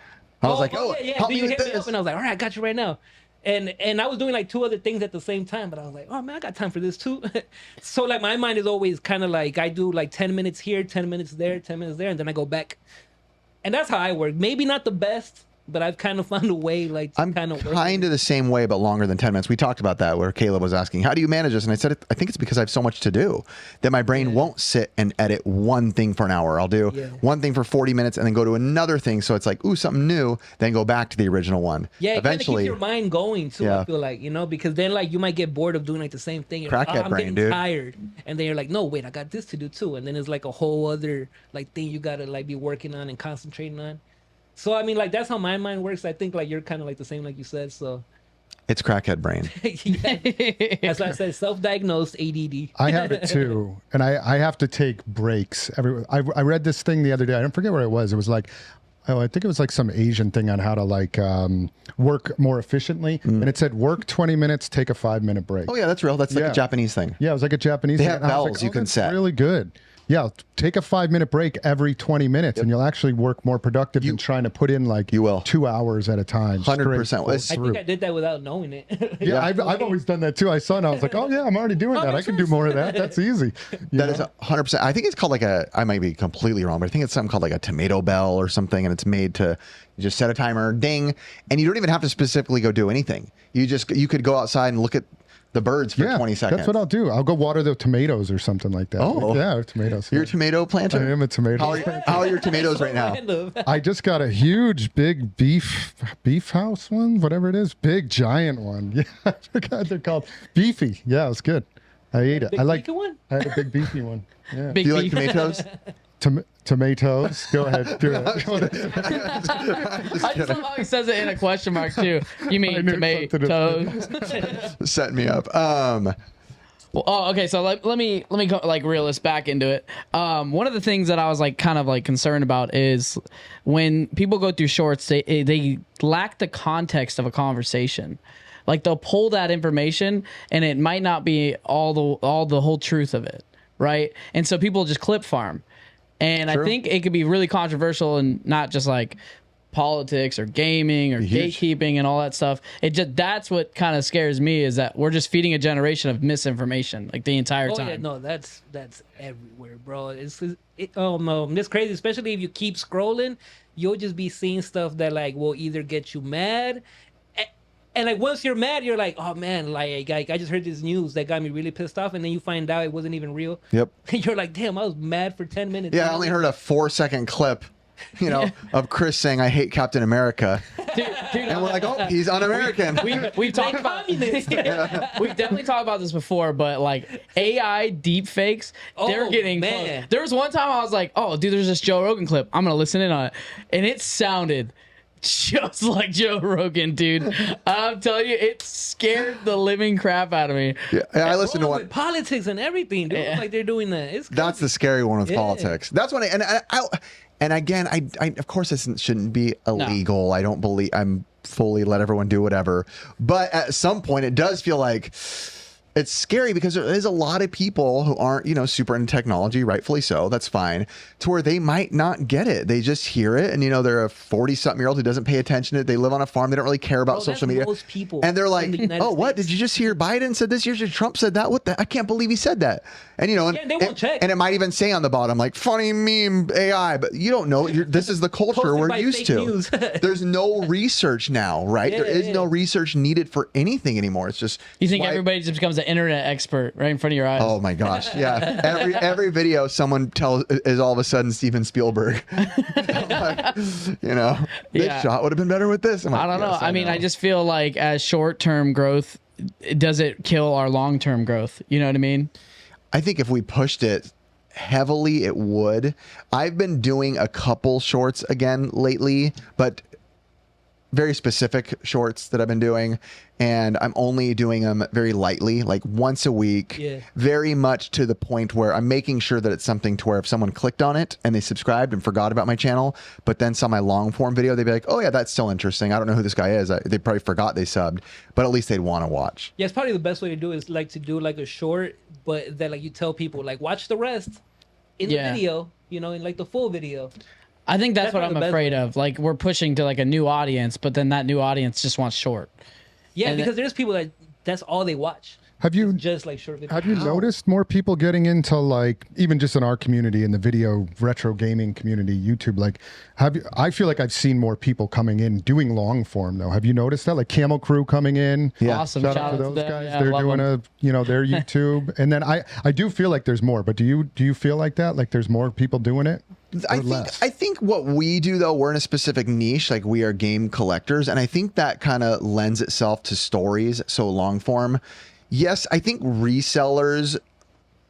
I was like, oh, yeah, help Then me you with hit me this. up, and I was like, all right, I got you right now. And I was doing like 2 other things at the same time, but I was like, oh man, I got time for this too. So like my mind is always kind of like I do like 10 minutes here, 10 minutes there, 10 minutes there, and then I go back. And that's how I work. Maybe not the best, but I've kind of found a way like to I'm kind of kind of the same way, but longer than 10 minutes. We talked about that where Caleb was asking, how do you manage this? And I said, I think it's because I have so much to do that my brain won't sit and edit one thing for an hour. I'll do one thing for 40 minutes and then go to another thing. So it's like, ooh, something new, then go back to the original one. Yeah, eventually. It keeps your mind going too, I feel like, you know, because then like you might get bored of doing like the same thing. You're Crackhead like, I'm brain, getting dude. tired. And then you're like, no, wait, I got this to do too. And then it's like a whole other like thing you gotta like be working on and concentrating on. So I mean, like that's how my mind works. I think like you're kind of like the same, like you said. So It's crackhead brain. That's why I said self-diagnosed ADD. I have it too, and I have to take breaks. I read this thing the other day. I don't forget where it was. It was like, I think it was like some Asian thing on how to like work more efficiently, and it said work 20 minutes, take a 5-minute break. Oh yeah, that's real. That's like a Japanese thing. Yeah, it was like a Japanese They thing. have And I was bells like, you can that's set. Really good. Yeah, take a 5-minute break every 20 minutes, and you'll actually work more productive than trying to put in like 2 hours at a time. 100%. I think I did that without knowing it. Yeah, I've always done that too. I saw it and I was like, oh yeah, I'm already doing that. I can do more of that. That's easy. That is 100%. I think it's called like I might be completely wrong, but I think it's something called like a tomato bell or something, and it's made to just set a timer, ding, and you don't even have to specifically go do anything. You could go outside and look at the birds for 20 seconds. That's what I'll do. I'll go water the tomatoes or something like that. Oh. Yeah, tomatoes. You're a tomato planter? I am a tomato. How are your tomatoes right now? I just got a huge, big beef house one, whatever it is. Big, giant one. Yeah, I forgot they're called. Beefy. Yeah, it was good. I ate it. Big I like one? I had a big beefy one. Yeah. Big Do you like beef. tomatoes? Tomatoes. Go ahead. Do it. I just love how he says it in a question mark too. You mean tomatoes? Setting me up. Well, okay. So let me go, like reel this back into it. One of the things that I was like kind of like concerned about is when people go through shorts, they lack the context of a conversation. Like they'll pull that information and it might not be all the whole truth of it, right? And so people just clip farm. And True. I think it could be really controversial and not just like politics or gaming or gatekeeping and all that stuff. That's what kind of scares me is that we're just feeding a generation of misinformation like the entire time. Yeah, no, that's everywhere, bro. Oh no, it's crazy. Especially if you keep scrolling, you'll just be seeing stuff that like will either get you mad. And like once you're mad, you're like, oh man, like I just heard this news that got me really pissed off, and then you find out it wasn't even real. Yep. And you're like, damn, I was mad for 10 minutes. Yeah, I only heard a 4-second clip, of Chris saying, I hate Captain America. Dude, And we're like, oh, he's un-American. we've talked about we've definitely talked about this before, but like AI deep fakes, they're getting man. close. There was one time I was like, oh dude, there's this Joe Rogan clip. I'm gonna listen in on it. And it sounded just like Joe Rogan, dude. I'm telling you, it scared the living crap out of me. Yeah, I listened to with one. politics and everything, dude. Like they're doing that. It's That's crazy. the scary one with Yeah. politics. That's when and again, I of course this shouldn't be illegal. I don't believe I'm fully let everyone do whatever. But at some point it does feel like it's scary because there is a lot of people who aren't, super into technology, rightfully so. That's fine. To where they might not get it. They just hear it, and they're a 40-something-year-old who doesn't pay attention to it. They live on a farm. They don't really care about social media. Most people and they're like, in the United "Oh, what? States. Did you just hear Biden said this? Yesterday Trump said that? What the? I can't believe he said that." And they won't check. And it might even say on the bottom like "funny meme AI," but you don't know. This is the culture Posted we're by used fake to. news. There's no research now, right? There is no research needed for anything anymore. It's just You think everybody just becomes an internet expert right in front of your eyes? Oh my gosh! Yeah, every video someone tells is all of a sudden Steven Spielberg. This shot would have been better with this. I'm like, I don't know. yes, I mean, know. I just feel like as short-term growth, does it kill our long-term growth? You know what I mean? I think if we pushed it heavily, it would. I've been doing a couple shorts again lately, but very specific shorts that I've been doing, and I'm only doing them very lightly, like once a week, very much to the point where I'm making sure that it's something to where if someone clicked on it and they subscribed and forgot about my channel, but then saw my long form video, they'd be like, oh yeah, that's still interesting. I don't know who this guy is. They probably forgot they subbed, but at least they'd want to watch. Yeah, it's probably the best way to do it is like to do like a short, but that like you tell people like watch the rest in the video, in like the full video. I think that's what I'm afraid of. Like we're pushing to like a new audience, but then that new audience just wants short. Yeah, because there's people that's all they watch. Have you just like short videos. Have you noticed more people getting into, like, even just in our community, in the video retro gaming community, YouTube? Like, I feel like I've seen more people coming in doing long form though. Have you noticed that? Like Camel Crew coming in. Yeah. Awesome. Shout out to those them. guys. Yeah, They're love doing them. their YouTube, and then I do feel like there's more. But do you feel like that? Like there's more people doing it? I think what we do though, we're in a specific niche, like we are game collectors, and I think that kind of lends itself to stories. So long form, yes, I think resellers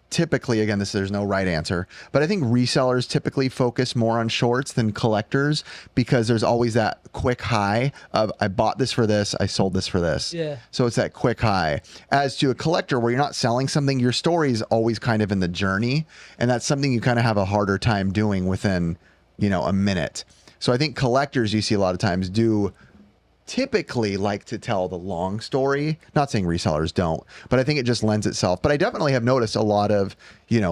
typically, again, there's no right answer, but I think resellers typically focus more on shorts than collectors because there's always that quick high of I bought this for this, I sold this for this. Yeah. So it's that quick high. As to a collector where you're not selling something, your story is always kind of in the journey, and that's something you kind of have a harder time doing within, a minute. So I think collectors you see a lot of times do typically like to tell the long story. Not saying resellers don't, but I think it just lends itself. But I definitely have noticed a lot of,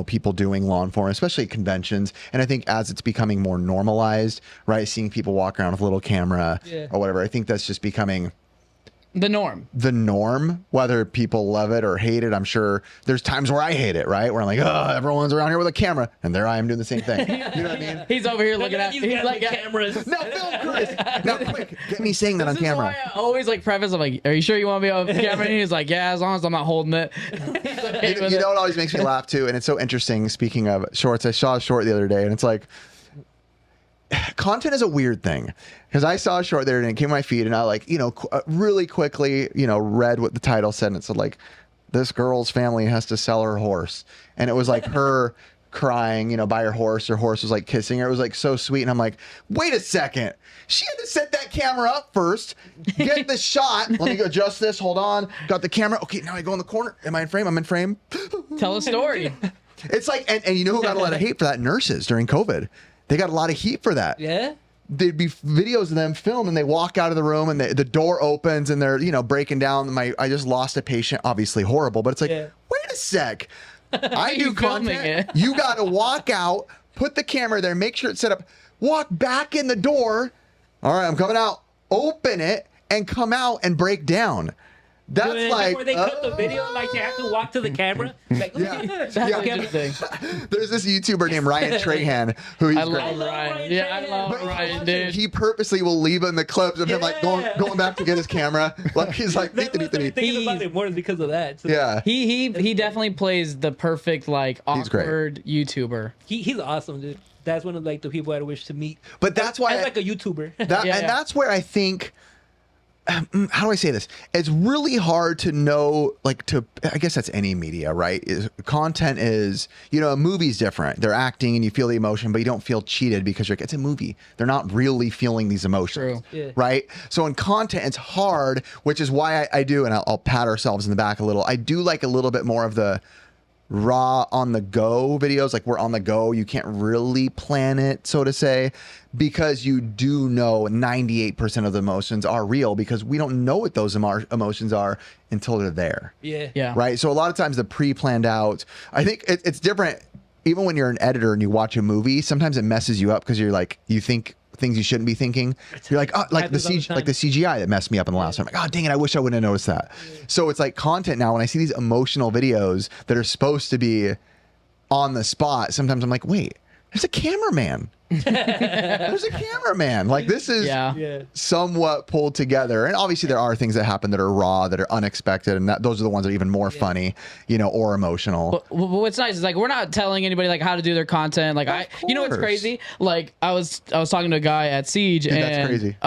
people doing long form, especially at conventions. And I think as it's becoming more normalized, right, seeing people walk around with a little camera or whatever, I think that's just becoming The norm. Whether people love it or hate it. I'm sure there's times where I hate it, right? Where I'm like, oh, everyone's around here with a camera, and there I am doing the same thing. You know what I mean? He's over here looking at. He's like, cameras. No, film, Chris. No, quick, get me saying that on This is camera. why I always like preface. I'm like, "Are you sure you want to be on camera?" And he's like, "Yeah, as long as I'm not holding it." He's okay with You it. know what always makes me laugh too, and it's so interesting. Speaking of shorts, I saw a short the other day, and it's like, content is a weird thing because I saw a short there and it came to my feed, and I really quickly read what the title said, and it said like, this girl's family has to sell her horse, and it was like her crying by her horse was like kissing her. It was like so sweet, and I'm like, wait a second, she had to set that camera up first, get the shot, let me go adjust this, hold on, got the camera, okay, now I go in the corner, am I in frame? I'm in frame. Tell a story. It's like, and you know who got a lot of hate for that? Nurses during COVID. They got a lot of heat for that. Yeah. There'd be videos of them filmed, and they walk out of the room, and the door opens, and they're breaking down. I just lost a patient. Obviously horrible, but it's like, wait a sec. I do filming content. it? You got to walk out, put the camera there, make sure it's set up, walk back in the door. All right, I'm coming out. Open it and come out and break down. That's Dude, like where they cut the video, like they have to walk to the camera. Like, That's Yeah. interesting. There's this YouTuber named Ryan Trahan who he's I great. love Ryan. Yeah, I love Ryan, dude. He purposely will leave in the clips of him like going back to get his camera. Like he's like, That's what I'm thinking about it more because of that. So yeah. He definitely plays the perfect like He's great. awkward YouTuber. he's awesome, dude. That's one of like the people I wish to meet. But that's why as like a YouTuber. and Yeah. that's where I think. How do I say this? It's really hard to know, I guess that's any media, right? Content is, a movie's different. They're acting and you feel the emotion, but you don't feel cheated because it's a movie. They're not really feeling these emotions, True. Yeah. right? So in content, it's hard, which is why I do, and I'll pat ourselves in the back a little. I do like a little bit more of the raw on the go videos, like we're on the go, you can't really plan it, so to say, because you do know 98% of the emotions are real because we don't know what those emotions are until they're there. Yeah. Right. So a lot of times the pre-planned out, I think it's different. Even when you're an editor and you watch a movie, sometimes it messes you up because you're like, you think things you shouldn't be thinking. You're like, oh, like the CGI that messed me up in the last one. I'm like, oh, dang it, I wish I wouldn't have noticed that. So it's like content now. When I see these emotional videos that are supposed to be on the spot, sometimes I'm like, wait, there's a cameraman. There's a cameraman. Like this is somewhat pulled together. And obviously there are things that happen that are raw, that are unexpected, and those are the ones that are even more funny, or emotional. But what's nice is like we're not telling anybody like how to do their content. Like what's course. crazy? Like I was talking to a guy at Siege, Dude, and that's crazy.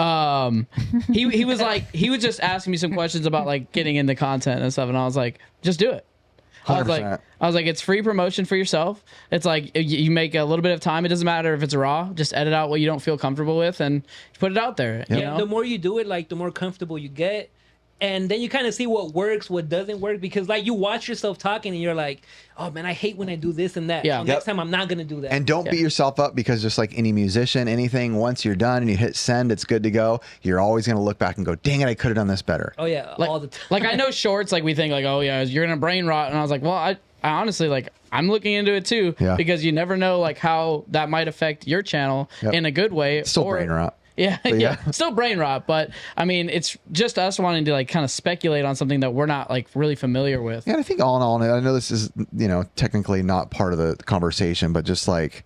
he was like he was just asking me some questions about like getting into content and stuff, and I was like, just do it. I was like, it's free promotion for yourself. It's like you make a little bit of time. It doesn't matter if it's raw. Just edit out what you don't feel comfortable with and put it out there. You know? The more you do it, like the more comfortable you get. And then you kind of see what works, what doesn't work, because like you watch yourself talking and you're like, oh man, I hate when I do this and that. Yeah. So next time I'm not going to do that. And don't beat yourself up because just like any musician, anything, once you're done and you hit send, it's good to go. You're always going to look back and go, dang it, I could have done this better. Oh yeah, Like, all the time. like I know shorts, like we think like, oh yeah, you're gonna brain rot, and I was like, well, I honestly like I'm looking into it too, Yeah. because you never know like how that might affect your channel in a good way. Still brain rot. Yeah, yeah. Still brain rot, but I mean, it's just us wanting to like kind of speculate on something that we're not like really familiar with. Yeah, and I think all in all, and I know this is, technically not part of the conversation, but just like,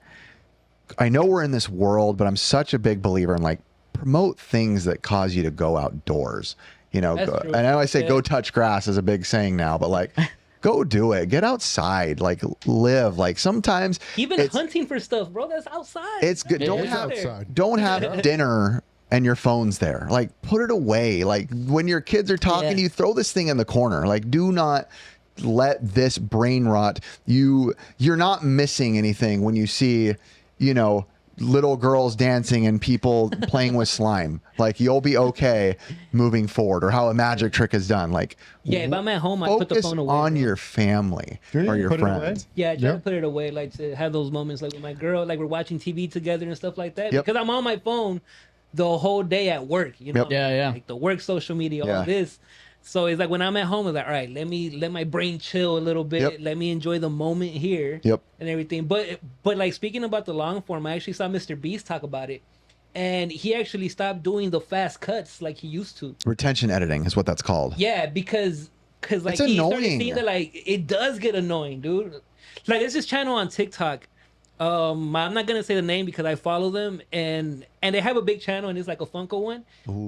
I know we're in this world, but I'm such a big believer in like promote things that cause you to go outdoors. I know I say go touch grass is a big saying now, but like go do it. Get outside, like live. Like sometimes even hunting for stuff, bro. That's outside. It's good. Outside. Don't have dinner and your phone's there. Like put it away. Like when your kids are talking to you, throw this thing in the corner. Like do not let this brain rot. You're not missing anything when you see, little girls dancing and people playing with slime. Like you'll be okay moving forward, or how a magic trick is done. Like if I'm at home, I put the phone away. Focus on your family or your friends. Yeah, I try to put it away, like to have those moments like with my girl, like we're watching TV together and stuff like that. Because I'm on my phone the whole day at work, like the work social media, all this. So it's like when I'm at home, it's like, all right, let my brain chill a little bit. Let me enjoy the moment here and everything. But like speaking about the long form, I actually saw Mr. Beast talk about it. And he actually stopped doing the fast cuts like he used to. Retention editing is what that's called. Yeah, because like it's he started annoying. seeing that like it does get annoying, dude. Like there's this channel on TikTok. I'm not gonna say the name because I follow them, and they have a big channel and it's like a Funko one.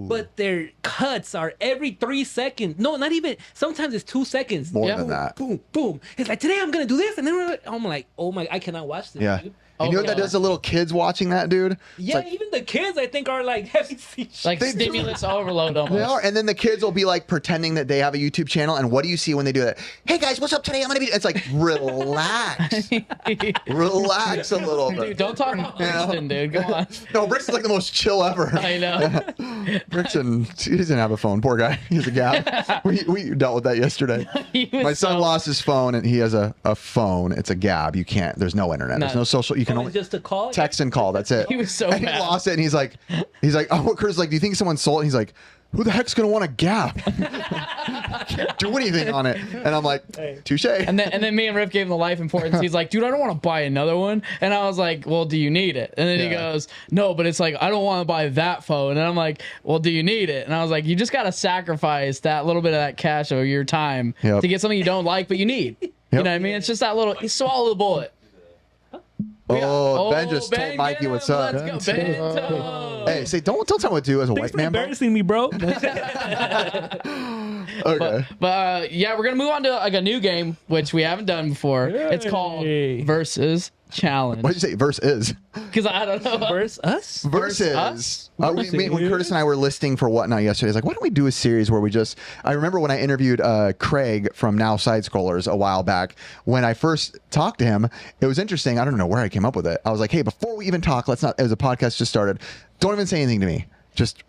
But their cuts are every 3 seconds. No, not even. Sometimes it's 2 seconds. More than that. Boom, boom. It's like today I'm gonna do this, and then I'm like, oh my, I cannot watch this. Yeah. Dude. You know what that does to little kids watching that, dude? It's Yeah, like, even the kids I think are like having seizures. Like stimulus overload almost. they are, and then the kids will be like pretending that they have a YouTube channel, and what do you see when they do that? Hey guys, what's up today? I'm gonna be. It's like relax, relax a little bit. Dude, don't talk about Brixton, dude. Come on. No, Brixton's like the most chill ever. I know. Brixton, he doesn't have a phone. Poor guy. He has a gab. We dealt with that yesterday. My son lost his phone, and he has a phone. It's a gab. You can't. There's no internet. There's no social. You can only just a call. Text and call. That's it. He was so and mad. He lost it, and he's like, oh, Curtis, like, do you think someone sold it? And he's like, who the heck's gonna want a gap? Can't do anything on it. And I'm like, touche. And then me and Riff gave him the life importance. He's like, dude, I don't want to buy another one. And I was like, well, do you need it? And then he goes, no, but it's like, I don't want to buy that phone. And I'm like, well, do you need it? And I was like, you just gotta sacrifice that little bit of that cash or your time to get something you don't like but you need. You know what I mean? It's just that little. He swallowed the bullet. Ben just told Mikey what's up. Let's go, Bento. Hey, say don't tell me what to do as a white man. Embarrassing me, bro. Okay. But yeah, we're gonna move on to like a new game which we haven't done before. It's called Versus Challenge. What did you say? Verse is. Because I don't know. Versus us? Versus. us? When Curtis and I were listing for Whatnot yesterday, I was like, why don't we do a series where we just... I remember when I interviewed Craig from Now Side Scrollers a while back, when I first talked to him, it was interesting. I don't know where I came up with it. I was like, hey, before we even talk, let's not... As a podcast just started, don't even say anything to me. Just,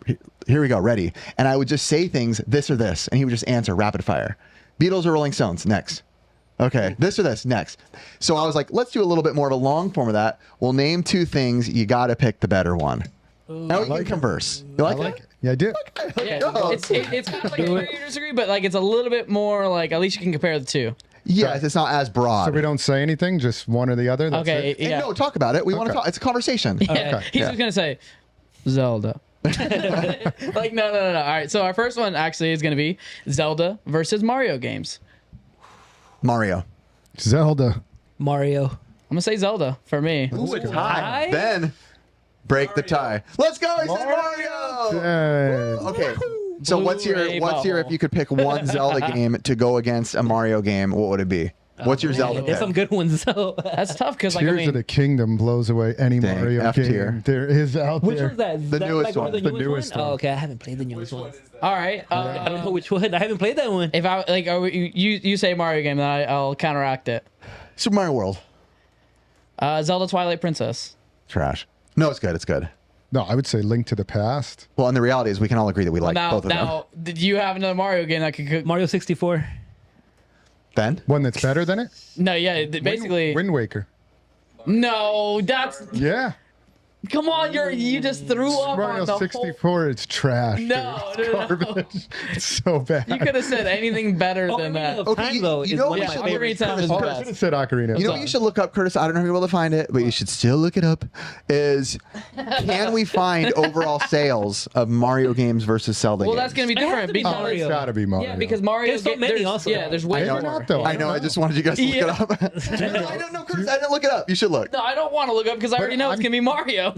here we go, ready. And I would just say things, this or this, and he would just answer rapid fire. Beatles or Rolling Stones? Next. Okay, this or this, next. So I was like, let's do a little bit more of a long form of that. We'll name 2 things. You got to pick the better one. Now we can converse. You like it? Yeah, I do. Yeah. It's kind of like a agree or disagree, but like it's a little bit more like at least you can compare the two. Yes, it's not as broad. So we don't say anything, just one or the other. That's Okay, it? Hey, yeah. no, talk about it. We want to talk. It's a conversation. Yeah. Okay. He's just gonna say Zelda. Like no. All right, so our first one actually is gonna be Zelda versus Mario games. Mario. Zelda. Mario. I'm gonna say Zelda for me. Ooh, a tie? Ben, break the tie. Let's go. He said Mario. Dang. Okay. So what's your Bubble. if you could pick one Zelda game to go against a Mario game, what would it be? What's your Zelda There's pick? some good ones though. That's tough because like I Tears of the mean, Kingdom blows away any Dang, Mario F game. tier. There is out Which there. one's that? Is The that newest like one. The The newest, newest one? one. Oh, okay, I haven't played the newest one. all right. I don't know which one. I haven't played that one. If I like, you say Mario game, then I'll counteract it. Super Mario World. Zelda Twilight Princess. Trash. No, it's good. It's good. No, I would say Link to the Past. Well, and the reality is we can all agree that we like both of them. Now, did you have another Mario game that could? Mario 64. Ben? One that's better than it? No, yeah, basically. Wind Waker. No, that's Yeah. Come on, you just threw up Mario on the 64, it's trash. No, dude. It's no, no. garbage. It's so bad. You could have said anything better than that. Ocarina of Time, though, is one of my Ocarina favorites. of Time is Oh, I best. should have said Ocarina. You know what you should look up, Curtis? I don't know if you're able to find it, but you should still look it up. Is can we find overall sales of Mario games versus Zelda Well, games? that's gonna be It has different to be because Mario. It's gotta be Mario. yeah, because Mario There's so many also. Yeah, there's way Maybe more. not, though. I know. I just wanted you guys to look it up. I don't know, Curtis. I didn't look it up. You should look. No, I don't want to look up because I already know it's gonna be Mario.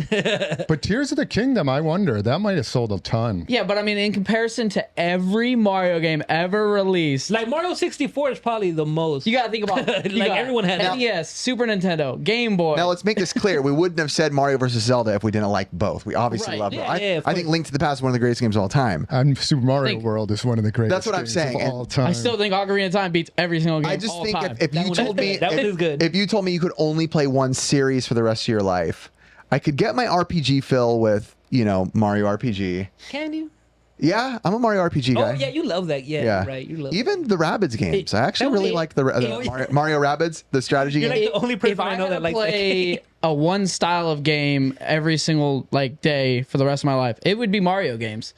But Tears of the Kingdom, I wonder, that might have sold a ton. Yeah, but I mean, in comparison to every Mario game ever released, Like Mario 64 is probably the most. you gotta think about it. Like, everyone had it. NES, Super Nintendo, Game Boy. Now let's make this clear. We wouldn't have said Mario versus Zelda if we didn't like both. We obviously Right. love Yeah, both. yeah, of I think course. Link to the Past is one of the greatest games of all time. And Super Mario Think- World is one of the greatest. That's what I'm games saying, of all and time. I still think Ocarina of Time beats every single game. I just all think time. if That you one told is me good. That one is good. if you told me you could only play one series for the rest of your life, I could get my RPG fill with Mario RPG. Can you? Yeah, I'm a Mario RPG guy. Oh yeah, you love that. Yeah, Yeah. you're right. You love even the Rabbids games. I actually that was really it. like the Mario Rabbids, the strategy You're game. like the only person if I know had that to likes that play game. a one style of game every single day for the rest of my life, it would be Mario games.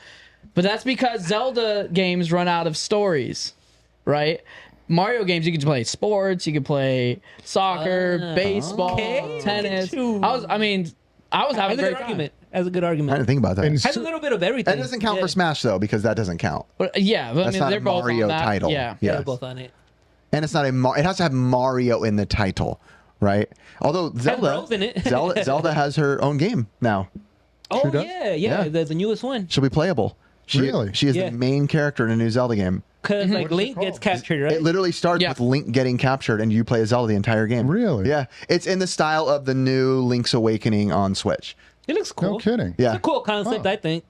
But that's because Zelda games run out of stories, right? Mario games, you can play sports, you can play soccer, baseball, okay. tennis. Look at you. I was having That's a a great good time. argument. That's a good I argument. didn't think about that. And Has a little bit of everything. That doesn't count Yeah. for Smash though, because that doesn't count. But yeah, but I That's mean, not they're a both Mario on that. title. Yeah. Yeah. They're both on it. And it's not it has to have Mario in the title, right? Although Rose in it. Zelda has her own game now. Oh does? yeah, Yeah. the newest one. She'll be playable. Really? She is Yeah. the main character in a new Zelda game. Because like What is it Link gets called? captured, right? It literally starts Yeah. with Link getting captured, and you play as Zelda the entire game. Really? Yeah. It's in the style of the new Link's Awakening on Switch. It looks cool. No kidding. Yeah. It's a cool concept, Wow. I think.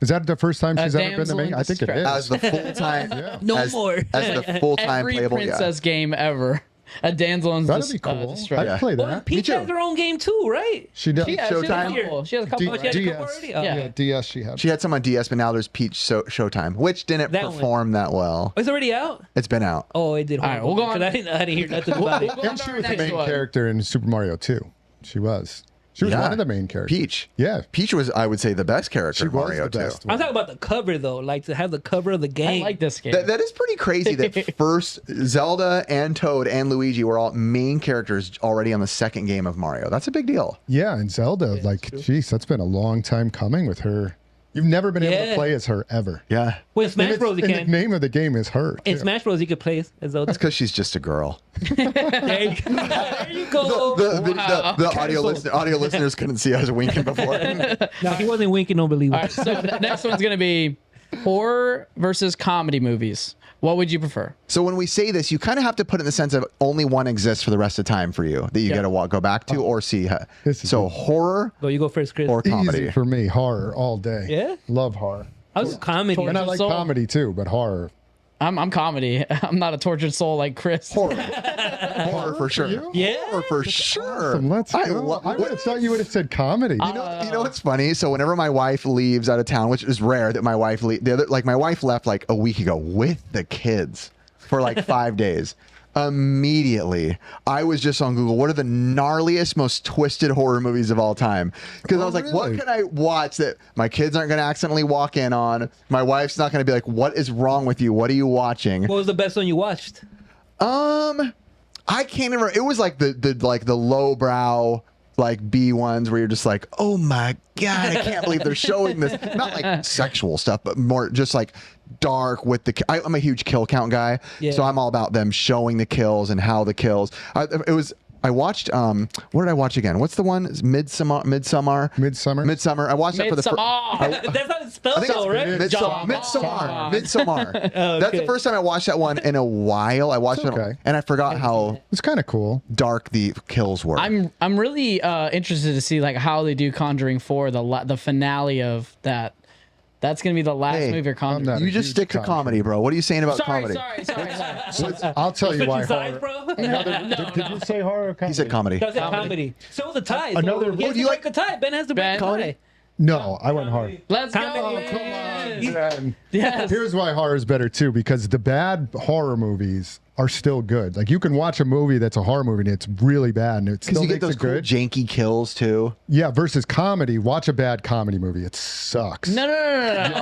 Is that the first time she's ever been the damsel main? in I think it is. distress. As the full time, No more. as the full time Every playable. princess game ever. A damsel in That'd be cool. distress. I'd play Well, that. Peach too. has her own game too, right? She does. She has a Showtime? couple. She has a couple. Oh, she had a DS. couple already? Oh. Yeah, DS she had. She had some on DS, but now there's Peach Showtime, which didn't That one. perform that well. Oh, it's already out? It's been out. Oh, it did. All right, we'll go on. 'Cause I didn't hear nothing about it. We'll go on And to she our was the next main one. character in Super Mario 2. She was. She was Yeah. one of the main characters. Peach. Yeah. Peach was, I would say, the best character She in was Mario the 2. best I'm one. talking about the cover though, like to have the cover of the I game. like this game. That is pretty crazy that first Zelda and Toad and Luigi were all main characters already on the second game of Mario. That's a big deal. Yeah, and Zelda, geez, that's been a long time coming with her. You've never been able to Yeah. play as her ever. Yeah. Well, in Smash And Bros. You and can. the name of the game is her. In too. Smash Bros. You could play as Zelda. That's because she's just a girl. There you go. There you go. The audio listeners couldn't see I was winking before. No, he wasn't winking, no believer. All right, so the next one's gonna be horror versus comedy movies. What would you prefer? So when we say this, you kind of have to put it in the sense of only one exists for the rest of the time for you that you Yeah. got to go back to or see. This is So easy. horror Go, you go first, Chris. or comedy. Easy for me. Horror all day. Yeah? Love horror. I was comedy. And I like Soul. comedy too, but horror. I'm comedy. I'm not a tortured soul like Chris. Horror. Horror for sure. you? Yeah? Horror for sure. Awesome, let's I go. love. I would have thought you would have said comedy. You know what's funny? So whenever my wife leaves out of town, which is rare that my wife my wife left like a week ago with the kids for like 5 days. Immediately, I was just on Google. What are the gnarliest, most twisted horror movies of all time? Because I was like, what really? can I watch that my kids aren't going to accidentally walk in on? My wife's not going to be like, what is wrong with you? What are you watching? What was the best one you watched? I can't remember. It was like the lowbrow like B ones where you're just like, oh my god, I can't believe they're showing this. Not like sexual stuff, but more just like dark with the. I'm a huge kill count guy, Yeah. so I'm all about them showing the kills and how the kills. I watched. What did I watch again? What's the one? Midsummer. Midsummer. I watched that for the first. That's how it's spelled, I think though, right? Midsommar. That's the first time I watched that one in a while. I watched it okay. and I forgot how It's kind of cool. dark the kills were. I'm really interested to see like how they do Conjuring 4, the finale of that. That's gonna be the last Hey, movie of Conjuring. not You a just huge stick to Conjuring. comedy, bro. What are you saying about Sorry, comedy? sorry. I'll tell you why Switching sides, horror. bro. Did you say horror or comedy? He said comedy. That's a comedy. So the tie. Another- So he has do you to like- break the tie. Ben has to break Ben? the tie. No, I went horror. Let's Comedy. go. Oh, come on. And Yes. here's why horror is better too, because the bad horror movies are still good. Like you can watch a movie that's a horror movie and it's really bad and it still you makes get those it cool good. janky kills too. Yeah, versus comedy. Watch a bad comedy movie. It sucks. No.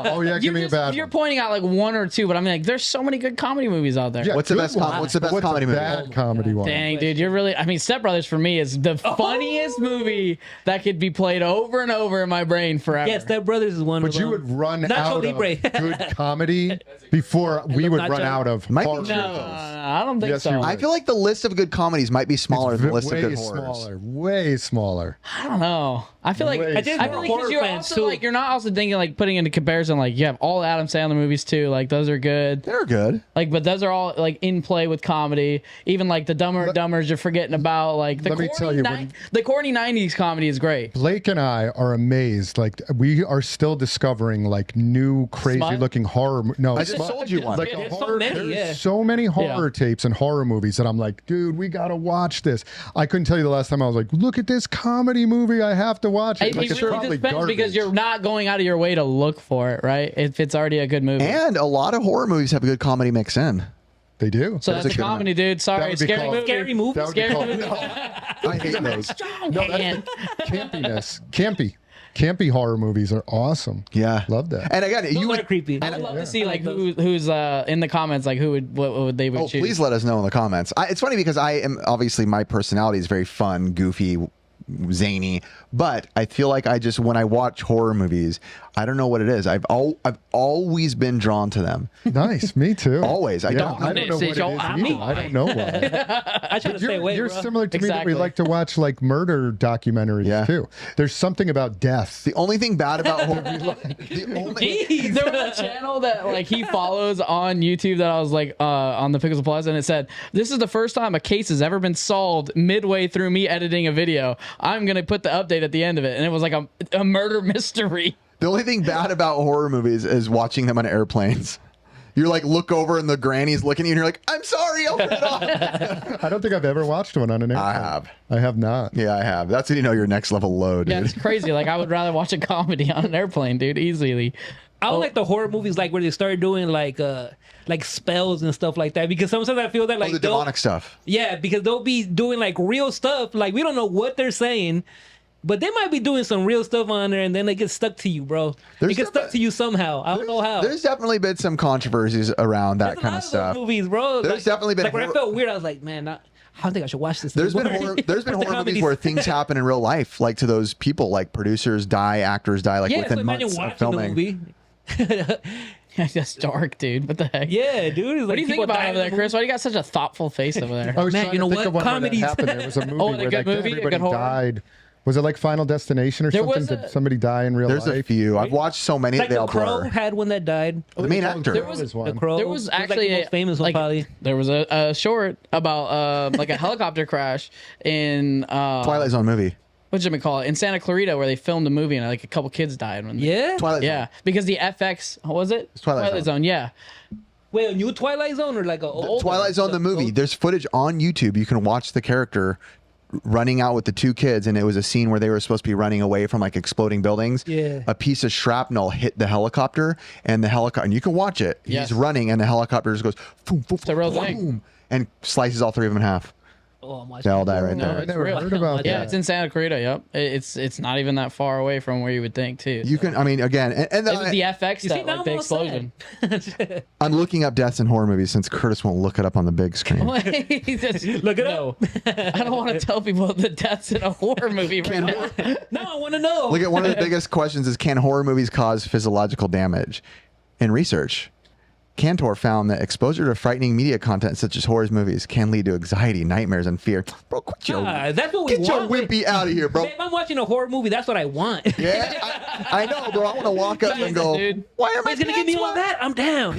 Oh yeah, give me a bad You're one. pointing out like one or two, but I mean, like, there's so many good comedy movies out there. Yeah, What's the good best one. what's the best What's comedy a movie? bad comedy one? Dang, dude, you're really. I mean, Step Brothers for me is the funniest movie that could be played over and over in my brain forever. Yeah, Step Brothers is one But of them. you would run Nacho out Libre. of good comedy before we would run Nacho. out of Might be horror true. No, movies. I don't think Yes, so. you would. I feel like the list of good comedies might be smaller than the list of good horrors. Way smaller. I don't know. I feel like Wait, I did I feel like horror you're fans, also too. like you're not also thinking like putting into comparison like you have all Adam Sandler movies too. Like those are good. They're good. Like, but those are all like in play with comedy. Even like the Dumber and Dumbers you're forgetting about. Like the Let me corny, tell you, when- the corny '90s comedy is great. Blake and I are amazed. Like we are still discovering like new crazy Smut? looking horror. No, I just Smut. sold you one. Like a There's so horror, many, there's yeah. so many horror tapes and horror movies that I'm like, dude, we gotta watch this. I couldn't tell you the last time I was like, look at this comedy movie. I have to watch it. It Like, it's really probably depends because garbage. you're not going out of your way to look for it, right? If it's already a good movie. And a lot of horror movies have a good comedy mix in. They do. So That's that's a good comedy, one. dude. That Sorry, would be scary called- movie. Scary movie. That would be Scary called- movie. No, I hate those. No, that's campiness. Campy horror movies are awesome. Yeah. Love that. And again, Those you are would creepy. I'd love to see I like like those. who's in the comments like what would they Oh, choose. please let us know in the comments. It's funny because I am obviously my personality is very fun, goofy, zany, but I feel like when I watch horror movies, I don't know what it is. I've always been drawn to them. Nice. Me too. Always. I don't know. I don't know what it is either. I don't know why. I try to stay away, You're bro. similar to me that we Exactly. like to watch like murder documentaries Yeah. too. There's something about death. The only thing bad about horror the only, There was a channel that like he follows on YouTube that I was like on the Pixel Plus, and it said, "This is the first time a case has ever been solved midway through me editing a video. I'm gonna put the update at the end of it," and it was like a murder mystery. the only thing bad about horror movies is watching them on airplanes. You're like look over and the granny's looking at you and you're like, I'm sorry, I'll put it on. I don't think I've ever watched one on an airplane. I have. I have not. Yeah, I have. That's when you know you're next level low, dude. Yeah, it's crazy. Like I would rather watch a comedy on an airplane, dude, easily. I don't like the horror movies like where they start doing like spells and stuff like that because sometimes I feel that like the they'll- demonic stuff. Yeah, because they'll be doing like real stuff. Like we don't know what they're saying, but they might be doing some real stuff on there, and then they get stuck to you, bro. There's It gets stuck to you somehow. I don't know how. There's definitely been some controversies around that There's a kind lot of those stuff. movies, bro. There's definitely been like when I horror- felt weird. I was like, man, I don't think I should watch this. There's been anymore. horror, The movies comedies. where things happen in real life, like to those people, like producers die, actors die, like Yeah, so within imagine months of watching the filming. movie. That's dark, dude. What the heck? Yeah, dude. It's What do you think about over there, Chris? Why do you got such a thoughtful face over there? I was Man, trying you know to think what? of one Comedies. where that happened. There was a movie Oh, a where good like, movie? A everybody good horror? died. Was it like Final Destination or There something? was Did a- somebody die in real There's a life? few. I've watched so many Like that they the all Crow blur. had one that died. The main actor. There was- There's one. The Crow. There was It like actually the most famous one, like, probably. there was a short about like a helicopter crash in Twilight Zone movie. what you call it in Santa Clarita where they filmed a movie and like a couple kids died. When Yeah. Twilight yeah, because the FX what was it? Twilight Zone. Yeah. Wait, a new Twilight Zone or like a old? Twilight Zone, the movie. There's footage on YouTube. You can watch the character running out with the two kids, and it was a scene where they were supposed to be running away from like exploding buildings. Yeah. A piece of shrapnel hit the helicopter, and the helicopter, and you can watch it. Yes. He's running, and the helicopter just goes, boom, boom, a real boom, thing. boom, and slices all three of them in half. Oh, I'm watching They all it. die right No, there. I it's never real. heard about Yeah, that. it's in Santa Clarita. Yep, it's not even that far away from where you would think too. You can, I mean, again, and It was the FX You that see, now like the I'm all explosion. sad. I'm looking up deaths in horror movies since Curtis won't look it up on the big screen. Look it no. I don't want to tell people the deaths in a horror movie right now. No, I want to know. Look at one of the biggest questions is, can horror movies cause physiological damage? In research, Cantor found that exposure to frightening media content such as horror movies can lead to anxiety, nightmares, and fear. Bro, quit your, That's what we get your want. wimpy out of here, bro. Man, if I'm watching a horror movie, that's what I want. Yeah, I know, bro. I want to walk up and go, Dude. why are my He's gonna give me pants all wet? that. I'm down.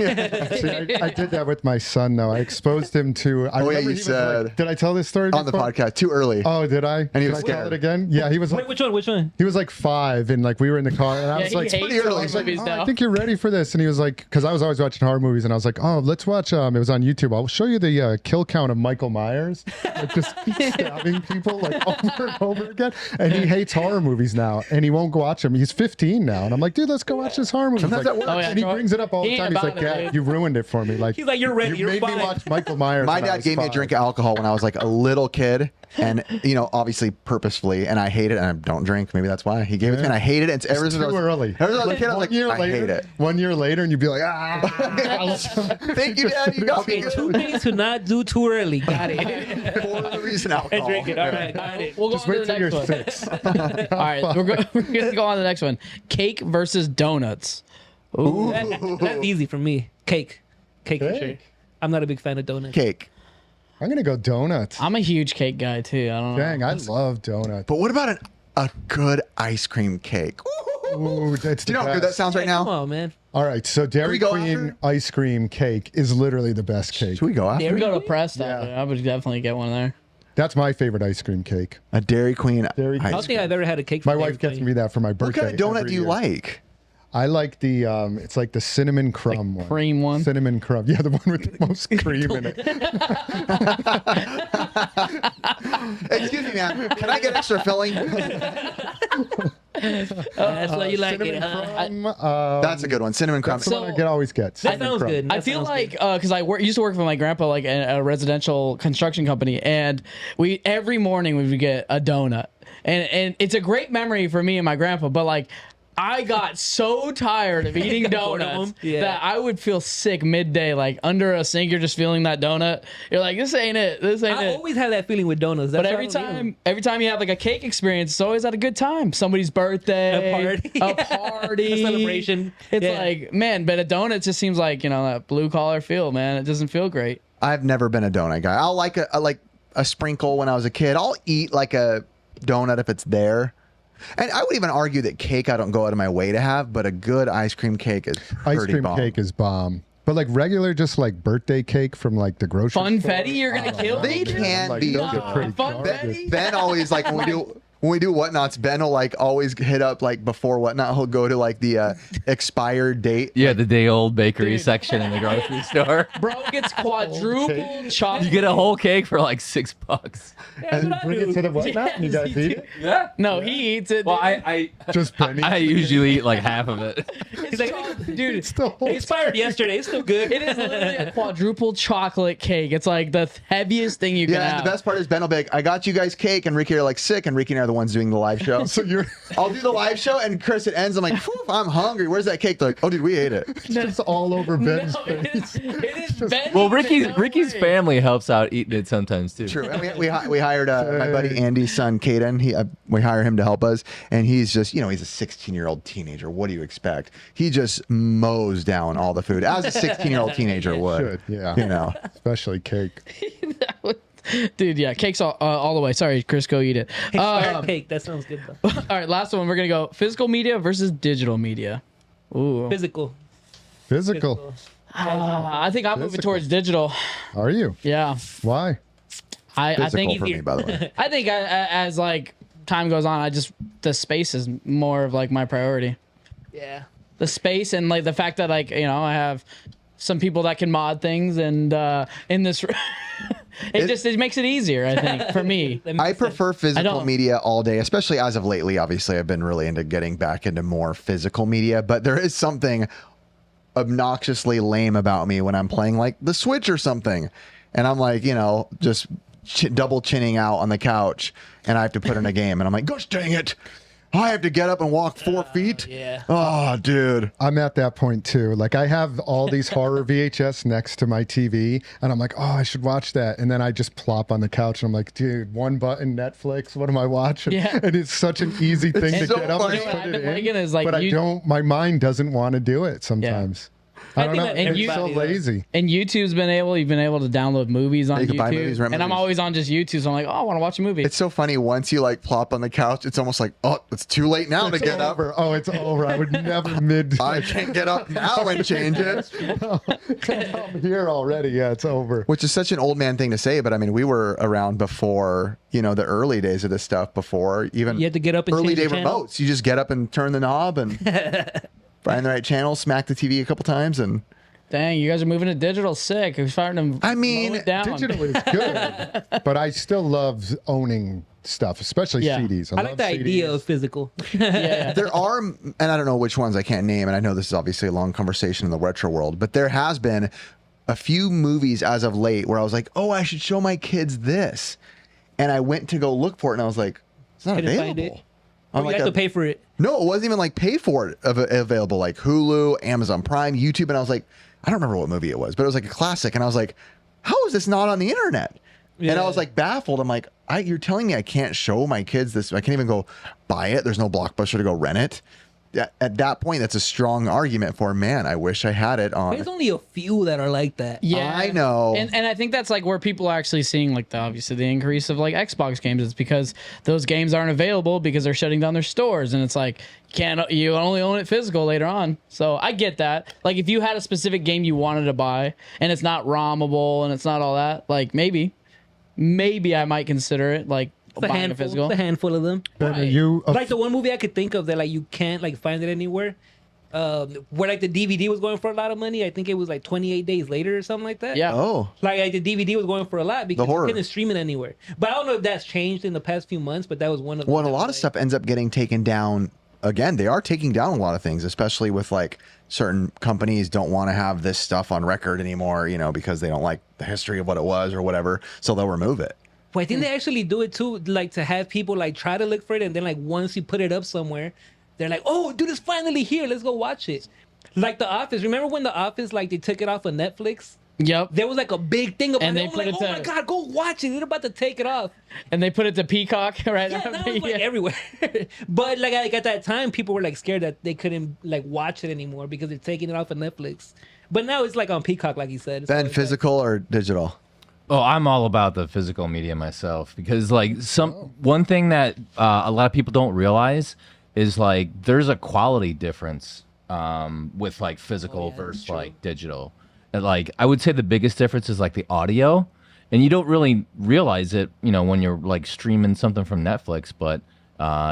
See, I did that with my son, though. I exposed him to. I Oh, yeah, remember you he was said. like, did I tell this story On the before? podcast, too early. Oh, did I? And he Did was I tell scared. it again? Yeah, he was like, Wait, which one? Which one? he was like 5, and like we were in the car, and I Yeah, was he like, hates pretty early. horror He's like, movies "Oh, now. I think you're ready for this. And he was like, because I was always watching horror movies, and I was like, oh, let's watch. It was on YouTube. I'll show you the kill count of Michael Myers, like just stabbing people like over and over again. And he hates horror movies now, and he won't watch them. He's 15 now, and I'm like, dude, let's go watch this horror movie. Sometimes that works. Oh, yeah, And he brings it up all the He time. ain't He's like, about it, Dad, dude. you ruined it for me. Like, He's like, you're ready. you You're made fine. me watch Michael Myers. My when I dad was gave me a 5. drink of alcohol when I was like a little kid, and obviously purposefully, and I hate it, and I don't drink. Maybe that's why he gave it to me, and I hated it. And ever since I Too was early. Ever since I was a kid, I was like, I hate it. 1 year later, and you'd be like, Thank you, Dad. You got Okay, me. 2 things to not do too early. Got it. For the reason And alcohol. drink it. All right, got it. We'll go just on to wait the till you're next one. 6. All right, we're going to go on to the next one. Cake versus donuts. Ooh. That's easy for me. Cake for sure. Cake. I'm not a big fan of donuts. Cake. I'm gonna go donuts. I'm a huge cake guy too. I don't know. Dang, I love donuts. But what about a good ice cream cake? Ooh, that's Do you know the how good that best. sounds right Come now? on, man. All right, so Dairy go Queen after? ice cream cake is literally the best cake. Should we go after We go to Prest. Yeah. I would definitely get one there. That's my favorite ice cream cake. a Dairy Queen? Dairy I Queen. don't think I've ever had a cake. My from wife Dairy gets Queen. me that for my What birthday. kind of donut every do you year. like? I like the it's like the cinnamon crumb one. cream one? Cinnamon crumb. Yeah, the one with the most cream in it. Excuse me, man. Can I get extra filling? That's why you like it, Cinnamon huh? crumb. That's a good one. Cinnamon crumb. That's the one I can always get. That Cinnamon sounds crumb. good. I That feel sounds like good. because used to work for my grandpa like in a residential construction company, and we every morning we would get a donut, and it's a great memory for me and my grandpa. But like, I got so tired of eating Bored of donuts them? Yeah. that I would feel sick midday, like under a sink. You're just feeling that donut. You're like, this ain't it. This ain't I it. always have that feeling with donuts. But That's every how I don't time you have like a cake experience, it's always at a good time. Somebody's birthday, A party. a A celebration. It's Yeah. like, man, but a donut just seems like, that blue collar feel, man. It doesn't feel great. I've never been a donut guy. I'll like a sprinkle when I was a kid. I'll eat like a donut if it's there. And I would even argue that cake I don't go out of my way to have, but a good ice cream cake is pretty Ice cream bomb. cake is bomb. But like regular, just like birthday cake from like the grocery store. Funfetti, you're gonna kill They me. dude? can Like, be those good. are pretty Funfetti? Ben always like when we do whatnots, Ben will like always hit up like before whatnot. He'll go to like the expired date. Yeah, the day old bakery Dude. section in the grocery store. Bro gets quadruple chocolate. You get a whole cake for like $6. That's what I Bring it do. to the whatnot and you guys eat it? Yeah. No, he eats it. Well, dude. I Just pennies. I usually eat like half of it. He's like, dude, It's the whole it expired yesterday. It's still good. it is literally a quadruple chocolate cake. It's like the heaviest thing you can Yeah, have. and the best part is Ben will be like, I got you guys cake, and Ricky are like sick, and Ricky and I are the ones doing the live show. So you're I'll do the live show, and Chris, it ends. I'm like, "Phew, I'm hungry. Where's that cake? They're like, oh, dude, we ate it. just all over Ben's it face. is Benny's Well, in no Ricky's way. family helps out eating it sometimes too. True. And we hired my buddy Andy's son, Caden. We hire him to help us, and he's just, he's a 16-year-old teenager. What do you expect? He just mows down all the food as a 16-year-old teenager would. Should, yeah. Especially cake. Dude, yeah, cake's all the way. Sorry, Chris, go eat it. Expired cake. That sounds good though. All right, last one. We're gonna go physical media versus digital media. Ooh, Physical. Physical. I think I'm moving Physical. towards digital. Are you? Yeah, Why? I Physical think for me, by the way. I think as like time goes on, the space is more of like my priority. Yeah. The space and like the fact that like I have some people that can mod things and in this. It makes it easier, I think, for me. That makes I sense. prefer physical don't- media all day, especially as of lately. Obviously, I've been really into getting back into more physical media, but there is something obnoxiously lame about me when I'm playing like the Switch or something. And I'm like, just double chinning out on the couch and I have to put in a game. And I'm like, gosh dang it. I have to get up and walk 4 feet. Yeah. Oh, dude. I'm at that point too. Like I have all these horror VHS next to my TV and I'm like, oh, I should watch that. And then I just plop on the couch and I'm like, dude, one button, Netflix, what am I watching? Yeah. And it's such an easy thing to so get up funny. and What put I've it been in. liking is, like, but you- I don't, my mind doesn't want to do it sometimes. I don't think know. that And you're so everybody does. lazy. And you've been able to download movies on You can YouTube. buy movies, rent and I'm movies. always on just YouTube, so I'm like, oh, I want to watch a movie. It's so funny. Once you like plop on the couch, it's almost like, oh, it's too late now to It's get up. over. Oh, it's over. I would never mid. I can't get up now and change it. I'm here already. Yeah, it's over. Which is such an old man thing to say, but I mean, we were around before, the early days of this stuff, before even You had to get up and early change day the channel? remotes. You just get up and turn the knob and find the right channel, smack the TV a couple times, and Dang, you guys are moving to digital. Sick. We're starting to I mean, mow it down. Digital is good, but I still love owning stuff, especially Yeah. CDs. I like the idea of physical. Yeah. there are, and I don't know which ones I can't name, and I know this is obviously a long conversation in the retro world, but there has been a few movies as of late where I was like, oh, I should show my kids this. And I went to go look for it, and I was like, it's not Couldn't find it. available. Or you have to pay for it. No, it wasn't even like pay for it available, like Hulu, Amazon Prime, YouTube. And I was like, I don't remember what movie it was, but it was like a classic. And I was like, how is this not on the internet? And I Yeah. was like baffled. I'm like, you're telling me I can't show my kids this? I can't even go buy it. There's no Blockbuster to go rent it. At that point, that's a strong argument for, man, I wish I had it on. There's only a few that are like that. Yeah, I know. and I think that's like where people are actually seeing like obviously the increase of like Xbox games. It's because those games aren't available because they're shutting down their stores, and it's like you only own it physical later on. So I get that. Like if you had a specific game you wanted to buy and it's not ROMable and it's not all that, like maybe I might consider it. Like It's a buying a handful. physical. It's a handful of them. Ben, are Right. you Like the one movie I could think of that like you can't like find it anywhere. Where like the DVD was going for a lot of money. I think it was like 28 Days Later or something like that. Yeah. Oh, Like the DVD was going for a lot because you horror. couldn't stream it anywhere. But I don't know if that's changed in the past few months. But that was one of the well, and a lot of stuff ends up getting taken down. Again, they are taking down a lot of things, especially with like certain companies don't want to have this stuff on record anymore, because they don't like the history of what it was or whatever. So they'll remove it. Well, I think they actually do it too, like to have people like try to look for it, and then like once you put it up somewhere, they're like, "Oh, dude, it's finally here. Let's go watch it." Like The Office. Remember when The Office like they took it off of Netflix? Yep. There was like a big thing about And it. they I was put like, it "Oh to- my god, go watch it! They're about to take it off." And they put it to Peacock right Yeah, after. that was like Yeah. everywhere. But like at that time, people were like scared that they couldn't like watch it anymore because they're taking it off of Netflix. But now it's like on Peacock, like you said. So Ben, it's physical or digital? Oh, I'm all about the physical media myself because like one thing that a lot of people don't realize is like there's a quality difference with like physical versus like digital. And, like I would say the biggest difference is like the audio, and you don't really realize it, when you're like streaming something from Netflix. But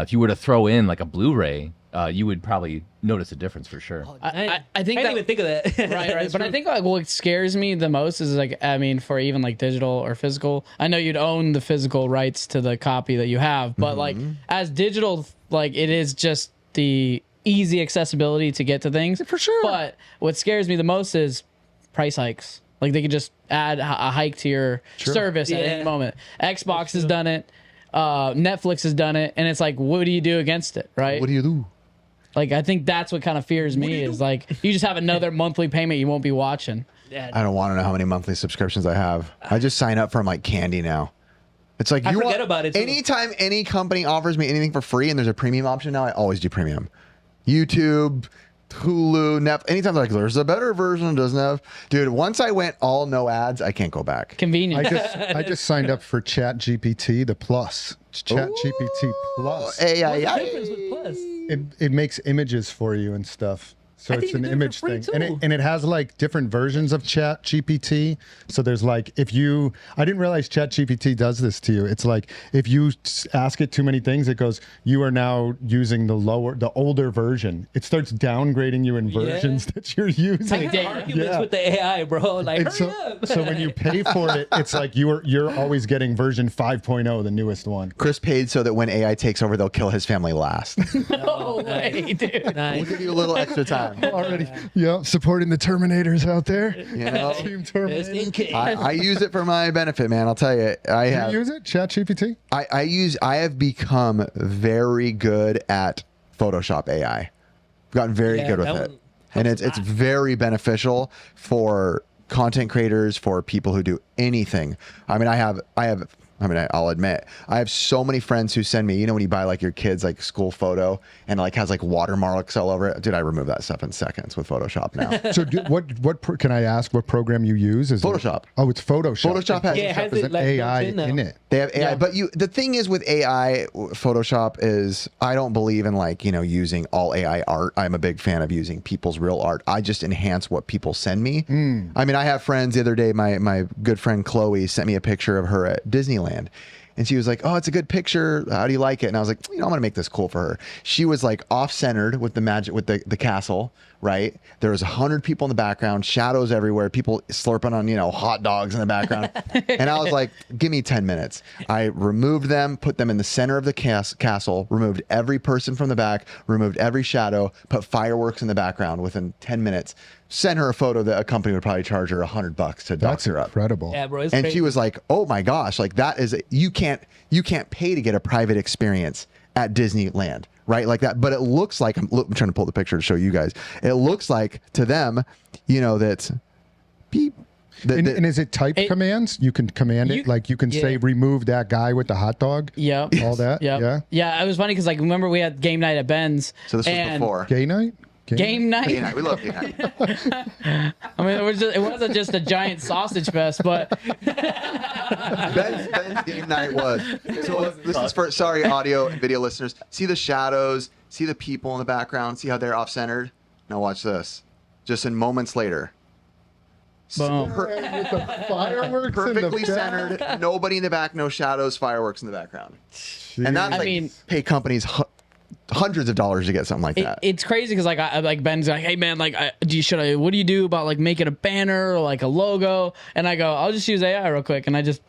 if you were to throw in like a Blu-ray, you would probably notice a difference for sure. I think I didn't that even think of that. right. That's But I true. think like what scares me the most is like for even like digital or physical. I know you'd own the physical rights to the copy that you have, but like as digital, like it is just the easy accessibility to get to things For sure. But what scares me the most is price hikes. Like they could just add a hike to your service at any Yeah. moment. Xbox has done it. Netflix has done it, and it's like, what do you do against it, right? What do you do? Like, I think that's what kind of fears me is like, you just have another monthly payment you won't be watching. I don't want to know how many monthly subscriptions I have. I just sign up for like candy now. It's like I forget about it, too. Anytime any company offers me anything for free and there's a premium option now, I always do premium. YouTube, Hulu, Netflix. Anytime they're like, there's a better version it doesn't have. Dude, once I went all no ads, I can't go back. Convenient. I just signed up for Chat GPT, the Plus. Chat GPT Plus. Hey, What's the difference with Plus? It makes images for you and stuff. So I it's think an you can do it image for free, thing. too. And it has like different versions of Chat GPT. So there's like, I didn't realize Chat GPT does this to you. It's like, if you ask it too many things, it goes, you are now using the older version. It starts downgrading you in versions that you're using. Like arguments with the AI, bro. Like, And hurry up. so when you pay for it, it's like you're always getting version 5.0, the newest one. Chris paid so that when AI takes over, they'll kill his family last. No way, dude. Nice. We'll give you a little extra time. Already, supporting the Terminators out there. You know? Team Just Terminator. in case. I use it for my benefit, man. I'll tell you. Do you use it, ChatGPT? I have become very good at Photoshop AI. I've gotten very Yeah, good with that it. one And it's very beneficial for content creators, for people who do anything. I mean, I'll admit, I have so many friends who send me, when you buy like your kid's like school photo and like has like watermarks all over it. Dude, I remove that stuff in seconds with Photoshop now. So can I ask what program you use? Is Photoshop. It's Photoshop. Photoshop has- Yeah, it has There's it, an like, AI built in now. in it. They have AI, Yeah. but the thing is with AI, Photoshop is, I don't believe in like, using all AI art. I'm a big fan of using people's real art. I just enhance what people send me. I mean, I have friends the other day, my good friend Chloe sent me a picture of her at Disneyland. And she was like, "Oh, it's a good picture. How do you like it?" And I was like, "I'm gonna make this cool for her." She was like off-centered with the magic, with the castle, right? There was 100 people in the background, shadows everywhere, people slurping on hot dogs in the background. And I was like, "Give me 10 minutes." I removed them, put them in the center of the castle, removed every person from the back, removed every shadow, put fireworks in the background within 10 minutes. Sent her a photo that a company would probably charge her $100 to dox her up. Incredible. Yeah, bro. It's And crazy. she was like, "Oh my gosh, like that is you can't pay to get a private experience at Disneyland, right? Like that." But it looks like I'm trying to pull the picture to show you guys. It looks like to them, that beep. And is it type commands? You can command it, like you can say remove that guy with the hot dog. Yep. All that. Yep. Yeah. It was funny because like remember we had game night at Ben's. So this was before Gay night. Game night. Game night. We love game night. I mean, it wasn't just a giant sausage fest, but Ben's game night was. So this is for audio and video listeners. See the shadows. See the people in the background. See how they're off-centered. Now watch this. Just in moments later. boom. With the fireworks Perfectly in the centered. Nobody in the back. No shadows. Fireworks in the background. And that's I mean, pay companies hundreds of dollars to get something like that. It's crazy because like Ben's like, "Hey man, like what do you do about like making a banner or like a logo?" And I go, "I'll just use AI real quick," and I just.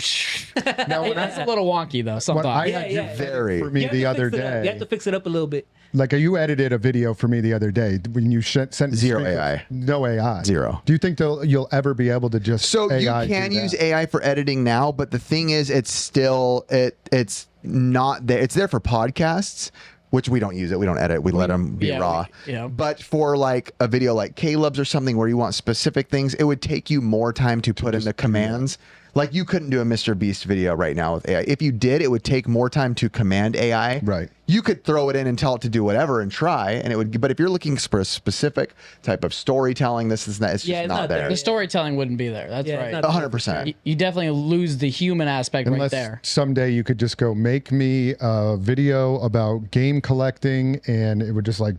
Now, when That's a little wonky though. What Sometimes. I had you Very. for me You have the to other fix it up. day. You have to fix it up a little bit. Like you edited a video for me the other day when you sent Zero AI. No AI. Zero. Do you think you'll ever be able to just So AI you can do use that? AI for editing now, but the thing is, it's still it's not there. It's there for podcasts, which we don't use it. We don't edit. We let them be raw. But for like a video like Caleb's or something where you want specific things, it would take you more time to put in the commands. Like you couldn't do a Mr. Beast video right now with AI. If you did, it would take more time to command AI. Right. You could throw it in and tell it to do whatever and try, and it would. But if you're looking for a specific type of storytelling, this is not. It's just it's not not there. there. The storytelling wouldn't be there. That's Yeah, it's right. not- 100%. You definitely lose the human aspect right Unless there. someday you could just go make me a video about game collecting, and it would just like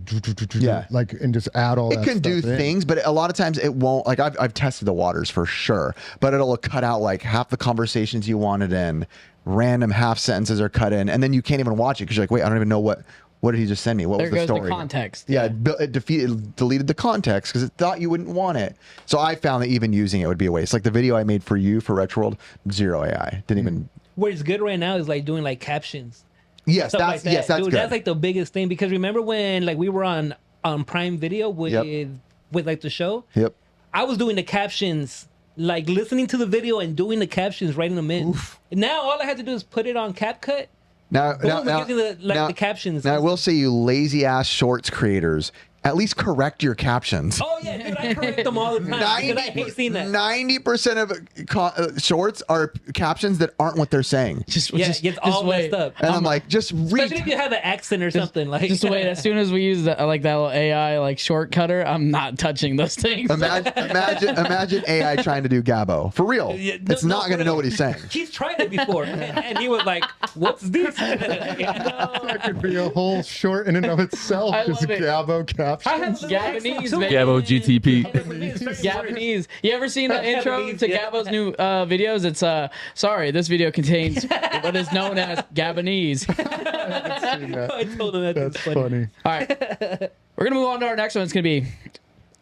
Yeah. like and just add all. It that can do stuff in. things, but a lot of times it won't. Like I've tested the waters for sure, but it'll cut out like half the conversations you wanted in. Random half sentences are cut in, and then you can't even watch it because you're like, wait, I don't even know what did he just send me? What There was the goes story? the context. Yeah, it deleted the context because it thought you wouldn't want it. So I found that even using it would be a waste. Like the video I made for you for Retro World, zero AI. Didn't even. Where it's good right now is like doing like captions. Yes, Stuff that's like that. yes, that's Dude, good. that's like the biggest thing because remember when like we were on Prime Video with like the show? Yep. I was doing the captions, like listening to the video and doing the captions, writing them in. Now all I had to do is put it on CapCut. Now, Boom, we're getting the captions. Now I will say, you lazy ass shorts creators, at least correct your captions. Oh yeah, dude, I correct them all the time because I hate seeing that. 90% of shorts are captions that aren't what they're saying. It gets all wait. messed up. And I'm like, just Especially if read. you have an accent or something like. Just wait. As soon as we use that, like that little AI like short cutter, I'm not touching those things. Imagine AI trying to do Gabbo. For real. Yeah, It's not going to know what he's saying. He's tried it before, and he was like, "What's this?" That could be a whole short in and of itself. I Just love it. Gabo captions. I have some Japanese, accent, too. man. Gabo GTP. Japanese. You ever seen the intro Japanese, to yeah. Gabo's new videos? It's sorry, this video contains what is known as Gabonese. I told him That's funny. All right, we're gonna move on to our next one. It's gonna be: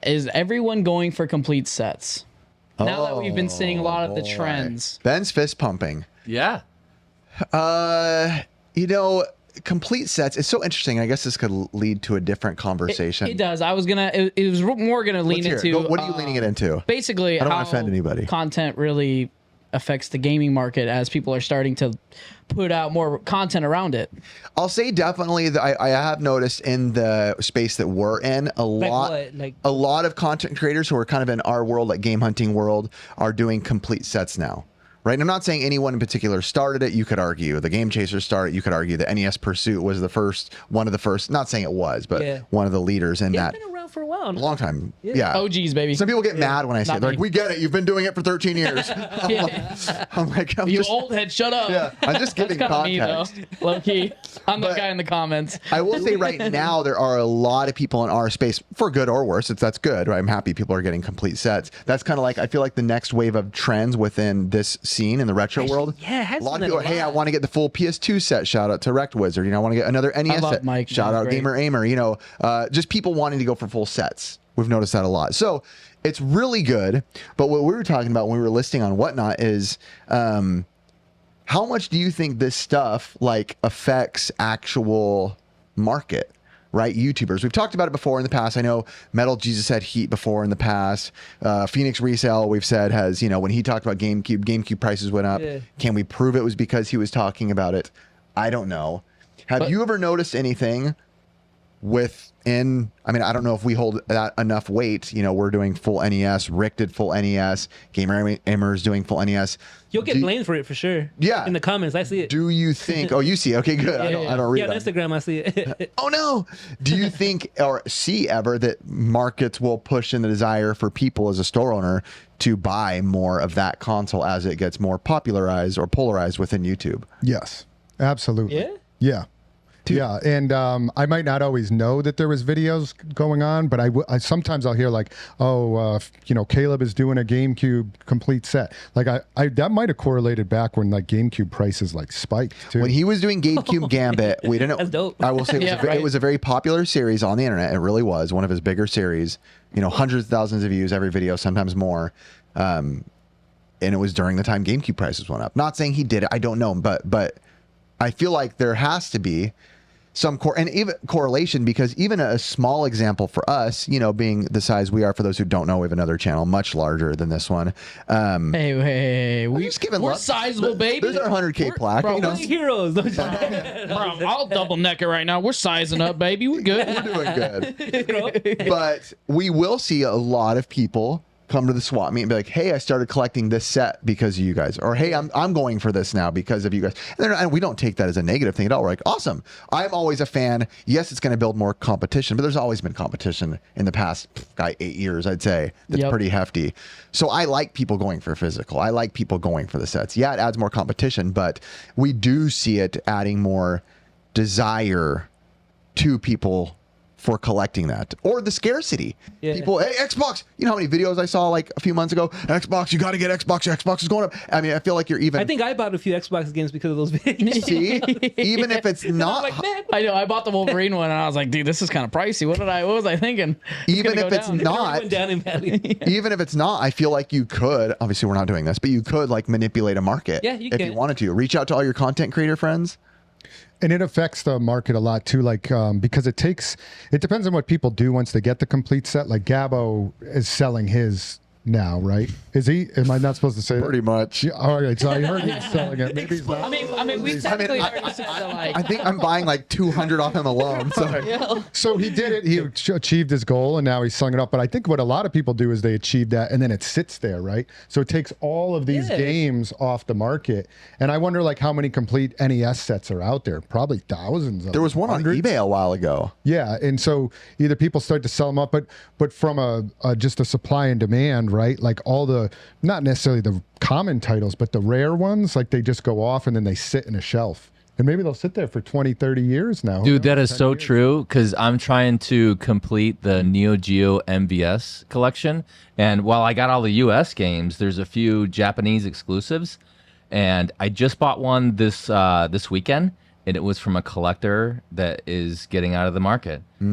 is everyone going for complete sets? Now that we've been seeing a lot of the trends. Ben's fist pumping. Yeah. Complete sets. It's so interesting. I guess this could lead to a different conversation. It does. I was gonna. It was more gonna lean Let's hear it. into. What are you leaning it into? Basically, I don't how wanna offend anybody. content really affects the gaming market as people are starting to put out more content around it. I'll say definitely that I have noticed in the space that we're in a lot of content creators who are kind of in our world, like game hunting world, are doing complete sets now. Right. And I'm not saying anyone in particular started it. You could argue the Game Chasers started. You could argue the NES Pursuit was one of the first. Not saying it was, but one of the leaders in that. It's been around for a while. No, no. long time. Yeah. OGs, baby. Some people get mad when I say Not it. They're like, me. we get it. You've been doing it for 13 years. I'm like, I'm You just, old head, shut up. yeah, I'm just That's giving kind of me, though. context. Low key. I'm the But- guy in the comments. I will say right now there are a lot of people in our space, for good or worse. That's good. Right? I'm happy people are getting complete sets. That's kind of like, I feel like the next wave of trends within this scene in the retro world. yeah, it has a lot of been people a are, hey, I lot. want to get the full PS2 set. Shout out to Wrecked Wizard. You know, I want to get another NES love set. Mike, Shout man. out Great. Gamer Aimer. You know, just people wanting to go for full sets. We've noticed that a lot. So it's really good. But what we were talking about when we were listing on Whatnot is how much do you think this stuff like affects actual market, right? YouTubers. We've talked about it before in the past. I know Metal Jesus had heat before in the past. Phoenix Resale, we've said, has, you know, when he talked about GameCube prices went up. Yeah. Can we prove it was because he was talking about it? I don't know. Have you ever noticed anything I mean, I don't know if we hold that enough weight. You know, we're doing full NES. Rick did full NES. Gamer Aimer is doing full NES. You'll get blamed for it for sure. Yeah. In the comments, I see it. Do you think? Oh, you see? Okay, good. I don't read Yeah, on them. Instagram, I see it. Oh no! Do you think or see ever that markets will push in the desire for people as a store owner to buy more of that console as it gets more popularized or polarized within YouTube? Yes, absolutely. Yeah? Yeah. Yeah, and I might not always know that there was videos going on, but I sometimes I'll hear like, oh, you know, Caleb is doing a GameCube complete set. Like I that might have correlated back when like GameCube prices like spiked too. When he was doing GameCube Gambit, we didn't. That's dope. I will say it was, Yeah, right. it was a very popular series on the internet. It really was one of his bigger series. You know, hundreds of thousands of views every video, sometimes more. And it was during the time GameCube prices went up. Not saying he did it. I don't know, but I feel like there has to be some and even correlation, because even a small example for us, you know, being the size we are, for those who don't know, we have another channel much larger than this one. Hey, We're just giving we're love. sizable, baby. There's our 100K plaque. bro, You know, We're heroes. Don't you? Bro, I'll double neck it right now. We're sizing up, baby. We good. we're doing good. But we will see a lot of people come to the swap meet and be like, hey, I started collecting this set because of you guys, or hey, I'm going for this now because of you guys. And we don't take that as a negative thing at all. We're like, awesome. I'm always a fan. Yes, it's going to build more competition, but there's always been competition in the past 8 years, I'd say. That's Yep. pretty hefty. So I like people going for physical. I like people going for the sets. Yeah, it adds more competition, but we do see it adding more desire to people for collecting that, or the scarcity. Yeah. People, hey, Xbox. You know how many videos I saw like a few months ago? Xbox, you got to get Xbox. Xbox is going up. I mean, I feel like you're even. I think I bought a few Xbox games because of those videos. See, even if it's not, Like, man, I know. I bought the Wolverine one, and I was like, dude, this is kind of pricey. What was I thinking? even gonna if go it's down. it not, went down in value. even if it's not, I feel like you could. Obviously, we're not doing this, but you could like manipulate a market. Yeah, you if can. you wanted to. Reach out to all your content creator friends. And it affects the market a lot too, like because it depends on what people do once they get the complete set. Like Gabo is selling his now, right? Is he? Am I not supposed to say Pretty that? much. Yeah, all right, so I heard he's selling it. Maybe he's not. I mean, we technically already said that, like, I think I'm buying like 200 off him alone. So So he did it. He achieved his goal, and now he's selling it up. But I think what a lot of people do is they achieve that, and then it sits there, right? So it takes all of these Yeah. games off the market. And I wonder, like, how many complete NES sets are out there? Probably thousands. Of there was one on hundreds. eBay a while ago. Yeah, and so either people start to sell them up, but from a just a supply and demand, right? Like all the, not necessarily the common titles, but the rare ones, like they just go off and then they sit in a shelf. And maybe they'll sit there for 20, 30 years now. Dude, that is so true, because I'm trying to complete the Neo Geo MVS collection. And while I got all the US games, there's a few Japanese exclusives. And I just bought one this weekend, and it was from a collector that is getting out of the market. You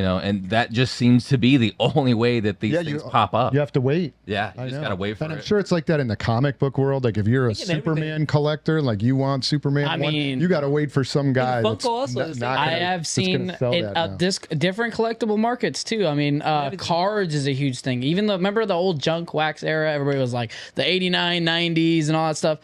know, and that just seems to be the only way that these things pop up. You have to wait. Yeah, you I just know. gotta wait for And I'm it. sure it's like that in the comic book world. Like if you're a Making everything. Superman collector, like you want Superman I 1, mean- you got to wait for some guy. Funko that's also not is gonna- I have that's gonna seen sell it, that now. different collectible markets too. I mean, cards is a huge thing. Even though, remember the old junk wax era? Everybody was like the 89, 90s and all that stuff.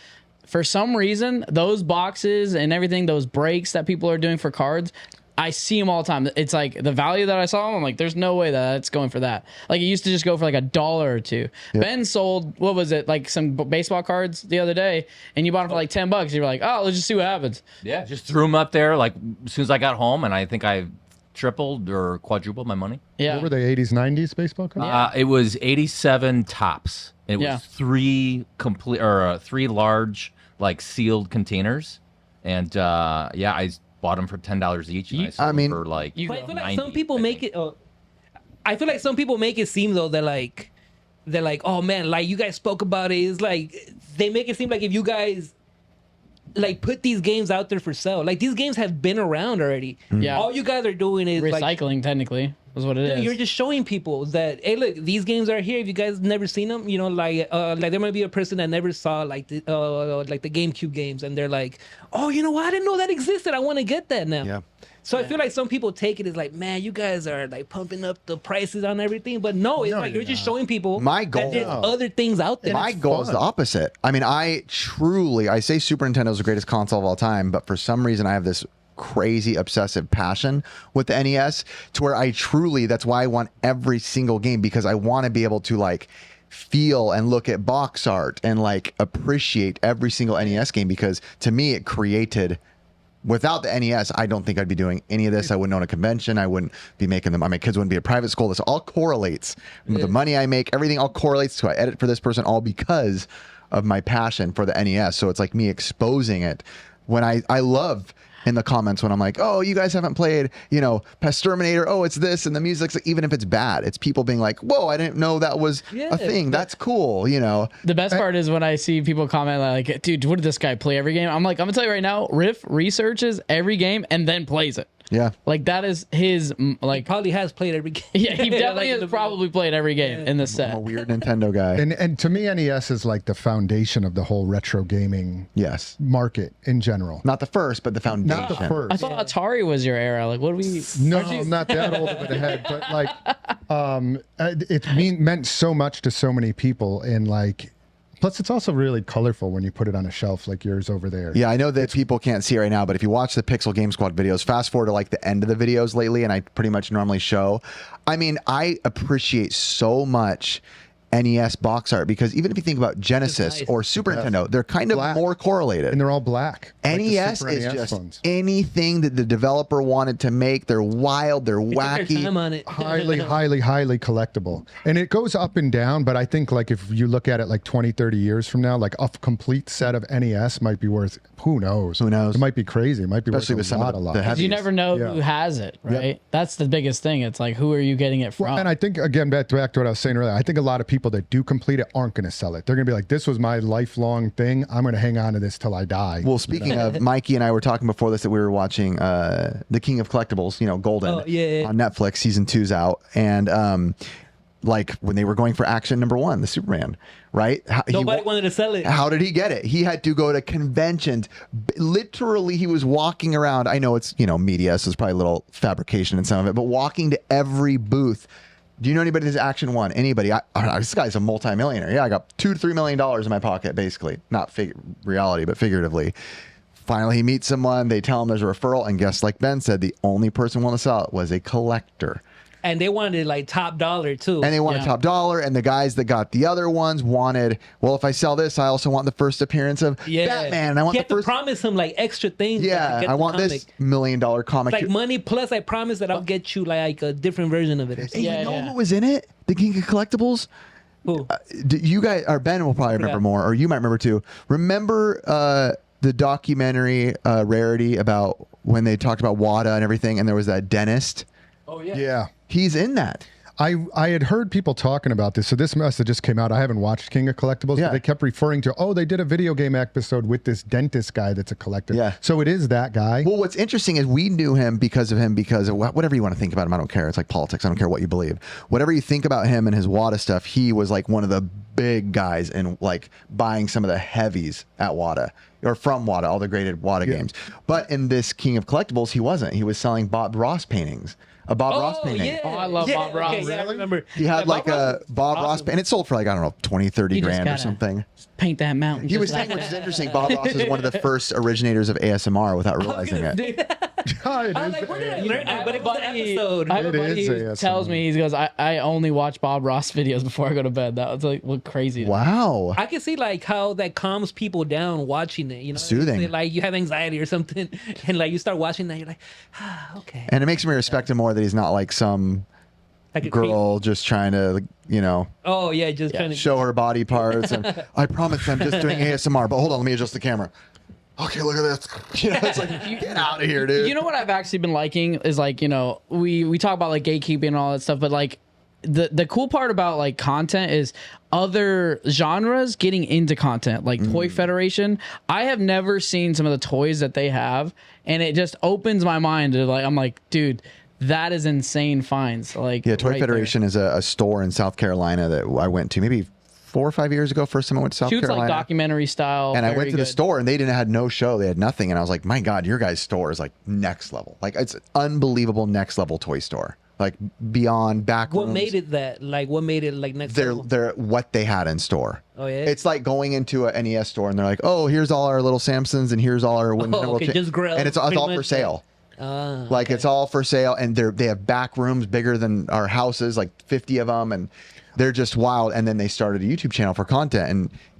For some reason, those boxes and everything, those breaks that people are doing for cards, I see them all the time. It's like the value that I saw, I'm like, there's no way that it's going for that. Like it used to just go for like $1 or $2. Ben sold, what was it, like some baseball cards the other day, and you bought them for like $10. You were like, oh, let's just see what happens. Yeah, just threw them up there like as soon as I got home, and I think I tripled or quadrupled my money. Yeah. What were they, 80s, 90s baseball cards? It was 87 tops. It Yeah. was three large like sealed containers, and I bought them for $10 each. And I sold them for like. you But I go. feel like 90, some people I make think. it. I feel like some people make it seem though that they're like, oh man, like you guys spoke about it. It's like they make it seem like if you guys like put these games out there for sale, like these games have been around already. Yeah. All you guys are doing is like Recycling, technically, is what it is. you're just showing people that hey, look, these games are here. If you guys never seen them, you know, like there might be a person that never saw like the GameCube games, and they're like, oh, you know what? I didn't know that existed. I want to get that now. Yeah. So I feel like some people take it as like, man, you guys are like pumping up the prices on everything, but no, it's like you're just showing people My goal- that there's other things out there. My goal is the opposite. I mean, I say Super Nintendo is the greatest console of all time, but for some reason I have this crazy obsessive passion with the NES to where that's why I want every single game, because I want to be able to like feel and look at box art and like appreciate every single NES game, because to me it created. Without the NES, I don't think I'd be doing any of this. I wouldn't own a convention. I wouldn't be making them. My kids wouldn't be at private school. This all correlates. The money I make, everything all correlates to I edit for this person, all because of my passion for the NES. So it's like me exposing it. When I love in the comments when I'm like, oh, you guys haven't played, Pasterminator. Oh, it's this. And the music's even if it's bad, it's people being like, whoa, I didn't know that was a thing. That's cool. The best part is when I see people comment like, dude, what did this guy play every game? I'm like, I'm gonna tell you right now, Riff researches every game and then plays it. Yeah. Like that is his like Probably has played every game. yeah, he definitely Like has the- probably played every game in this I'm a set. weird Nintendo guy. And to me, NES is like the foundation of the whole retro gaming Yes. market in general. Not the first, but the foundation. Not the first. I thought Atari was your era. Like, what do we? No, I'm not that old of it ahead, but like, meant so much to so many people, and like, plus it's also really colorful when you put it on a shelf like yours over there. Yeah, I know that people can't see it right now, but if you watch the Pixel Game Squad videos, fast forward to like the end of the videos lately, and I pretty much normally show. I mean, I appreciate so much NES box art, because even if you think about Genesis nice. or Super Nintendo, they're kind of Black. more correlated. And they're all black. like the NES Super is NES just phones. anything that the developer wanted to make. They're wild, they're Took their time wacky. on it. highly, highly collectible. And it goes up and down, but I think like if you look at it like 20, 30 years from now, like a complete set of NES might be worth, who knows? Who knows? It might be crazy. It might be Especially with worth some a of lot, the a lot. heavy- You never know Yeah. who has it, right? Yep. That's the biggest thing. It's like, who are you getting it from? Well, and I think, again, back to what I was saying earlier, I think a lot of people that do complete it aren't going to sell it. They're going to be like, this was my lifelong thing. I'm going to hang on to this till I die. Well, speaking of, Mikey and I were talking before this that we were watching The King of Collectibles, Golden Oh, yeah. on Netflix. Season 2's out. And like when they were going for action number 1, the Superman, right? Nobody wanted to sell it. How did he get it? He had to go to conventions. Literally, he was walking around. I know it's, media, so it's probably a little fabrication in some of it, but walking to every booth. Do you know anybody that's Action 1? Anybody? I don't know. This guy's a multimillionaire. Yeah, I got $2 to $3 million in my pocket, basically. Not reality, but figuratively. Finally, he meets someone. They tell him there's a referral. And guess, like Ben said, the only person willing to sell it was a collector. And they wanted like top dollar too. And they wanted Yeah. top dollar. And the guys that got the other ones wanted, well, if I sell this, I also want the first appearance of Batman. And I want you the have to first. promise him like extra things. like, to Yeah, get I the want this comic. $1 million comic. Like money plus I promise that I'll get you like a different version of it. Or Hey, something. Yeah, you know yeah. who was in it? The King of Collectibles? Who? You guys, or Ben will probably remember forgot. more, or you might remember too. Remember the documentary Rarity about when they talked about WADA and everything, and there was that dentist? Oh yeah. Yeah. He's in that. I had heard people talking about this, so this message just came out. I haven't watched King of Collectibles, Yeah. but they kept referring to, they did a video game episode with this dentist guy that's a collector. Yeah. So it is that guy. Well, what's interesting is we knew him because of whatever you want to think about him. I don't care. It's like politics. I don't care what you believe. Whatever you think about him and his WADA stuff, he was like one of the big guys in like buying some of the heavies at WADA or from WADA, all the graded WADA games. But in this King of Collectibles, he wasn't. He was selling Bob Ross paintings. A Bob Ross painting. yeah. Oh, I love yeah, Bob Ross. Okay, yeah, I remember. He had Yeah, like a Bob Ross, and it sold for like, I don't know, 20, 30 You just grand or gotta something. Paint that mountain. He just was like saying, which is that. interesting, Bob Ross is one of the first originators of ASMR without realizing it. God, I'm like, where did I learn that? But it was the episode. I have a It buddy is who ASMR. tells me, he goes, I only watch Bob Ross videos before I go to bed. That was like, what crazy. Wow. I can see like how that calms people down watching it. You know, Soothing. Like you have anxiety or something, and like you start watching that, you're like, okay. And it makes me respect him more that he's not like some Like a girl just trying to, Oh yeah, just kind of show her body parts. And I promise I'm just doing ASMR, but hold on, let me adjust the camera. Okay, look at this. It's like, get out of here, dude. You know what I've actually been liking is like, we talk about like gatekeeping and all that stuff, but like the cool part about like content is other genres getting into content, like Toy Federation. I have never seen some of the toys that they have, and it just opens my mind to like, I'm like, dude, that is insane finds. Like, Yeah, Toy right Federation is a store in South Carolina that I went to maybe 4 or 5 years ago. First time I went to South Shoots Carolina. like documentary style. And I went very to the good. store and they had no show. They had nothing. And I was like, my God, your guys' store is like next level. Like it's unbelievable next level toy store. Like beyond back What rooms. made it that? Like what made it like next level? They're what they had in store. Oh yeah. It's like going into a NES store and they're like, oh, here's all our little Samsons and here's all our okay, just grill, and it's all pretty for much. sale. Like okay. it's all for sale, and they have back rooms bigger than our houses, like 50 of them, and they're just wild. And then they started a YouTube channel for content,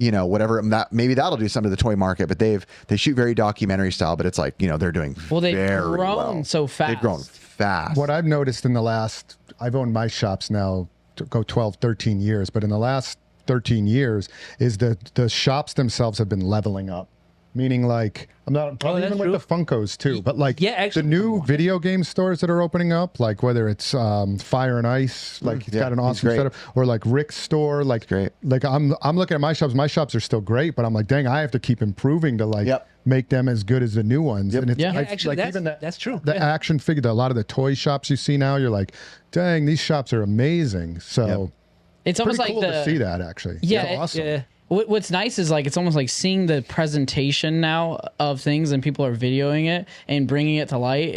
and whatever that maybe that'll do something to the toy market. But they shoot very documentary style, but it's like they're doing They've very grown well. so fast. They've grown fast. What I've noticed in the last, I've owned my shops now to go 12, 13 years, but in the last 13 years is that the shops themselves have been leveling up. Meaning like, I'm not, probably that's even with the Funkos too, but like Yeah, actually- the new video game stores that are opening up, like whether it's Fire and Ice, like it's yeah, got an he's awesome great. setup, or like Rick's store, like great. Like I'm looking at my shops are still great, but I'm like, dang, I have to keep improving to like Yep. make them as good as the new ones. Yep. And it's Yeah. Yeah, I- actually, like even that's true. the Yeah. action figure, a lot of the toy shops you see now, you're like, dang, these shops are amazing. So It's almost pretty like cool the to see that actually. Yeah, It's awesome. Yeah. What's nice is like it's almost like seeing the presentation now of things and people are videoing it and bringing it to light.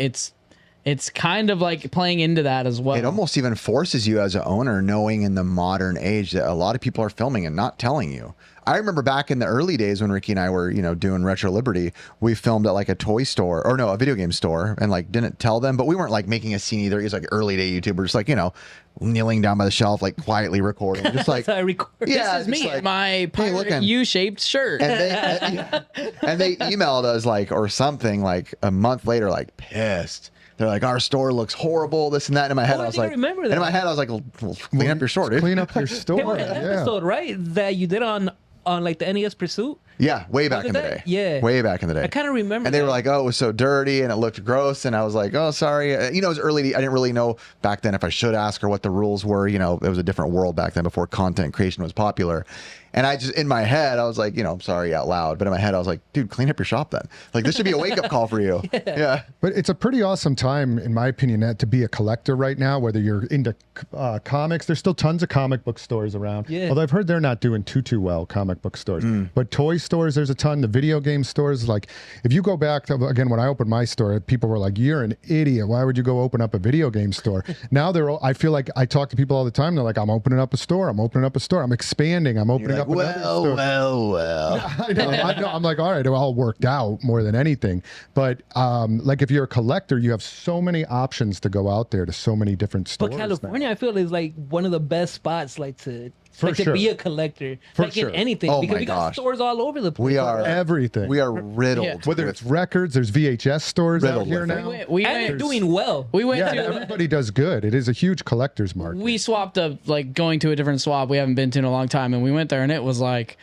It's kind of like playing into that as well. It almost even forces you as an owner, knowing in the modern age that a lot of people are filming and not telling you. I remember back in the early days when Ricky and I were, doing Retro Liberty, we filmed at like a toy store or no, a video game store, and like didn't tell them, but we weren't like making a scene either. It was like early day YouTuber, just like, kneeling down by the shelf, like quietly recording, just like, That's how I record. yeah, This is just me, like- my look pirate in. U-shaped shirt. and they emailed us like or something like a month later, like pissed. They're like, our store looks horrible, this and that. And in my head, Oh, I I was think I like, remember and that. in my head, I was like, well, clean up your store, dude. Clean up your There store. was an Yeah. episode, right, that you did on like the NES Pursuit. Yeah, way back Look in at the that. day. Yeah. Way back in the day. I kind of remember. And they that. were like, oh, it was so dirty and it looked gross. And I was like, oh, sorry. It was early. I didn't really know back then if I should ask or what the rules were. It was a different world back then before content creation was popular. And I just, in my head, I was like, I'm sorry out loud. But in my head, I was like, dude, clean up your shop then. Like, this should be a wake up call for you. Yeah. But it's a pretty awesome time, in my opinion, to be a collector right now, whether you're into comics. There's still tons of comic book stores around. Yeah. Although I've heard they're not doing too well, comic book stores. But toy stores, there's a ton. The video game stores, like, if you go back to, again, when I opened my store, people were like, you're an idiot. Why would you go open up a video game store? Now I feel like I talk to people all the time. They're like, I'm opening up a store. I'm opening up a store. I'm expanding. I'm opening up another store. Well. I know. I'm like, all right, it all worked out more than anything. But like, if you're a collector, you have so many options to go out there to so many different stores. But now. California, I feel, is like one of the best spots, like to sure. be a collector, For like sure. in anything, Oh because my we got gosh. stores all over the place. We are everything. We are riddled. Yeah. Whether it's records, there's VHS stores Riddled out here with it. now. we and they're went, doing well. we went Yeah, to everybody does good. It is a huge collector's market. we swapped up, like going to a different swap we haven't been to in a long time, and we went there and it was like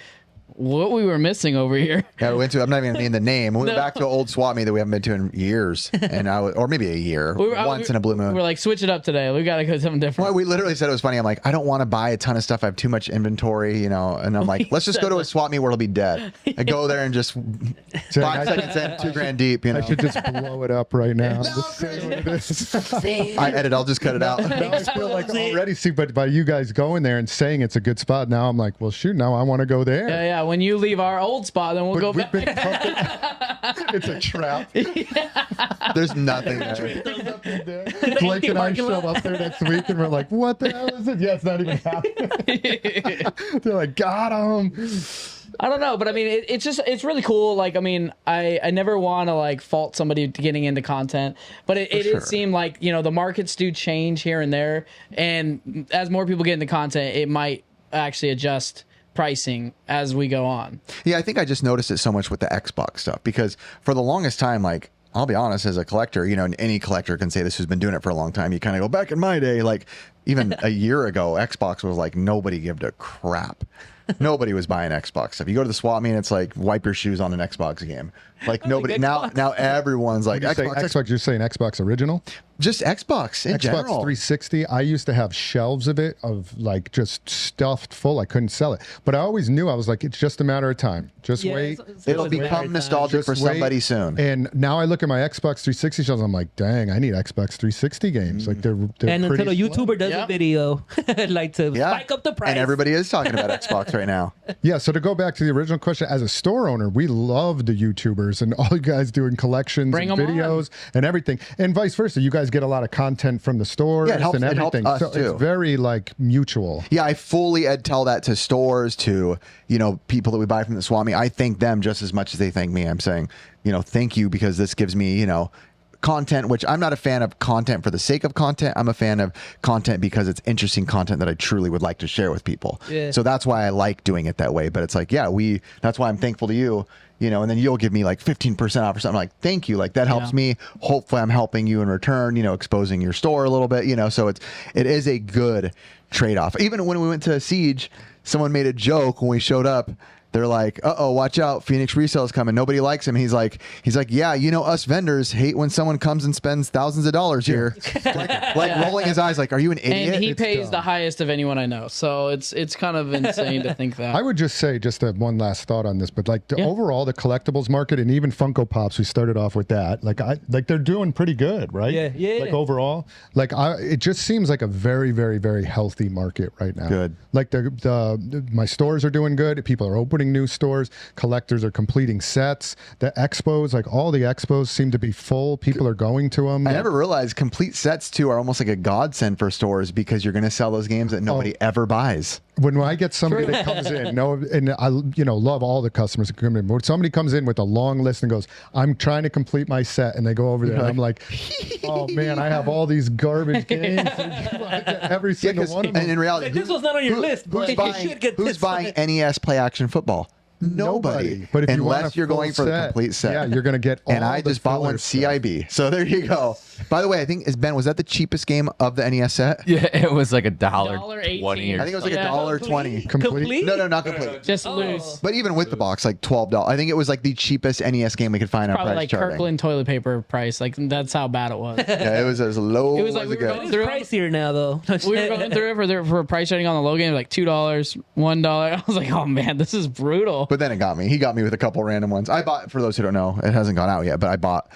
what we were missing over here. Yeah, we went to, I'm not even naming the name. We went back to an old swap meet that we haven't been to in years. And or maybe a year. Once in a blue moon. We're like, switch it up today. We got to go something different. Well, we literally said it was funny. I'm like, I don't want to buy a ton of stuff. I have too much inventory, And I'm like, let's just go to a swap meet where it'll be dead. I go there and just 5 seconds in, $2,000 deep, I should just blow it up right now. I edit. I'll just cut it out. Now I feel like already but by you guys going there and saying it's a good spot, now I'm like, well, shoot, now I want to go there. Yeah. When you leave our old spot, then we'll go We've back. been pumping- it's a trap. There's nothing there. Blake and I Parking show lot. up there next week and we're like, what the hell is it? Yeah, it's not even happening. They're like, got him. I don't know, but I mean, it's really cool. Like, I mean, I never want to like fault somebody getting into content, but it sure. did seem like, you know, the markets do change here and there, and as more people get into content, it might actually adjust pricing as we go on. Yeah, I think I just noticed it so much with the Xbox stuff because for the longest time, like, I'll be honest, as a collector, you know, and any collector can say this who's been doing it for a long time. You kind of go back in my day, like even a year ago, Xbox was like nobody gave a crap. Nobody was buying Xbox stuff. You go to the swap meet, it's like wipe your shoes on an Xbox game. Like nobody now everyone's like Xbox. You're saying Xbox original? Just Xbox in Xbox general. 360. I used to have shelves of it, of like just stuffed full. I couldn't sell it, but I always knew I was like, it's just a matter of time. Just wait. It'll become nostalgic for somebody soon. And now I look at my Xbox 360 shelves. I'm like, dang, I need Xbox 360 games. Like they're and pretty until a YouTuber does a video, like to spike up the price. And everybody is talking about Xbox right now. Yeah. So to go back to the original question, as a store owner, we love the YouTubers and all you guys doing collections Bring and 'em videos and everything, and vice versa. You guys get a lot of content from the stores Yeah, it helps- and it helps everything. us, So too. it's very like mutual. Yeah, I fully tell that to stores, to, you know, people that we buy from the swap meet. I thank them just as much as they thank me. I'm saying, you know, thank you because this gives me, you know, content, which I'm not a fan of content for the sake of content. I'm a fan of content because it's interesting content that I truly would like to share with people. Yeah. So that's why I like doing it that way. But it's like, yeah, that's why I'm thankful to you, you know, and then you'll give me like 15% off or something. Like, thank you. Like that helps me. Hopefully I'm helping you in return, you know, exposing your store a little bit, you know, so it is a good trade-off. Even when we went to Siege, someone made a joke when we showed up. They're like, uh-oh, watch out, Phoenix Resale's coming. Nobody likes him. He's like, yeah, you know, us vendors hate when someone comes and spends thousands of dollars here. like rolling his eyes like, are you an idiot? And he It's pays dumb. the highest of anyone I know. So it's kind of insane to think that. I would just say, just one last thought on this, but like overall, the collectibles market and even Funko Pops, we started off with that. Like they're doing pretty good, right? Yeah. Like overall, like it just seems like a very, very, very healthy market right now. Good. Like my stores are doing good. People are opening new stores. Collectors are completing sets. The expos, like all the expos, seem to be full. People are going to them. I never realized complete sets too are almost like a godsend for stores because you're going to sell those games that nobody ever buys. When I get somebody that comes in, and I love all the customers that come in, but when somebody comes in with a long list and goes, I'm trying to complete my set, and they go over there, and I'm like, oh man, I have all these garbage games, every single one of them. And in reality, Like, this was not on your list, but you should get who's this buying one. NES play action football? Nobody. But if you want unless a you're full going for the set, complete set. yeah, you're going to get all And I the just bought one filler stuff. CIB. So there you go. By the way, I think was that the cheapest game of the NES set? Yeah, it was like $1.18. $1.20 I think it was like Yeah. $1.20. Complete? No, not complete. Just loose. But even with the box, like $12. I think it was like the cheapest NES game we could find on Probably price like charting. Kirkland toilet paper price. Like that's how bad it was. Yeah, it was as low It was like as we it were goes. going It's through. pricier now, though. We were going through it for price rating on the low game, like $2, $1. I was like, oh man, this is brutal. But then it got me. He got me with a couple random ones. I bought, for those who don't know, it hasn't gone out yet, but I bought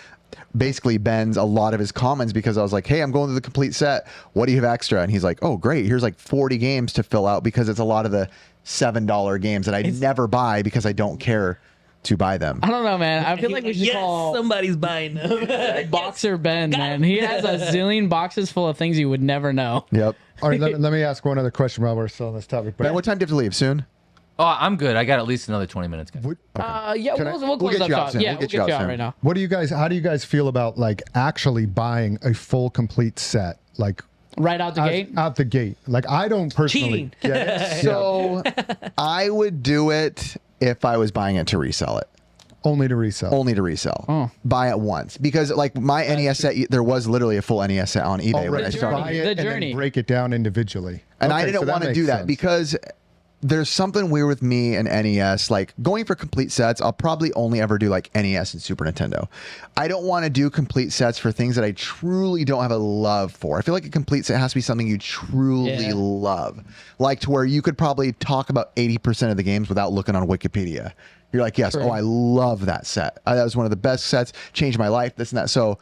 basically Ben's a lot of his commons because I was like, hey, I'm going to the complete set. What do you have extra? And he's like, oh, great. Here's like 40 games to fill out because it's a lot of the $7 games that I never buy because I don't care to buy them. I don't know, man. I feel like we should Yes, call somebody's buying them. Boxer Ben, man. He has a zillion boxes full of things you would never know. Yep. All right, let me ask one other question while we're still on this topic. Ben, what time do you have to leave? Soon? Oh, I'm good. I got at least another 20 minutes, guys. Yeah, Can I- we'll We'll close get up you out shop. soon. Yeah, We'll we'll get get you out you out soon. right now. What do you guys? How do you guys feel about like actually buying a full complete set, like Right out the gate. out the gate? Like I don't personally. Cheating. Get it. So I would do it if I was buying it to resell it. Only to resell. Only to resell. Buy it once. Because like my NES set, there was literally a full NES set on eBay when I Already started. buy it The and then journey. break it down individually. And I Okay, didn't so want to makes do that sense. because there's something weird with me and NES. Like going for complete sets, I'll probably only ever do like NES and Super Nintendo. I don't want to do complete sets for things that I truly don't have a love for. I feel like a complete set has to be something you truly love. Like to where you could probably talk about 80% of the games without looking on Wikipedia. You're like, yes, oh, I love that set. That was one of the best sets, changed my life, this and that. So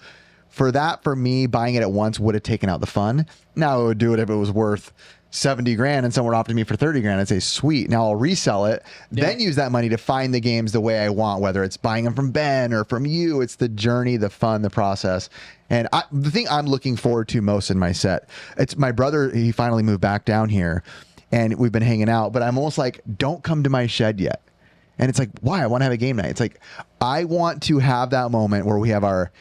for that, for me, buying it at once would have taken out the fun. Now I would do it if it was worth 70 grand and someone offered me for 30 grand. I'd say, sweet. Now I'll resell it, then use that money to find the games the way I want, whether it's buying them from Ben or from you. It's the journey, the fun, the process. And the thing I'm looking forward to most in my set, it's my brother. He finally moved back down here and we've been hanging out, but I'm almost like, don't come to my shed yet. And it's like, why? I want to have a game night. It's like, I want to have that moment where we have our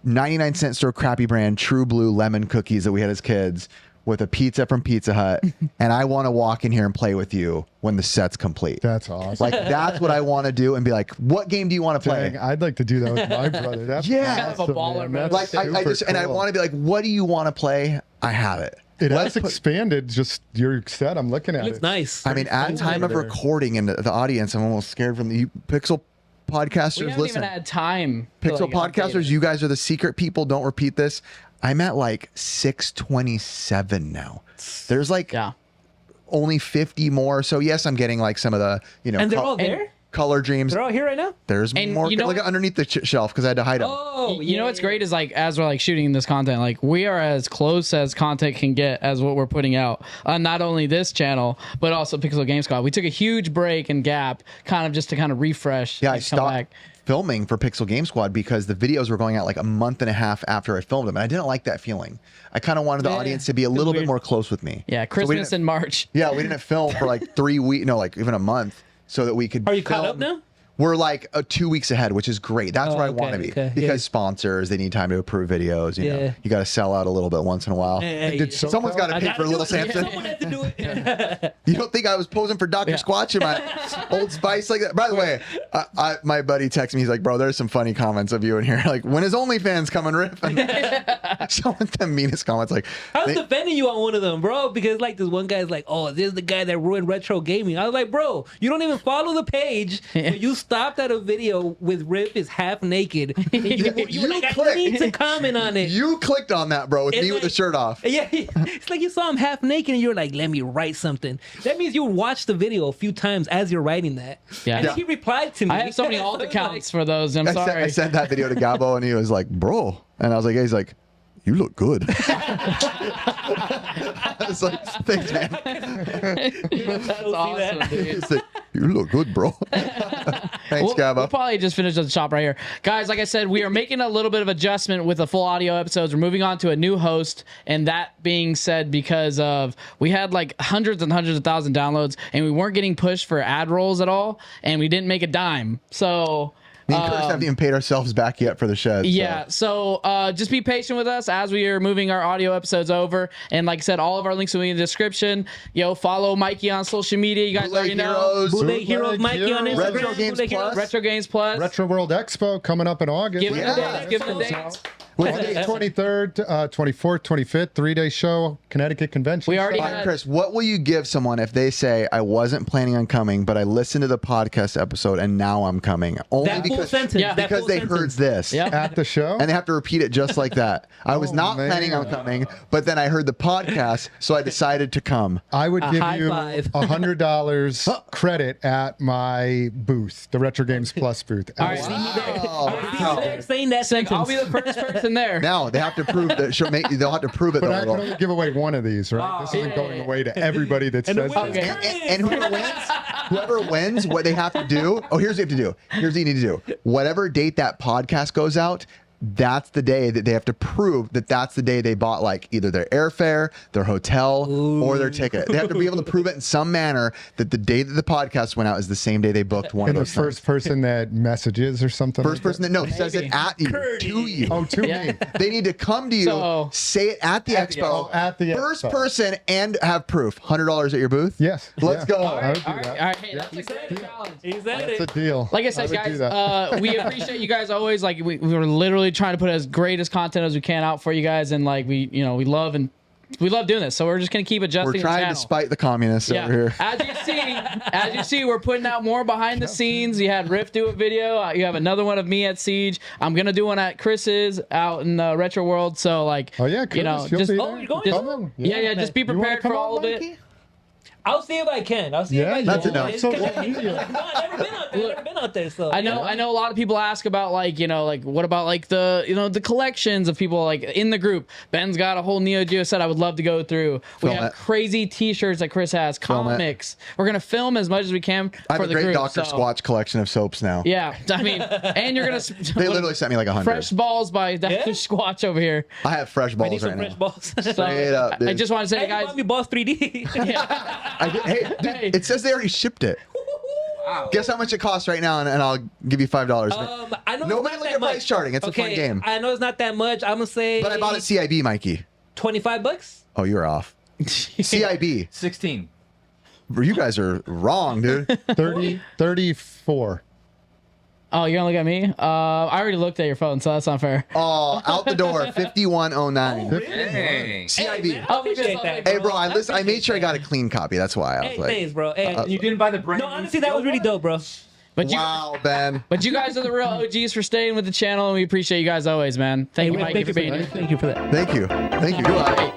99-cent store crappy brand True Blue lemon cookies that we had as kids with a pizza from Pizza Hut. And I want to walk in here and play with you when the set's complete. That's awesome. Like, that's what I want to do and be like, what game do you want to play? Dang, I'd like to do that with my brother. That's Yeah. awesome, Kind of a baller man. mode. That's Like, I just, and I cool. want to be like, what do you want to play? I have it. It Let's has put- expanded. Just your set. I'm looking at Looks it. nice. I mean, at time of there. recording and the audience, I'm almost scared from the Pixel We podcasters. haven't Listen, even had time. to, Pixel like, update podcasters, it. you guys are the secret people. Don't repeat this. I'm at like 627 now. There's like Yeah. only 50 more. So yes, I'm getting like some of the, And they're all there? Color Dreams. They're all here right now? There's And more. you know Look what- underneath the shelf because I had to hide them. Oh, You know what's great is like as we're like shooting this content, like we are as close as content can get as what we're putting out on not only this channel but also Pixel Game Squad. We took a huge break and gap, kind of just to kind of refresh. Yeah, I and come stopped back. filming for Pixel Game Squad because the videos were going out like a month and a half after I filmed them, and I didn't like that feeling. I kind of wanted the Yeah, audience to be a it's little bit weird. more close with me. Yeah, So we Christmas didn't- in March. Yeah, we didn't film for like 3 weeks, no, like even a month, so that we could. Are you caught up film. now? We're like 2 weeks ahead, which is great. That's Oh, where I okay, want to be okay, because yeah. sponsors, they need time to approve videos. You know, Yeah. you got to sell out a little bit once in a while. Hey, Did so- Someone's got to I pay gotta for do Little it. Samson. Someone has to do it. You don't think I was posing for Dr. Squatch in my Old Spice like that? By the way, my buddy texted me. He's like, bro, there's some funny comments of you in here. Like, when is OnlyFans coming, Riff? And some of the meanest comments. Like, I was they- defending you on one of them, bro, because like this one guy's like, "Oh, this is the guy that ruined retro gaming." I was like, "Bro, you don't even follow the page. But you stopped at a video with Riff is half naked. You were like, I clicked. need to comment on it." you clicked on that, bro, with It's me with the like- shirt off. Yeah, it's like you saw him half naked and you're like, "Let me write something." That means you watched the video a few times as you're writing that. Yeah. And Yeah. he replied to me. I have so many alt I was accounts for those. I'm I sorry. sent that video to Gabo, and he was like, bro. And I was like, yeah. He's like, you look good. I was like, thanks, man. That's awesome, dude. He's like, you look good, bro. Thanks, We'll Gabo. probably just finish the shop right here. Guys, like I said, we are making a little bit of adjustment with the full audio episodes. We're moving on to a new host. And that being said, because of we had like hundreds and hundreds of thousand downloads and we weren't getting pushed for ad rolls at all. And we didn't make a dime. So Me and Chris haven't even paid ourselves back yet for the shed. yeah, so just be patient with us as we are moving our audio episodes over. And like I said, all of our links will be in the description. Yo, follow Mikey on social media. You guys Bootleg already know. Heroes. Bootleg Heroes Mikey on Heroes. Instagram. Retro Games Bootleg Heroes. Plus. Retro Games Plus. Retro World Expo coming up in August. Give them Yeah. the dates. Give them the dates. August 23rd, 24th, 25th, 3-day show, Connecticut Convention. We already All had right, Chris, what will you give someone if they say, I wasn't planning on coming, but I listened to the podcast episode and now I'm coming? Only That full because, sentence. Yeah. that because full they sentence. heard this. Yep. at the show. And they have to repeat it just like that. I was Oh, not man. planning on coming, but then I heard the podcast, so I decided to come. I would give high you five. $100 credit at my booth, the Retro Games Plus booth. All right. See me there. Wow. See me there saying that sentence. I'll be the first person there. Now they have to prove that. They'll have to prove it. But though, I can little. only give away one of these, right? This isn't going away to everybody that And the says winner's this. Okay. And whoever wins, what they have to do. Oh, here's what you have to do. Here's what you need to do. Whatever date that podcast goes out, that's the day that they have to prove that that's the day they bought like either their airfare, their hotel, or their ticket. They have to be able to prove it in some manner that the day that the podcast went out is the same day they booked one And of the those. first person that messages or something. First person that says it at you, to you. Oh, to Yeah. me. They need to come to you, So- say it at the expo, oh, at the first expo. person, and have proof. $100 at your booth. Yes. Let's yeah. go. I would do All right, that. all right. Hey, that's a great challenge. He said That's it. a deal. Like I said, would do guys, that. we appreciate you guys always. Like we were literally trying to put as great as content as we can out for you guys, and like we love doing this. So we're just gonna keep adjusting. We're the trying to channel. spite the communists Yeah. over here. As you see, we're putting out more behind the scenes. You had Riff do a video. You have another one of me at Siege. I'm gonna do one at Chris's out in the Retro World. So like, Oh, yeah, Chris, you know, you'll just be Oh, there. you're going? just- Come on. yeah, just be You wanna prepared come for all on, of it. Mikey? I'll see if I can. I'll see Yeah, if I that's can. enough. It's Social 'cause- media. No, I've never been out there. I've never been out there. So I know a lot of people ask about like, like what about like the collections of people like in the group. Ben's got a whole Neo Geo set I would love to go through. We Film have it. crazy t-shirts that Chris has, Film it. comics. We're going to film as much as we can I have for a the great group. Dr. so- Squatch collection of soaps now. Yeah, I mean, and you're going to They literally sent me like 100. fresh balls by Dr. Yeah? Squatch over here. I have fresh I balls need some right fresh now. balls. So Straight up, I dude. just want to say, Hey, guys, bought me Boss 3D. Hey, dude, Hey. it says they already shipped it. Guess how much it costs right now, and I'll give you $5. I know Nobody look at price charting. It's a fun game. I know it's not that much. I'm gonna say. But I bought it CIB, Mikey. $25. Oh, you're off. CIB. 16. You guys are wrong, dude. 34. Oh, you're gonna look at me? I already looked at your phone, so that's not fair. Oh, out the door, 5109. Hey. CIB. I appreciate that. Hey, bro, I made sure I got a clean copy. That's why I was Hey, like, thanks, bro. Hey, You didn't buy the brand. no, honestly, that was really dope, bro. But you, wow, Ben. but you guys are the real OGs for staying with the channel, and we appreciate you guys always, man. Thank you, Mike, for being here. Thank you for that. Thank you. Thank you. Goodbye. Hey.